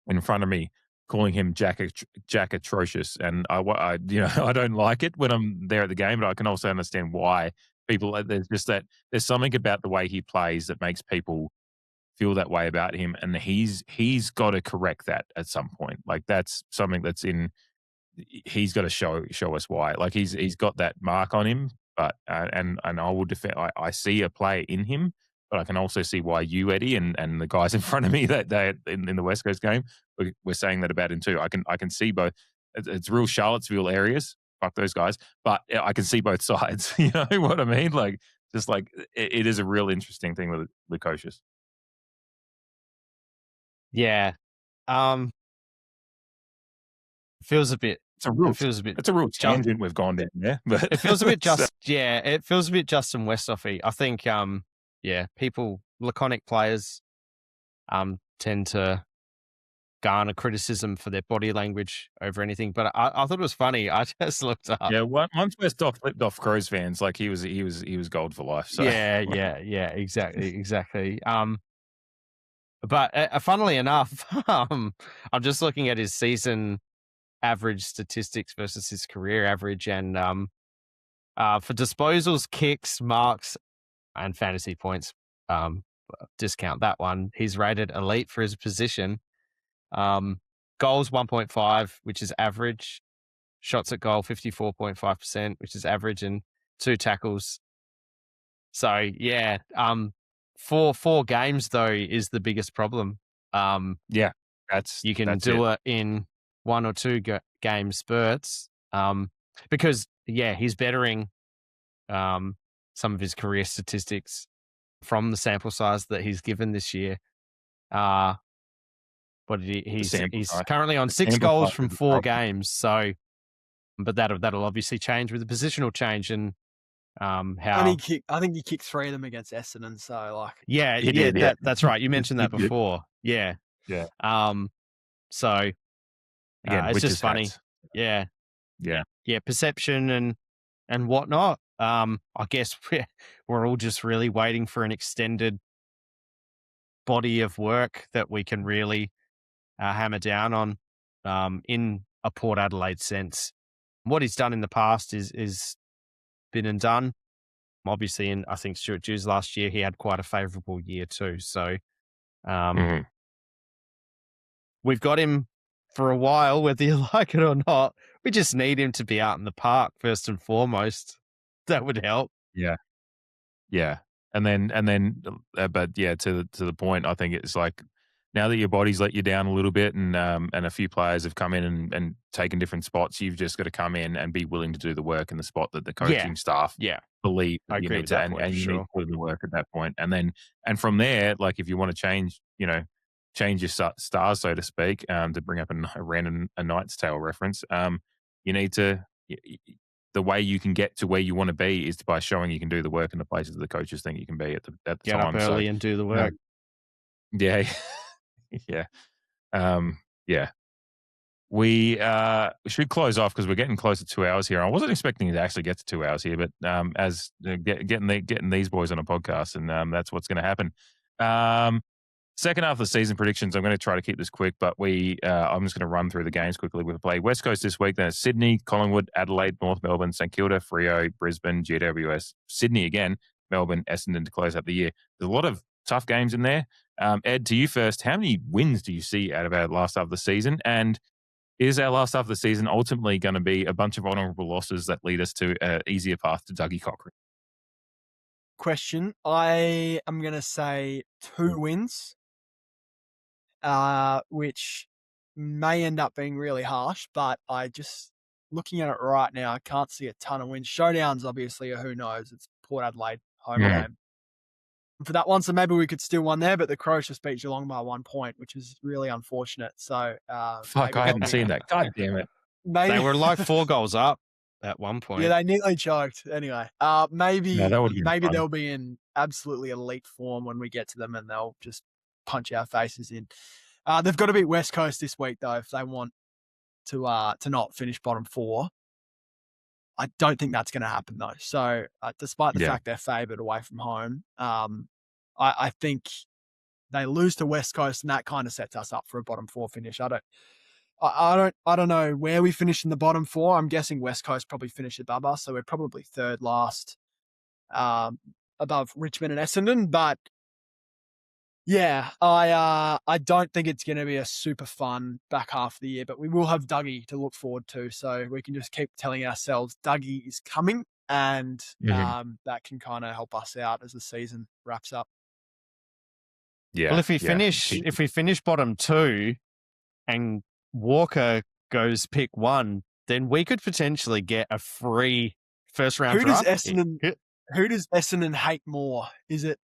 A: in front of me calling him Jack Atrocious, and I I don't like it when I'm there at the game, but I can also understand why people there's just that there's something about the way he plays that makes people feel that way about him, and he's got to correct that at some point. Like that's something that's in he's got to show us why. Like he's got that mark on him, but and I will defend. I see a player in him, but I can also see why you, Eddie, and the guys in front of me that they in the West Coast game we're saying that about him too. I can see both. It's real Charlottesville areas. Fuck those guys, but I can see both sides. You know what I mean? Like just like it is a real interesting thing with Lukosius.
B: Yeah. Feels a bit.
A: It's a real.
B: It feels a bit.
A: It's a real tangent we've gone down there, but
B: it feels a bit it feels a bit Justin Westhoffy. I think people laconic players tend to garner criticism for their body language over anything. But I thought it was funny. I just looked up.
A: Yeah, once Westhoff flipped off Crows fans, like he was gold for life. So
B: yeah, exactly. But funnily enough, I'm just looking at his season average statistics versus his career average, and for disposals, kicks, marks, and fantasy points, discount that one. He's rated elite for his position. Goals 1.5, which is average. Shots at goal 54.5%, which is average, and 2 tackles. So yeah, four games though is the biggest problem.
A: Yeah,
B: you can do it in 1 or 2 game spurts, because he's bettering some of his career statistics from the sample size that he's given this year. But he's currently on 6 goals from 4 games. So, but that'll obviously change with the positional change and how.
C: I think he kicked 3 of them against Essendon. So like,
B: that's right. You mentioned that before. Yeah. So again, it's just funny. Yeah. Perception and whatnot. I guess we're all just really waiting for an extended body of work that we can really hammer down on in a Port Adelaide sense. What he's done in the past is been and done. Obviously, I think Stuart Dews last year, he had quite a favourable year too. So we've got him for a while, whether you like it or not. We just need him to be out in the park first and foremost. That would help.
A: Yeah. And then, but yeah, to the point, I think it's like now that your body's let you down a little bit, and a few players have come in and taken different spots, you've just got to come in and be willing to do the work in the spot that the coaching staff believe
B: I
A: you
B: agree
A: need to, and you need to put in the work at that point. And from there, like if you want to change your stars, so to speak, to bring up a Knight's Tale reference, you need to. the way you can get to where you want to be is by showing you can do the work in the places that the coaches think you can be at the
B: Get
A: time.
B: up early and do the work.
A: Yeah. Yeah. Yeah. We should close off because we're getting close to 2 hours here. I wasn't expecting to actually get to 2 hours here, but as getting these boys on a podcast, and that's what's going to happen. Second half of the season predictions. I'm going to try to keep this quick, but I'm just going to run through the games quickly. We play West Coast this week. Then it's Sydney, Collingwood, Adelaide, North Melbourne, St Kilda, Freo, Brisbane, GWS, Sydney again, Melbourne, Essendon to close out the year. There's a lot of tough games in there. Ed, to you first. How many wins do you see out of our last half of the season? And is our last half of the season ultimately going to be a bunch of honourable losses that lead us to an easier path to Dougie Cochrane?
C: Question. I am going to say 2 wins, which may end up being really harsh, but looking at it right now, I can't see a ton of wins. Showdowns, obviously, who knows? It's Port Adelaide home game for that one, so maybe we could steal one there, but the Crows just beat Geelong by 1 point, which is really unfortunate. So,
A: fuck, I hadn't seen that. God damn it.
B: They were like 4 goals up at one point.
C: Yeah, they nearly choked. Anyway, maybe they'll be in absolutely elite form when we get to them, and they'll just punch our faces in. They've got to beat West Coast this week, though, if they want to not finish bottom 4. I don't think that's going to happen, though. So, despite the fact they're favoured away from home, I think they lose to West Coast, and that kind of sets us up for a bottom 4 finish. I don't know where we finish in the bottom 4. I'm guessing West Coast probably finish above us, so we're probably third last, above Richmond and Essendon. But yeah, I don't think it's going to be a super fun back half of the year, but we will have Dougie to look forward to, so we can just keep telling ourselves Dougie is coming, and that can kind of help us out as the season wraps up.
B: Yeah. Well, if we finish bottom 2 and Walker goes pick 1, then we could potentially get a free first round draft.
C: Who does Essendon hate more? Is it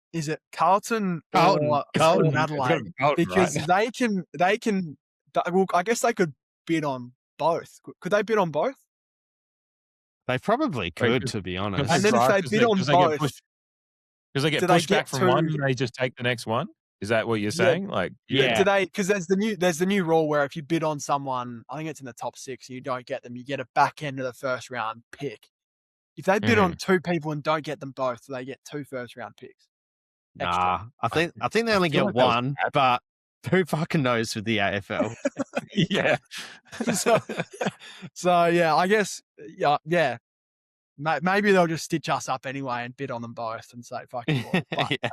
C: Carlton or Adelaide? Because right? they can. Well, I guess they could bid on both. Could they bid on both?
B: They probably could, to be honest.
C: And then if they bid on both,
A: because they get pushed back from one, they just take the next one. Is that what you're saying? Like,
C: Do they? Because there's the new rule where if you bid on someone, I think it's in the top 6, and you don't get them, you get a back end of the first round pick. If they bid on 2 people and don't get them both, they get 2 first round picks.
B: Nah, I think they only get 1, but who fucking knows with the AFL?
A: Yeah.
C: So yeah, I guess yeah. Maybe they'll just stitch us up anyway and bid on them both and say fuck you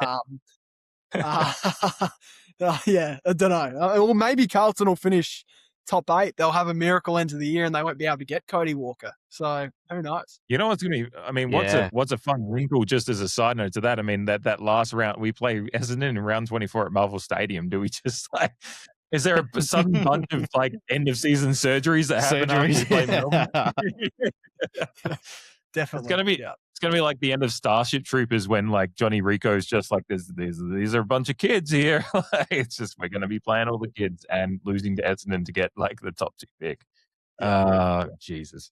C: all. But, yeah, I don't know. Or maybe Carlton will finish top 8. They'll have a miracle end of the year and they won't be able to get Cody Walker. So who knows?
A: You know what's going to be? I mean, what's a fun wrinkle? Just as a side note to that, I mean that last round we play Essendon in round 24 at Marvel Stadium. Do we just like? Is there a sudden bunch of like end of season surgeries that happen after you play Melbourne?
C: Definitely.
A: It's gonna be like the end of Starship Troopers when like Johnny Rico's just like these are a bunch of kids here. It's just we're gonna be playing all the kids and losing to Essendon to get like the top 2 pick. Jesus.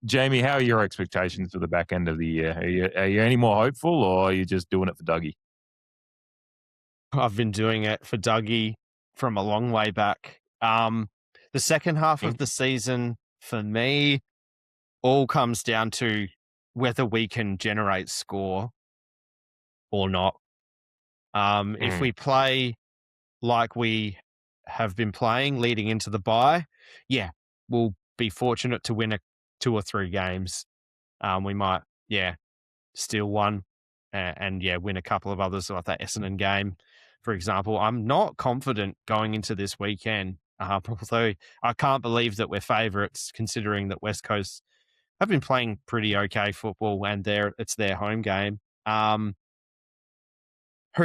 A: Jamie, how are your expectations for the back end of the year? Are you any more hopeful, or are you just doing it for Dougie?
B: I've been doing it for Dougie from a long way back. The second half of the season for me all comes down to whether we can generate score or not. If we play like we have been playing leading into the bye, we'll be fortunate to win 2 or 3 games. We might, steal one and win a couple of others, like that Essendon game, for example. I'm not confident going into this weekend, although I can't believe that we're favourites considering that West Coast have been playing pretty okay football and it's their home game. Who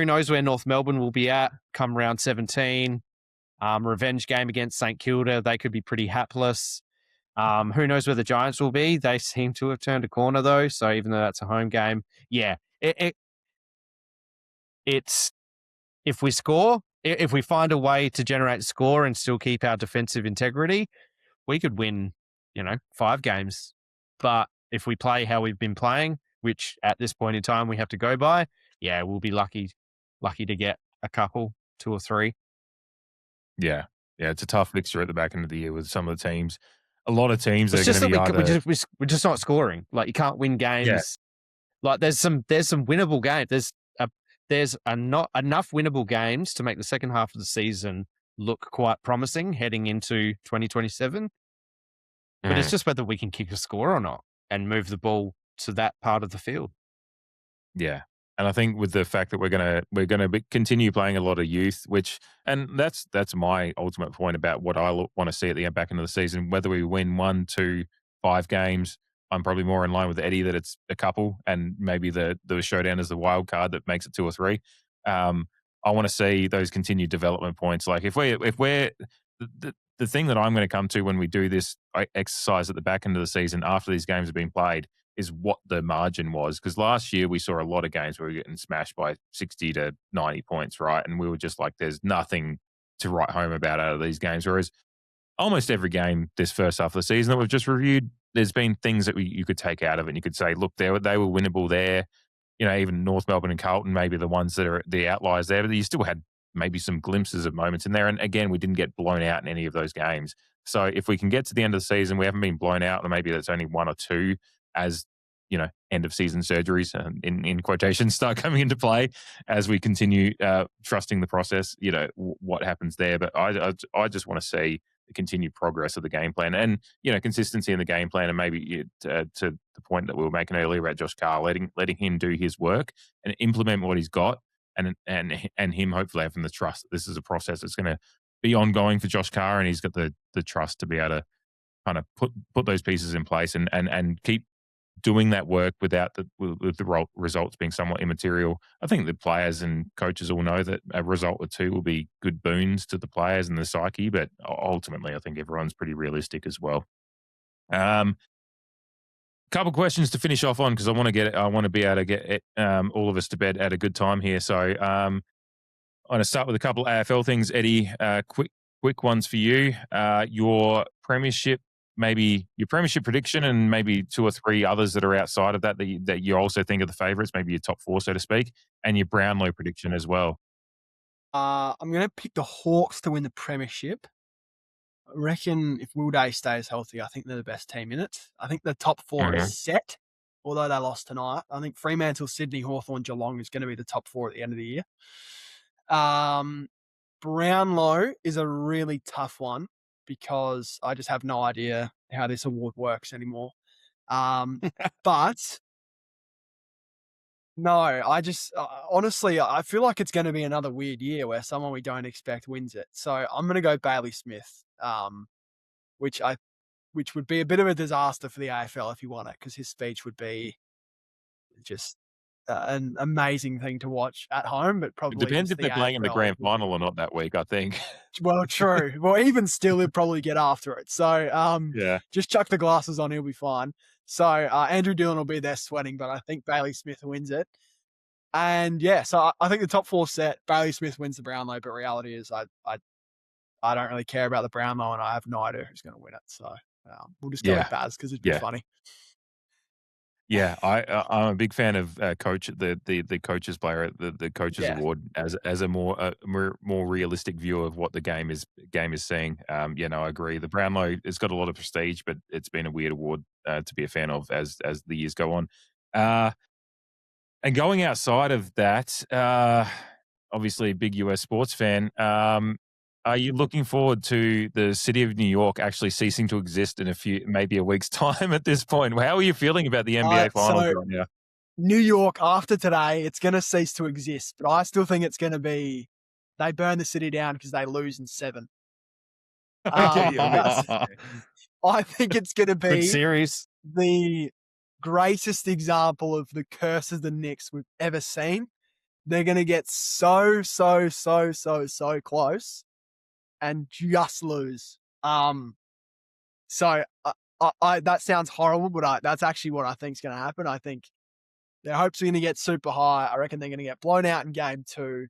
B: knows where North Melbourne will be at come round 17. Revenge game against St Kilda. They could be pretty hapless. Who knows where the Giants will be? They seem to have turned a corner though. So even though that's a home game, it's if we score, if we find a way to generate a score and still keep our defensive integrity, we could win, 5 games. But if we play how we've been playing, which at this point in time we have to go by, yeah, we'll be lucky to get a couple, 2 or 3.
A: Yeah. Yeah, it's a tough fixture at the back end of the year with some of the teams. A lot of teams
B: It's
A: are going
B: just
A: to
B: that
A: be either.
B: we're just not scoring. Like, you can't win
A: Yeah.
B: games. Like, there's some winnable games. There's not enough winnable games to make the second half of the season look quite promising heading into 2027. But it's
A: Mm.
B: just whether we can kick a score or not and move the ball to that part of the field.
A: Yeah. And I think with the fact that we're gonna continue playing a lot of youth, and that's my ultimate point about what I want to see at the back end of the season. Whether we win 1, 2, 5 games, I'm probably more in line with Eddie that it's a couple, and maybe the showdown is the wild card that makes it 2 or 3. I want to see those continued development points. Like if we're the thing that I'm going to come to when we do this exercise at the back end of the season after these games have been played is what the margin was. Because last year we saw a lot of games where we were getting smashed by 60 to 90 points, right? And we were just like, there's nothing to write home about out of these games. Whereas almost every game this first half of the season that we've just reviewed, there's been things that you could take out of it. And you could say, look, they were winnable there. You know, even North Melbourne and Carlton, maybe the ones that are the outliers there, but you still had maybe some glimpses of moments in there. And again, we didn't get blown out in any of those games. So if we can get to the end of the season, we haven't been blown out, and maybe that's only 1 or 2 as, you know, end of season surgeries in quotations start coming into play as we continue trusting the process, you know, what happens there. But I just want to see the continued progress of the game plan and, you know, consistency in the game plan, and maybe to the point that we were making earlier about Josh Carr, letting him do his work and implement what he's got, and him hopefully having the trust that this is a process that's going to be ongoing for Josh Carr, and he's got the trust to be able to kind of put those pieces in place and keep doing that work without with the results being somewhat immaterial. I think the players and coaches all know that a result or 2 will be good boons to the players and the psyche, but ultimately I think everyone's pretty realistic as well. Couple questions to finish off on, because I want to be able to get all of us to bed at a good time here. So I'm going to start with a couple of AFL things, Eddie. Quick ones for you. Your premiership prediction, and maybe 2 or 3 others that are outside of that you also think are the favourites, maybe your top 4, so to speak, and your Brownlow prediction as well.
C: I'm going to pick the Hawks to win the premiership. I reckon if Will Day stays healthy, I think they're the best team in it. I think the top 4 is set, although they lost tonight. I think Fremantle, Sydney, Hawthorn, Geelong is going to be the top 4 at the end of the year. Brownlow is a really tough one because I just have no idea how this award works anymore. But no, I just honestly, I feel like it's going to be another weird year where someone we don't expect wins it. So I'm going to go Bailey Smith, which would be a bit of a disaster for the AFL if he won it, because his speech would be just an amazing thing to watch at home, but probably
A: It depends if they're playing in the grand final or not that week, I think.
C: Well, true. Well, even still, he'll probably get after it. So
A: yeah,
C: just chuck the glasses on, he'll be fine. So Andrew Dillon will be there sweating, but I think Bailey Smith wins it. And yeah, so I think the top 4 set, Bailey Smith wins the Brownlow, but reality is I don't really care about the Brownlow, and I have no idea who's going to win it. So we'll just go with Baz because it'd be funny.
A: Yeah, I'm a big fan of coach the coaches player, the coaches award as a more realistic view of what the game is seeing. I agree. The Brownlow has got a lot of prestige, but it's been a weird award to be a fan of as the years go on. And going outside of that, obviously a big US sports fan. Are you looking forward to the city of New York actually ceasing to exist in maybe a week's time at this point? How are you feeling about the NBA finals right now?
C: New York, after today, it's going to cease to exist, but I still think it's going to be, they burn the city down because they lose in 7. I think it's going to be
B: good series.
C: The greatest example of the curse of the Knicks we've ever seen. They're going to get so close and just lose. So that sounds horrible, but that's actually what I think is going to happen. I think their hopes are going to get super high. I reckon they're going to get blown out in game 2,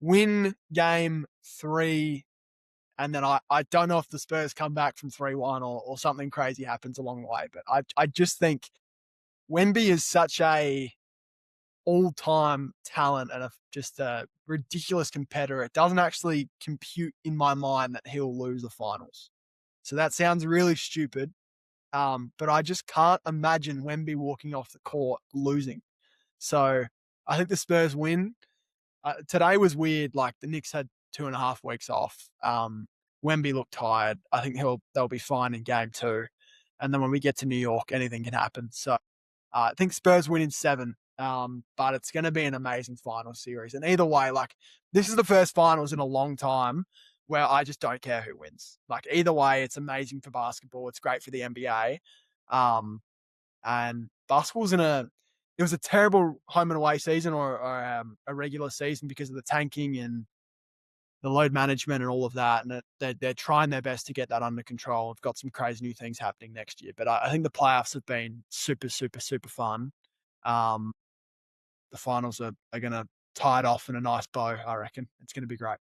C: win game 3, and then I don't know if the Spurs come back from 3-1 or something crazy happens along the way. But I just think Wemby is such a all-time talent and just a ridiculous competitor. It doesn't actually compute in my mind that he'll lose the finals. So that sounds really stupid. But I just can't imagine Wemby walking off the court losing. So I think the Spurs win. Today was weird. Like the Knicks had 2.5 weeks off. Wemby looked tired. I think they'll be fine in game 2. And then when we get to New York, anything can happen. So I think Spurs win in 7. But it's going to be an amazing final series. And either way, like this is the first finals in a long time where I just don't care who wins. Like either way, it's amazing for basketball. It's great for the NBA. And basketball's it was a terrible home and away season or a regular season because of the tanking and the load management and all of that. And they're trying their best to get that under control. We've got some crazy new things happening next year. But I think the playoffs have been super, super, super fun. The finals are going to tie it off in a nice bow, I reckon. It's going to be great.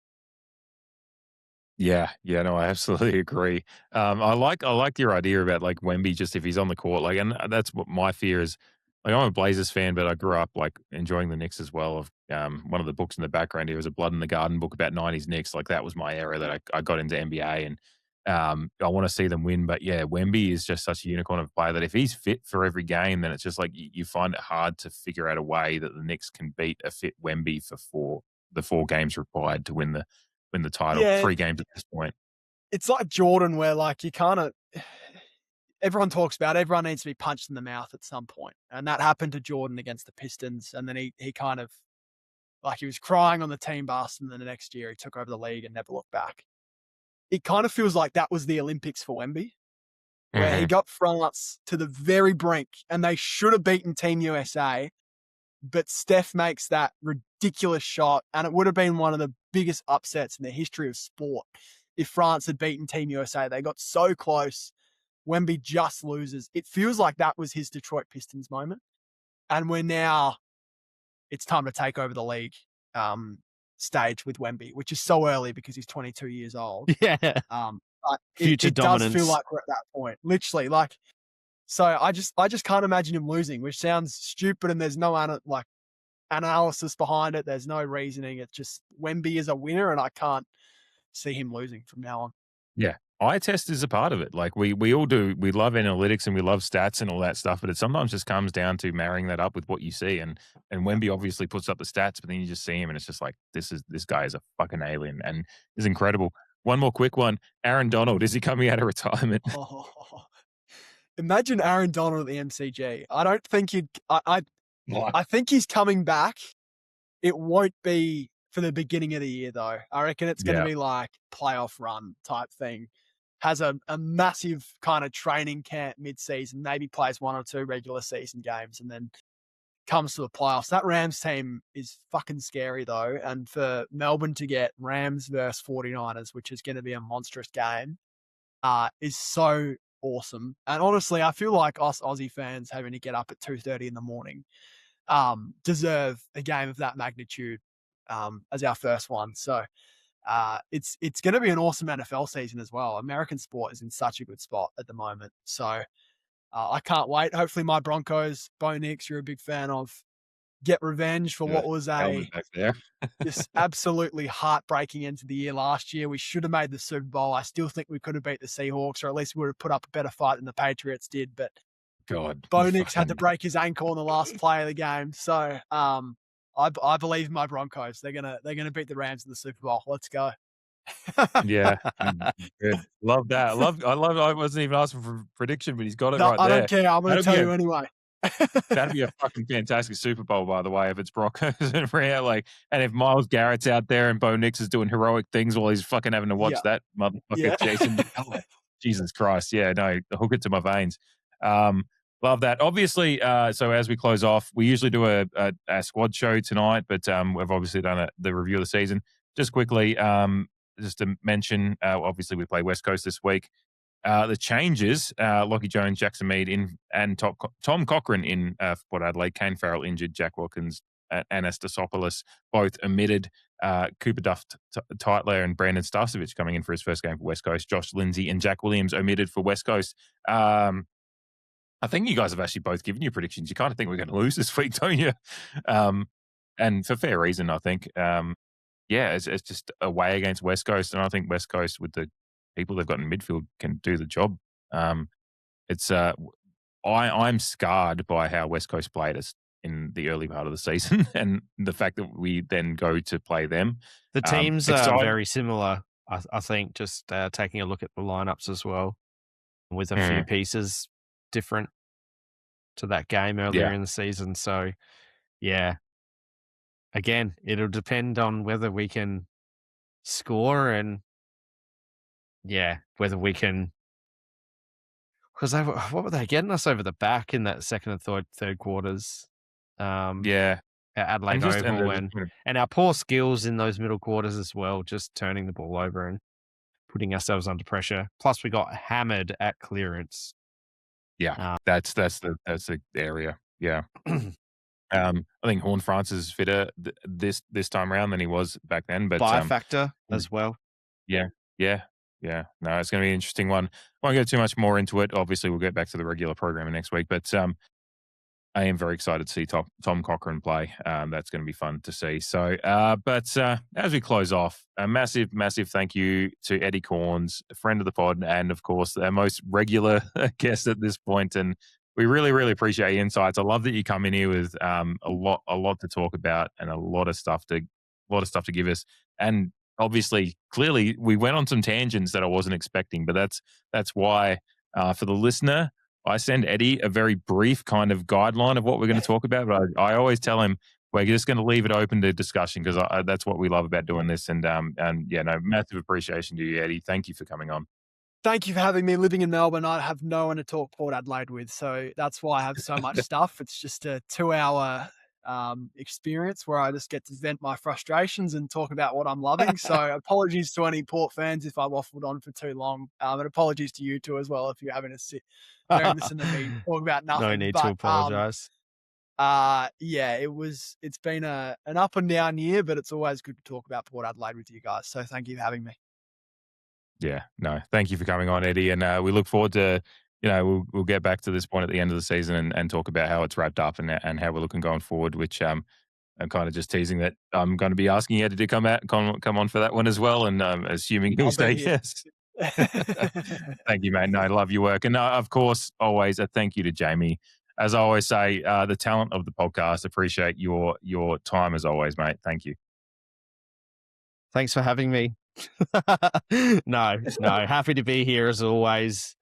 A: Yeah, no, I absolutely agree. I like your idea about like Wemby, just if he's on the court, like, and that's what my fear is. Like, I'm a Blazers fan, but I grew up like enjoying the Knicks as well. Of one of the books in the background here was a Blood in the Garden book about '90s Knicks. Like that was my era that I got into NBA, and I want to see them win. But yeah, Wemby is just such a unicorn of a player that if he's fit for every game, then it's just like you find it hard to figure out a way that the Knicks can beat a fit Wemby for the 4 games required to win the title.
C: Yeah.
A: 3 games at this point.
C: It's like Jordan where like you kind of everyone talks about everyone needs to be punched in the mouth at some point. And that happened to Jordan against the Pistons. And then he kind of like he was crying on the team bus, and then the next year he took over the league and never looked back. It kind of feels like that was the Olympics for Wemby, where he got France to the very brink and they should have beaten Team USA. But Steph makes that ridiculous shot, and it would have been one of the biggest upsets in the history of sport if France had beaten Team USA. They got so close. Wemby just loses. It feels like that was his Detroit Pistons moment. And it's time to take over the league stage with Wemby, which is so early because he's 22 years old.
B: Yeah.
C: But
B: Future dominance.
C: Does feel like we're at that point, literally. Like, so I just can't imagine him losing, which sounds stupid, and there's no analysis behind it. There's no reasoning. It's just Wemby is a winner, and I can't see him losing from now on.
A: Yeah. Eye test is a part of it. Like we all do. We love analytics and we love stats and all that stuff, but it sometimes just comes down to marrying that up with what you see. And Wemby obviously puts up the stats, but then you just see him and it's just like, this guy is a fucking alien and is incredible. One more quick one. Aaron Donald, is he coming out of retirement?
C: Imagine Aaron Donald at the MCG. I don't think I think he's coming back. It won't be for the beginning of the year, though. I reckon it's going to be like playoff run type thing. Has a massive kind of training camp mid-season, maybe plays 1 or 2 regular season games, and then comes to the playoffs. That Rams team is fucking scary, though. And for Melbourne to get Rams versus 49ers, which is going to be a monstrous game, is so awesome. And honestly, I feel like us Aussie fans having to get up at 2:30 in the morning deserve a game of that magnitude as our first one. So it's going to be an awesome NFL season as well. American sport is in such a good spot at the moment. So I can't wait. Hopefully my Broncos, Bo Nix, you're a big fan of, get revenge for what was just absolutely heartbreaking end to the year last year. We should have made the Super Bowl. I still think we could have beat the Seahawks, or at least we would have put up a better fight than the Patriots did. But
A: God,
C: Bo Nix had to break his ankle in the last play of the game. So I believe in my Broncos. They're gonna beat the Rams in the Super Bowl. Let's go.
A: Yeah, good. Love that. I wasn't even asking for a prediction, but he's got it right there.
C: I don't care. I'm going to tell you anyway.
A: That'd be a fucking fantastic Super Bowl, by the way, if it's Broncos and Rhea, and if Myles Garrett's out there and Bo Nix is doing heroic things while he's fucking having to watch that motherfucker Jason. Jesus Christ. Yeah, no, hook it to my veins. Love that. Obviously, so as we close off, we usually do a squad show tonight, but we've obviously done the review of the season. Just quickly, just to mention, obviously we play West Coast this week. The changes, Lockie Jones, Jackson Mead and Tom Cochran in Port Adelaide, Kane Farrell injured, Jack Wilkins, Anastasopoulos both omitted, Cooper Duff-Tytler and Brandon Starcevich coming in for his first game for West Coast, Josh Lindsay and Jack Williams omitted for West Coast. I think you guys have actually both given your predictions. You kind of think we're going to lose this week, don't you? And for fair reason, I think. Yeah, it's just away against West Coast, and I think West Coast with the people they've got in midfield can do the job. It's I'm scarred by how West Coast played us in the early part of the season, and the fact that we then go to play them.
B: The teams are
A: exciting.
B: very similar. I think just taking a look at the lineups as well, with a few pieces different to that game earlier in the season. So, yeah, again, it'll depend on whether we can score and, whether we can. Because what were they getting us over the back in that second and third quarters? At Adelaide Oval, and our poor skills in those middle quarters as well, just turning the ball over and putting ourselves under pressure. Plus, we got hammered at clearance.
A: Yeah, that's the area. Yeah. I think Horn Francis is fitter this time around than he was back then. But
B: by factor as well.
A: Yeah. No, it's going to be an interesting one. Won't go too much more into it. Obviously, we'll get back to the regular programming next week. But I am very excited to see Tom Cochrane play. That's going to be fun to see. So, but as we close off, a massive, massive thank you to Eddie Cornes, a friend of the pod, and of course, our most regular guest at this point. And we really, really appreciate your insights. I love that you come in here with a lot to talk about and a lot of stuff to give us. And obviously, clearly, we went on some tangents that I wasn't expecting, but that's why for the listener, I send Eddie a very brief kind of guideline of what we're going to talk about, but I always tell him we're just going to leave it open to discussion because that's what we love about doing this. And massive appreciation to you, Eddie. Thank you for coming on.
C: Thank you for having me. Living in Melbourne, I have no one to talk Port Adelaide with, so that's why I have so much stuff. It's just a 2-hour experience where I just get to vent my frustrations and talk about what I'm loving. So apologies to any Port fans if I waffled on for too long, and apologies to you too as well if you're having to sit there and listen to me talk about nothing.
B: No need to apologize.
C: It's been an up and down year, but it's always good to talk about Port Adelaide with you guys. So thank you for having me.
A: Yeah, no, thank you for coming on, Eddie, and we look forward to. We'll get back to this point at the end of the season and talk about how it's wrapped up and how we're looking going forward, which I'm kind of just teasing that I'm going to be asking Eddie to come on for that one as well, and assuming he'll stay. Yes. Thank you, mate. No, I love your work. And of course, always a thank you to Jamie. As I always say, the talent of the podcast, appreciate your time as always, mate. Thank you.
B: Thanks for having me. No, happy to be here as always.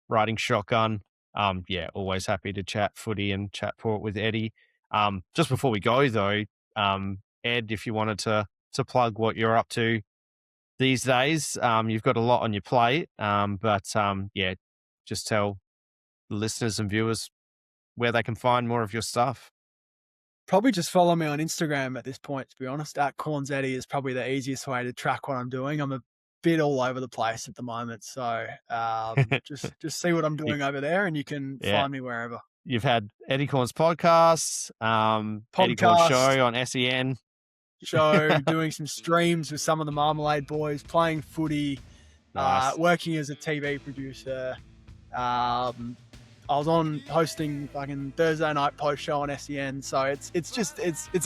B: Riding shotgun. Always happy to chat footy and chat Port with Eddie. Just before we go though, Ed, if you wanted to plug what you're up to these days, you've got a lot on your plate. Just tell the listeners and viewers where they can find more of your stuff.
C: Probably just follow me on Instagram at this point, to be honest. At Corns Eddie is probably the easiest way to track what I'm doing. I'm a bit all over the place at the moment, so just see what I'm doing over there, and you can find me wherever.
B: You've had Eddie Corns podcasts, Eddie Corns show on SEN.
C: Doing some streams with some of the Marmalade boys, playing footy, nice. Working as a TV producer. I was on hosting fucking Thursday night post show on SEN, so it's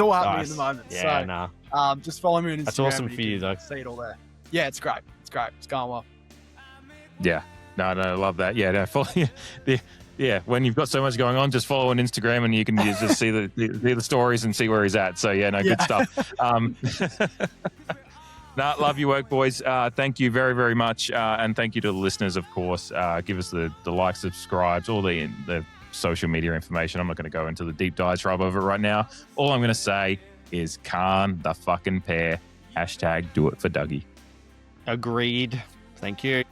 C: all happening at the moment.
B: Yeah,
C: so just follow me on Instagram.
B: That's awesome for you though.
C: See it all there. Yeah, it's great. It's going well.
A: Yeah, no, I love that. Yeah, no, follow when you've got so much going on, just follow on Instagram and you can just see the stories and see where he's at. So good stuff. Love your work, boys. Thank you very, very much. And thank you to the listeners, of course. Give us the likes, subscribes, all the social media information. I'm not going to go into the deep diatribe of it right now. All I'm going to say is Khan the fucking pair. #do it for Dougie.
B: Agreed. Thank you.